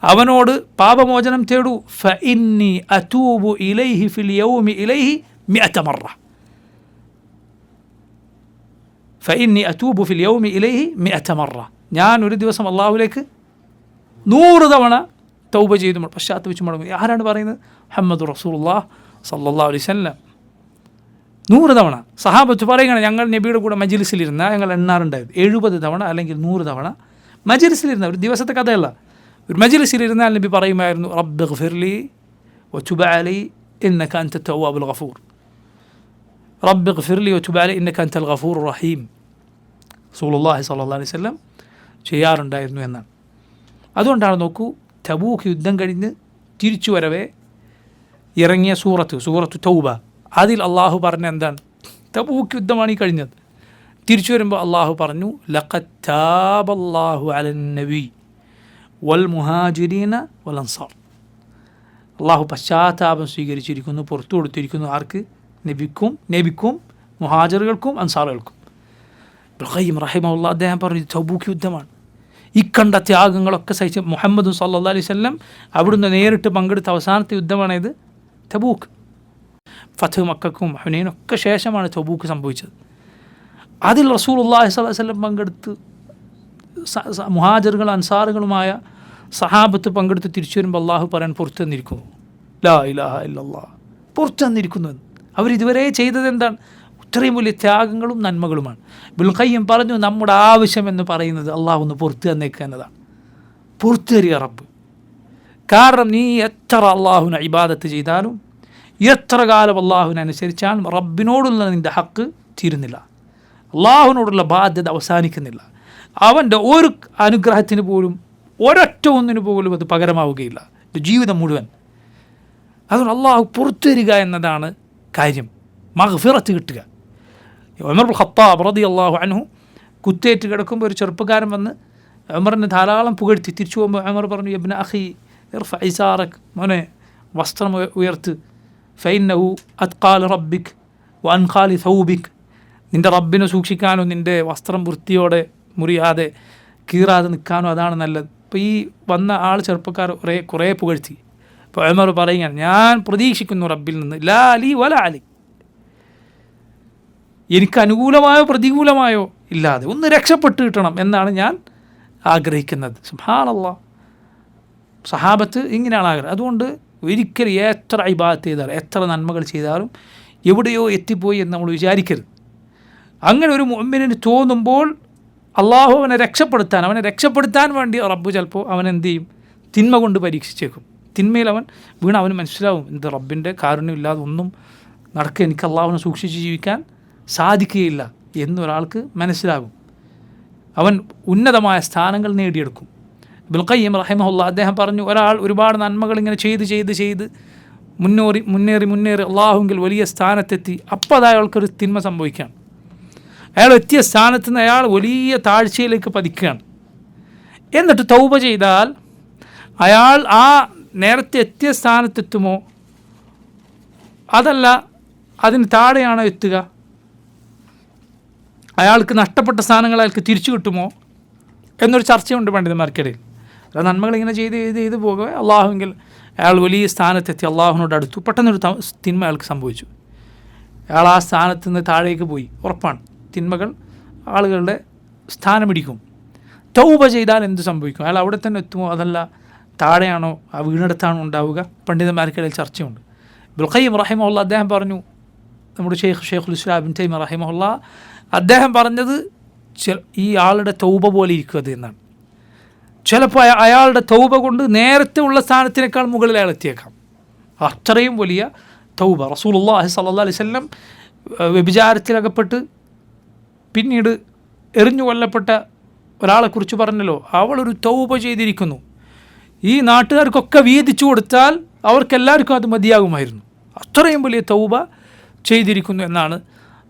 അവനോട് പാപമോചനം തേടൂ, ഫഇന്നി അതൂബു ഇലൈഹി ഫിൽ യൗമി ഇലൈഹി 100 മറ, ഫഇന്നി അതൂബു ഫിൽ യൗമി ഇലൈഹി 100 മറ, ഞാൻ ഒരു ദിവസം അള്ളാഹുവിലേക്ക് 100 തവണ തൗബ ചെയ്തു പശ്ചാത്തപിച്ചു മടങ്ങും. ആരാണ് പറയുന്നത്? മുഹമ്മദ് റസൂലുള്ളാഹി സല്ലല്ലാഹു അലൈഹി വസല്ലം. 100 തവണ. സഹാബത്ത് പറയുകയാണ്, ഞങ്ങൾ നബിയുടെ കൂടെ മജ്ലിസിലിരുന്ന ഞങ്ങൾ എണ്ണാറുണ്ടായത് 70 തവണ അല്ലെങ്കിൽ 100 തവണ മജ്ലിസിലിരുന്ന, ഒരു ദിവസത്തെ കഥയല്ല, ഒരു മജ്ലിസിലിരുന്നാൽ നബി പറയുമായിരുന്നു, റബ്ബിഗ്ഫിർലി വതുബ് അലൈ ഇന്നക അൻത തവ്വാബുൽ ഗഫൂർ, റബ്ബിഗ്ഫിർലി വതുബ് അലൈ ഇന്നക അൻതൽ ഗഫൂറുർ റഹീം. റസൂലുള്ളാഹി സ്വല്ലല്ലാഹു അലൈഹി വസല്ലം ചെയ്യാറുണ്ടായിരുന്നു എന്നാണ്. അതുകൊണ്ടാണ് നോക്കൂ, തബൂക്ക് യുദ്ധം കഴിഞ്ഞ് തിരിച്ചു വരവേ ഇറങ്ങിയ സൂറത്തു തൗബ, അതിൽ അള്ളാഹു പറഞ്ഞ എന്താണ്? തബൂക്ക് യുദ്ധമാണ് ഈ കഴിഞ്ഞത്. തിരിച്ചു വരുമ്പോൾ അള്ളാഹു പറഞ്ഞു, ലഖദ് താബല്ലാഹു അലൻ നബി വൽ മുഹാജിരീന വൽ അൻസാർ. അള്ളാഹു പശ്ചാത്താപം സ്വീകരിച്ചിരിക്കുന്നു, പുറത്തു കൊടുത്തിരിക്കുന്നു. ആർക്ക്? നബിക്കും മുഹാജിറുകൾക്കും അൻസാറുകൾക്കും. ഇബ്നുൽ ഖയ്യിം റഹിമഹുല്ലാഹ് അദ്ദേഹം പറഞ്ഞു, തബൂക്ക് യുദ്ധമാണ്. ഇക്കണ്ട ത്യാഗങ്ങളൊക്കെ സഹിച്ച മുഹമ്മദ് സല്ലല്ലാഹു അലൈഹി വസല്ലം അവിടുന്ന് നേരിട്ട് പങ്കെടുത്ത അവസാനത്തെ യുദ്ധമാണിത്, തബൂക്ക്. ഫത്ഹ് മക്കക്കും ഹുനൈനൊക്കെ ശേഷമാണ് തബൂക്ക് സംഭവിച്ചത്. അതിൽ റസൂലുള്ളാഹി സ്വല്ലല്ലാഹു അലൈഹി വസല്ലം പങ്കെടുത്ത് മുഹാജിറുകൾ അൻസാറുകളുമായ സഹാബത്ത് പങ്കെടുത്ത് തിരിച്ചു വരുമ്പോൾ അള്ളാഹു പറയാൻ പുറത്തു തന്നിരിക്കുന്നു, ലാ ഇലാഹ ഇല്ലല്ലാഹ്, പുറത്തു തന്നിരിക്കുന്നു. അവരിതുവരെ ചെയ്തത് എന്താണ്? ഇത്രയും വലിയ ത്യാഗങ്ങളും നന്മകളുമാണ്. ഇബ്നുൽ ഖയ്യിം പറഞ്ഞു, നമ്മുടെ ആവശ്യം എന്ന് പറയുന്നത് അള്ളാഹു ഒന്ന് പുറത്തു തന്നേക്കുക എന്നതാണ്. പുറത്തു തരിക റബ്ബ്. കാരണം നീ എത്ര അള്ളാഹുവിനെ ഇബാദത്ത് ചെയ്താലും, എത്ര കാലം അള്ളാഹുവിനെ അനുസരിച്ചാലും റബ്ബിനോടുള്ള നിൻ്റെ ഹക്ക് തീരുന്നില്ല, അള്ളാഹുവിനോടുള്ള ബാധ്യത അവസാനിക്കുന്നില്ല. അവൻ്റെ ഒരു അനുഗ്രഹത്തിന് പോലും, ഒരൊറ്റ ഒന്നിന് പോലും അത് പകരമാവുകയില്ല ജീവിതം മുഴുവൻ. അതുകൊണ്ട് അള്ളാഹു പുറത്തു തരിക എന്നതാണ് കാര്യം, മഗ്ഫിറത്ത് കിട്ടുക. ഉമർ ഇബ്നുൽ ഖത്താബ് റളിയല്ലാഹു അൻഹു കുത്തേറ്റ് കിടക്കുമ്പോൾ ഒരു ചെറുപ്പക്കാരൻ വന്ന് ഉമറിനെ ധാരാളം പുകഴ്ത്തി. തിരിച്ചു പോകുമ്പോൾ ഉമർ പറഞ്ഞു, ഇബ്ന അഖി ഇർഫ ഇസാറക്, മോനെ വസ്ത്രം ഉയർത്ത്, ഫൈന്നഹു അത്ഖാൽ റബ്ബിക് വഅൻഖാലി സൗബിക്, നിൻ്റെ റബ്ബിനെ സൂക്ഷിക്കാനോ നിൻ്റെ വസ്ത്രം വൃത്തിയോടെ മുറിയാതെ കീറാതെ നിൽക്കാനോ അതാണ് നല്ലത്. അപ്പോൾ ഈ വന്ന ആൾ ചെറുപ്പക്കാർ കുറേ പുകഴ്ത്തി. അപ്പോൾ ഉമർ പറയുകയാണ്, ഞാൻ പ്രതീക്ഷിക്കുന്നു റബ്ബിൽ നിന്ന് ലാ അലി വല അലി, എനിക്ക് അനുകൂലമായോ പ്രതികൂലമായോ ഇല്ലാതെ ഒന്ന് രക്ഷപ്പെട്ട് കിട്ടണം എന്നാണ് ഞാൻ ആഗ്രഹിക്കുന്നത്. സുബ്ഹാനല്ലാഹ്, സഹാബത്ത് ഇങ്ങനെയാണ് ആഗ്രഹം. അതുകൊണ്ട് ഒരിക്കലും എത്ര ഇബാദത്ത് ചെയ്താലും, എത്ര നന്മകൾ ചെയ്താലും എവിടെയോ എത്തിപ്പോയി എന്ന് നമ്മൾ വിചാരിക്കരുത്. അങ്ങനെ ഒരു മുഅ്മിനിന് തോന്നുമ്പോൾ അള്ളാഹു അവനെ രക്ഷപ്പെടുത്താൻ വേണ്ടി റബ്ബ് ചിലപ്പോൾ അവൻ എന്ത് ചെയ്യും? തിന്മ കൊണ്ട് പരീക്ഷിച്ചേക്കും. തിന്മയിൽ അവൻ വീണ് അവന് മനസ്സിലാവും, ഇത് റബ്ബിൻ്റെ കാരുണ്യമില്ലാതെ ഒന്നും നടക്കുക, എനിക്ക് അള്ളാഹുവിനെ സൂക്ഷിച്ച് ജീവിക്കാൻ സാധിക്കുകയില്ല എന്നൊരാൾക്ക് മനസ്സിലാകും. അവൻ ഉന്നതമായ സ്ഥാനങ്ങൾ നേടിയെടുക്കും. ഇബ്നുൽ ഖയ്യിം റഹിമഹുല്ലാഹ് അദ്ദേഹം പറഞ്ഞു, ഒരാൾ ഒരുപാട് നന്മകൾ ഇങ്ങനെ ചെയ്ത് മുന്നേറി അള്ളാഹുവിൽ വലിയ സ്ഥാനത്തെത്തി, അപ്പോൾ അത് അയാൾക്കൊരു തിന്മ സംഭവിക്കുകയാണ്. അയാൾ എത്തിയ സ്ഥാനത്ത് നിന്ന് അയാൾ വലിയ താഴ്ചയിലേക്ക് പതിക്കുകയാണ്. എന്നിട്ട് തൗബ ചെയ്താൽ അയാൾ ആ നേരത്തെ എത്തിയ സ്ഥാനത്തെത്തുമോ, അതല്ല അതിന് താഴെയാണോ എത്തുക, അയാൾക്ക് നഷ്ടപ്പെട്ട സ്ഥാനങ്ങൾ അയാൾക്ക് തിരിച്ചു കിട്ടുമോ എന്നൊരു ചർച്ചയുണ്ട് പണ്ഡിതന്മാർക്കിടയിൽ. അല്ല, നന്മകൾ ഇങ്ങനെ ചെയ്ത് പോകവേ അള്ളാഹുവിൽ അയാൾ വലിയ സ്ഥാനത്തെത്തി, അള്ളാഹുവിനോട് അടുത്തു, പെട്ടെന്നൊരു തിന്മ അയാൾക്ക് സംഭവിച്ചു. അയാൾ ആ സ്ഥാനത്ത് നിന്ന് താഴേക്ക് പോയി, ഉറപ്പാണ് തിന്മകൾ ആളുകളുടെ സ്ഥാനം പിടിക്കും. തൗബ ചെയ്താൽ എന്ത് സംഭവിക്കും? അയാൾ അവിടെ തന്നെ എത്തുമോ, അതല്ല താഴെയാണോ, ആ വീണെടുത്താണോ ഉണ്ടാവുക? പണ്ഡിതന്മാർക്കിടയിൽ ചർച്ചയുണ്ട്. ഇബ്നുൽ ഖയ്യിം റഹിമഹുല്ലാഹ് അദ്ദേഹം പറഞ്ഞു, നമ്മുടെ ഷെയ്ഖുൽ ഇസ്ലാം ഇബ്നു തൈമിയ്യ റഹിമഹുല്ലാഹ് അദ്ദേഹം പറഞ്ഞത് ഈ ആളുടെ തൗബ പോലെ ഇരിക്കുന്നത് എന്നാണ്. ചിലപ്പോൾ അയാളുടെ തൗബ കൊണ്ട് നേരത്തെ ഉള്ള സ്ഥാനത്തിനേക്കാൾ മുകളിൽ അയാൾ എത്തിയേക്കാം. അത്രയും വലിയ തൗബ. റസൂലുള്ളാഹി സ്വല്ലല്ലാഹു അലൈഹി വസല്ലം വ്യഭിചാരത്തിലകപ്പെട്ട് പിന്നീട് എറിഞ്ഞു കൊല്ലപ്പെട്ട ഒരാളെക്കുറിച്ച് പറഞ്ഞല്ലോ, അവളൊരു തൗബ ചെയ്തിരിക്കുന്നു, ഈ നാട്ടുകാർക്കൊക്കെ വീതിച്ചു കൊടുത്താൽ അവർക്കെല്ലാവർക്കും അത് മതിയാകുമായിരുന്നു, അത്രയും വലിയ തൗബ ചെയ്തിരിക്കുന്നു എന്നാണ്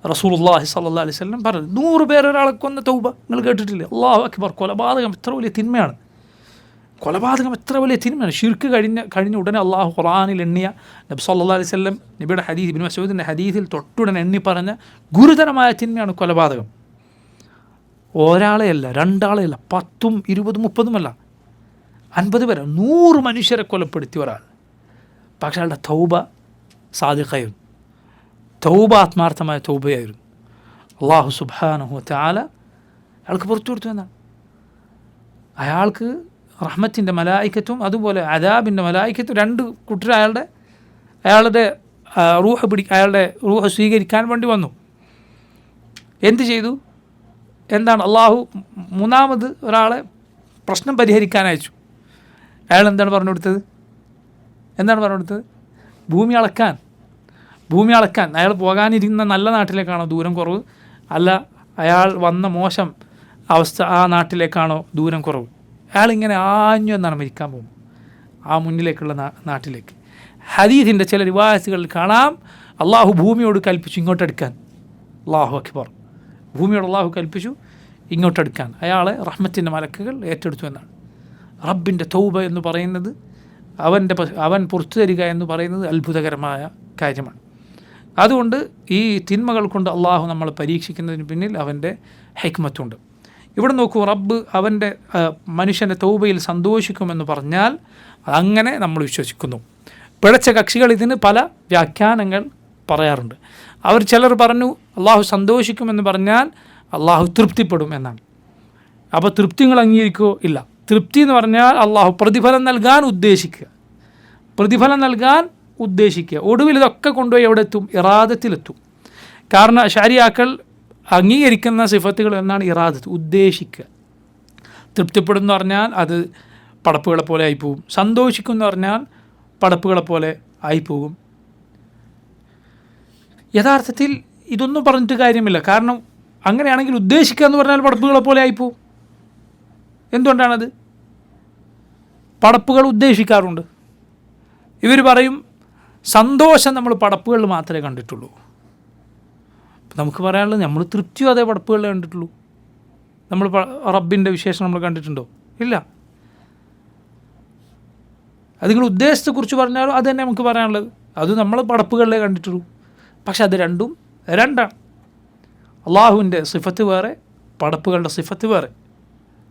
റസൂലുള്ളാഹി സ്വല്ലല്ലാഹു അലൈഹി വസല്ലം പറഞ്ഞത്. 100 പേർ ഒരാളെ കൊന്ന തൗബ നിങ്ങൾ കേട്ടിട്ടില്ലേ? അല്ലാഹു അക്ബർ. കൊലപാതകം എത്ര വലിയ തിന്മയാണ്, ഷിർക്ക് കഴിഞ്ഞ ഉടനെ അള്ളാഹു ഖുർആനിൽ എണ്ണിയ, നബി സല്ലല്ലാഹു അലൈഹി വസല്ലം നബിയുടെ ഹദീസ്, ഇബ്നു മസ്ഊദിൻ്റെ ഹദീസിൽ തൊട്ടുടനെ എണ്ണി പറഞ്ഞ ഗുരുതരമായ തിന്മയാണ് കൊലപാതകം. ഒരാളെയല്ല, രണ്ടാളെയല്ല, 10, 20, 30 അല്ല, 50 പേരെ, 100 മനുഷ്യരെ കൊലപ്പെടുത്തി ഒരാൾ. പക്ഷേ അയാളുടെ തൗബ സാദിഖായിരുന്നു, തൗബ ആത്മാർത്ഥമായ തൗബയായിരുന്നു. അള്ളാഹു സുബ്ഹാനഹു വ തആല അയാൾക്ക് പുറത്തു കൊടുത്തു എന്നാണ്. അയാൾക്ക് റഹ്മത്തിൻ്റെ മലായിക്കത്തും അതുപോലെ അദാബിൻ്റെ മലായിക്കത്തും 2 കൂട്ടർ അയാളുടെ അയാളുടെ റൂഹ് സ്വീകരിക്കാൻ വേണ്ടി വന്നു. എന്ത് ചെയ്തു? എന്താണ്? അള്ളാഹു 3ാമത് ഒരാളെ പ്രശ്നം പരിഹരിക്കാൻ അയച്ചു. അയാൾ എന്താണ് പറഞ്ഞു കൊടുത്തത്? ഭൂമി അളക്കാൻ. അയാൾ പോകാനിരുന്ന നല്ല നാട്ടിലേക്കാണോ ദൂരം കുറവ്, അല്ല അയാൾ വന്ന മോശം അവസ്ഥ ആ നാട്ടിലേക്കാണോ ദൂരം കുറവ്? അയാളിങ്ങനെ ആഞ്ഞു എന്നാണ് മരിക്കാൻ പോകുന്നത്, ആ മുന്നിലേക്കുള്ള നാട്ടിലേക്ക്. ഹദീസിൻ്റെ ചില റിവായത്തുകളിൽ കാണാം, അള്ളാഹു ഭൂമിയോട് കൽപ്പിച്ചു ഇങ്ങോട്ടെടുക്കാൻ. അല്ലാഹു അക്ബർ. ഭൂമിയോട് അള്ളാഹു കൽപ്പിച്ചു ഇങ്ങോട്ടെടുക്കാൻ. അയാളെ റഹ്മത്തിൻ്റെ മലക്കുകൾ ഏറ്റെടുത്തു എന്നാണ്. റബ്ബിൻ്റെ തൗബ എന്ന് പറയുന്നത്, അവൻ പുറത്തു തരിക എന്ന് പറയുന്നത് അത്ഭുതകരമായ കാര്യമാണ്. അതുകൊണ്ട് ഈ തിന്മകൾ കൊണ്ട് അള്ളാഹു നമ്മളെ പരീക്ഷിക്കുന്നതിന് പിന്നിൽ അവൻ്റെ ഹിക്മത്തുണ്ട്. ഇവിടെ നോക്കൂ, റബ്ബ് അവൻ്റെ മനുഷ്യൻ്റെ തൗബയിൽ സന്തോഷിക്കുമെന്ന് പറഞ്ഞാൽ അങ്ങനെ നമ്മൾ വിശ്വസിക്കുന്നു. പിഴച്ച കക്ഷികൾ ഇതിന് പല വ്യാഖ്യാനങ്ങൾ പറയാറുണ്ട്. ചിലർ പറഞ്ഞു അള്ളാഹു സന്തോഷിക്കുമെന്ന് പറഞ്ഞാൽ അള്ളാഹു തൃപ്തിപ്പെടും എന്നാണ്. അപ്പോൾ തൃപ്തിങ്ങൾ അംഗീകരിക്കുകയോ ഇല്ല. തൃപ്തി എന്ന് പറഞ്ഞാൽ അള്ളാഹു പ്രതിഫലം നൽകാൻ ഉദ്ദേശിക്കുക. ഒടുവിൽ ഇതൊക്കെ കൊണ്ടുപോയി എവിടെ എത്തും? ഇറാദത്തിലെത്തും. കാരണം ശരിയാക്കൾ അംഗീകരിക്കുന്ന സിഫത്തുകൾ എന്നാണ് ഇറാദത്ത്, ഉദ്ദേശിക്കുക. തൃപ്തിപ്പെടുന്ന പറഞ്ഞാൽ അത് പടപ്പുകളെ പോലെ ആയിപ്പോവും. സന്തോഷിക്കും എന്ന് പറഞ്ഞാൽ പടപ്പുകളെ പോലെ ആയിപ്പോകും. യഥാർത്ഥത്തിൽ ഇതൊന്നും പറഞ്ഞിട്ട് കാര്യമില്ല. കാരണം അങ്ങനെയാണെങ്കിൽ ഉദ്ദേശിക്കുക എന്ന് പറഞ്ഞാൽ പടപ്പുകളെ പോലെ ആയിപ്പോവും. എന്തുകൊണ്ടാണത്? പടപ്പുകൾ ഉദ്ദേശിക്കാറുണ്ട്. ഇവർ പറയും സന്തോഷം നമ്മൾ പടപ്പുകളിൽ മാത്രമേ കണ്ടിട്ടുള്ളൂ. നമുക്ക് പറയാനുള്ളത് നമ്മൾ തൃപ്തിയോ അതേ പടപ്പുകളിലേ കണ്ടിട്ടുള്ളൂ. നമ്മൾ റബ്ബിൻ്റെ വിശേഷം നമ്മൾ കണ്ടിട്ടുണ്ടോ? ഇല്ല. അത് നിങ്ങൾ ഉദ്ദേശത്തെക്കുറിച്ച് പറഞ്ഞാലും അത് തന്നെ നമുക്ക് പറയാനുള്ളത്. അത് നമ്മൾ പടപ്പുകളിലേ കണ്ടിട്ടുള്ളൂ. പക്ഷെ അത് രണ്ടും രണ്ടാണ്. അള്ളാഹുവിൻ്റെ സിഫത്ത് വേറെ, പടപ്പുകളുടെ സിഫത്ത് വേറെ.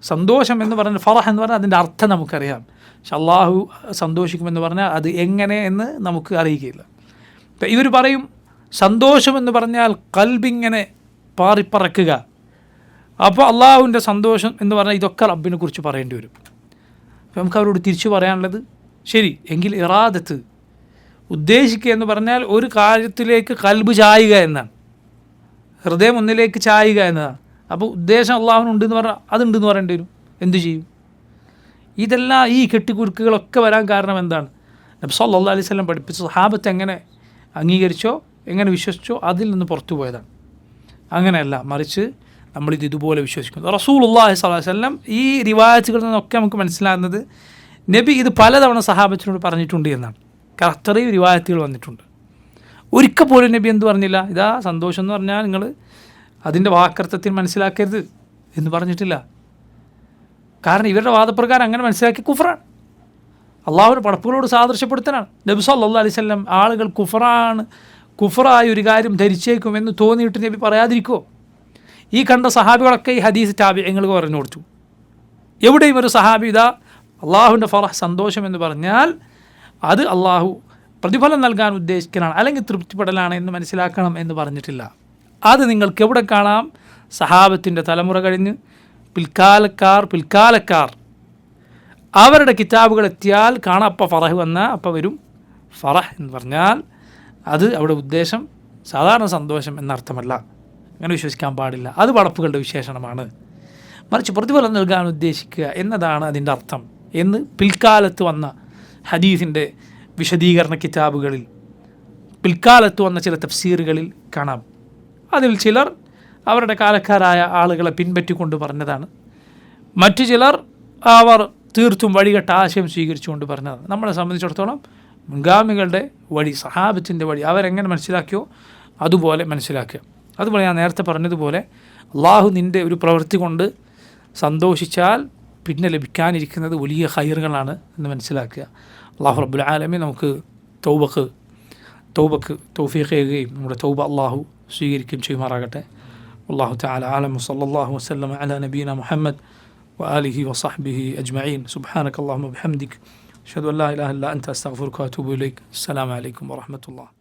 സന്തോഷം എന്ന് പറഞ്ഞാൽ, ഫറഹ് എന്ന് പറഞ്ഞാൽ അതിൻ്റെ അർത്ഥം നമുക്കറിയാം. പക്ഷെ അള്ളാഹു സന്തോഷിക്കുമെന്ന് പറഞ്ഞാൽ അത് എങ്ങനെ എന്ന് നമുക്ക് അറിയുകയില്ല. ഇപ്പം ഇവർ പറയും സന്തോഷമെന്ന് പറഞ്ഞാൽ കൽബിങ്ങനെ പാറിപ്പറക്കുക. അപ്പോൾ അള്ളാഹുവിൻ്റെ സന്തോഷം എന്ന് പറഞ്ഞാൽ ഇതൊക്കെ റബ്ബിനെ കുറിച്ച് പറയേണ്ടി വരും. അപ്പോൾ നമുക്ക് അവരോട് തിരിച്ചു പറയാനുള്ളത്, ശരി എങ്കിൽ ഇറാദത്ത് ഉദ്ദേശിക്കുക എന്ന് പറഞ്ഞാൽ ഒരു കാര്യത്തിലേക്ക് കൽബ് ചായുക എന്നാണ്, ഹൃദയം ഒന്നിലേക്ക് ചായുക എന്നതാണ്. അപ്പോൾ ഉദ്ദേശം അള്ളാഹുവിനുണ്ടെന്ന് പറഞ്ഞാൽ അതുണ്ടെന്ന് പറയേണ്ടി വരും. എന്തു ചെയ്യും? ഇതെല്ലാം ഈ കെട്ടിക്കുരുക്കുകളൊക്കെ വരാൻ കാരണം എന്താണ്? നബി സല്ലല്ലാഹു അലൈഹി വസല്ലം പഠിപ്പിച്ച സഹാബത്ത് എങ്ങനെ അംഗീകരിച്ചോ എങ്ങനെ വിശ്വസിച്ചോ അതിൽ നിന്ന് പുറത്തു പോയതാണ്. അങ്ങനെയല്ല, മറിച്ച് നമ്മളിത് ഇതുപോലെ വിശ്വസിക്കുന്നു. റസൂലുള്ളാഹി സ്വല്ലല്ലാഹു അലൈഹി വസല്ലം ഈ റിവായത്തുകളിൽ നിന്നൊക്കെ നമുക്ക് മനസ്സിലാകുന്നത് നബി ഇത് പലതവണ സഹാബത്തിനോട് പറഞ്ഞിട്ടുണ്ട് എന്നാണ്. കാരണം അത്രയും റിവായത്തുകൾ വന്നിട്ടുണ്ട്. ഒരിക്കൽ പോലും നബി എന്ത് പറഞ്ഞില്ല, ഇതാ സന്തോഷം എന്ന് പറഞ്ഞാൽ നിങ്ങൾ അതിൻ്റെ വാക്കർത്ഥത്തിൽ മനസ്സിലാക്കരുത് എന്ന് പറഞ്ഞിട്ടില്ല. കാരണം ഇവരുടെ വാദപ്രകാരം അങ്ങനെ മനസ്സിലാക്കി കുഫറാണ്, അള്ളാഹുവിൻ്റെ പടപ്പുകളോട് സാദൃശ്യപ്പെടുത്താനാണ്. നബി സല്ലല്ലാഹു അലൈഹി വസല്ലം ആളുകൾ കുഫറായ ഒരു കാര്യം ധരിച്ചേക്കുമെന്ന് തോന്നിയിട്ട് നബി പറയാതിരിക്കുമോ? ഈ കണ്ട സഹാബികളൊക്കെ ഈ ഹദീസ് താബിഈങ്ങൾക്ക് പറഞ്ഞു കൊടുത്തു. എവിടെയും ഒരു സഹാബി ഇതാ അള്ളാഹുവിൻ്റെ ഫറഹ് സന്തോഷം എന്ന് പറഞ്ഞാൽ അത് അള്ളാഹു പ്രതിഫലം നൽകാൻ ഉദ്ദേശിക്കലാണ്, അല്ലെങ്കിൽ തൃപ്തിപ്പെടലാണ് എന്ന് മനസ്സിലാക്കണം എന്ന് പറഞ്ഞിട്ടില്ല. അത് നിങ്ങൾക്ക് എവിടെ കാണാം? സഹാബത്തിൻ്റെ തലമുറ കഴിഞ്ഞ് പിൽക്കാലക്കാർ അവരുടെ കിതാബുകൾ എത്തിയാൽ കാണാം. അപ്പം ഫറഹ് വന്നാൽ അപ്പം വരും. ഫറഹ് എന്ന് പറഞ്ഞാൽ അത് അവിടെ ഉദ്ദേശം സാധാരണ സന്തോഷം എന്നർത്ഥമല്ല. അങ്ങനെ വിശ്വസിക്കാൻ പാടില്ല. അത് പടപ്പുകളുടെ വിശേഷണമാണ്. മറിച്ച് പ്രതിഫലം നൽകാൻ ഉദ്ദേശിക്കുക എന്നതാണ് അതിൻ്റെ അർത്ഥം എന്ന് പിൽക്കാലത്ത് വന്ന ഹദീസിൻ്റെ വിശദീകരണ കിതാബുകളിൽ, പിൽക്കാലത്ത് വന്ന ചില തഫ്സീറുകളിൽ കാണാം. അതിൽ ചിലർ അവരുടെ കാലക്കാരായ ആളുകളെ പിൻപറ്റിക്കൊണ്ട് പറഞ്ഞതാണ്. മറ്റു ചിലർ അവർ തീർത്തും വഴികെട്ട ആശയം സ്വീകരിച്ചുകൊണ്ട് പറഞ്ഞതാണ്. നമ്മളെ സംബന്ധിച്ചിടത്തോളം മുൻഗാമികളുടെ വഴി, സഹാബത്തിൻ്റെ വഴി അവരെങ്ങനെ മനസ്സിലാക്കിയോ അതുപോലെ മനസ്സിലാക്കുക. അതുപോലെ ഞാൻ നേരത്തെ പറഞ്ഞതുപോലെ അള്ളാഹു നിൻ്റെ ഒരു പ്രവൃത്തി കൊണ്ട് സന്തോഷിച്ചാൽ പിന്നെ ലഭിക്കാനിരിക്കുന്നത് വലിയ ഖൈറുകളാണ് എന്ന് മനസ്സിലാക്കുക. അള്ളാഹു റബ്ബുൽ ആലമീൻ നമുക്ക് തൗബക്ക് തൗഫീഖ് ചെയ്യുകയും നമ്മുടെ തൗബ അള്ളാഹു സ്വീകരിക്കുകയും ചെയ്യുമാറാകട്ടെ. അല്ലാഹു തആല അഅലം. സല്ലല്ലാഹു വസല്ലം അലാ നബീന മുഹമ്മദ് വആലിഹി വസഹ്ബിഹി അജ്മഈൻ. സുബ്ഹാനക അല്ലാഹുമ്മ വബിഹംദിക അഷ്ഹദു അൻ ലാ ഇലാഹ ഇല്ല അൻത അസ്തഗ്ഫിറുക വഅതൂബു ഇലൈക്. അസ്സലാമു അലൈക്കും വറഹ്മത്തുള്ളാഹി.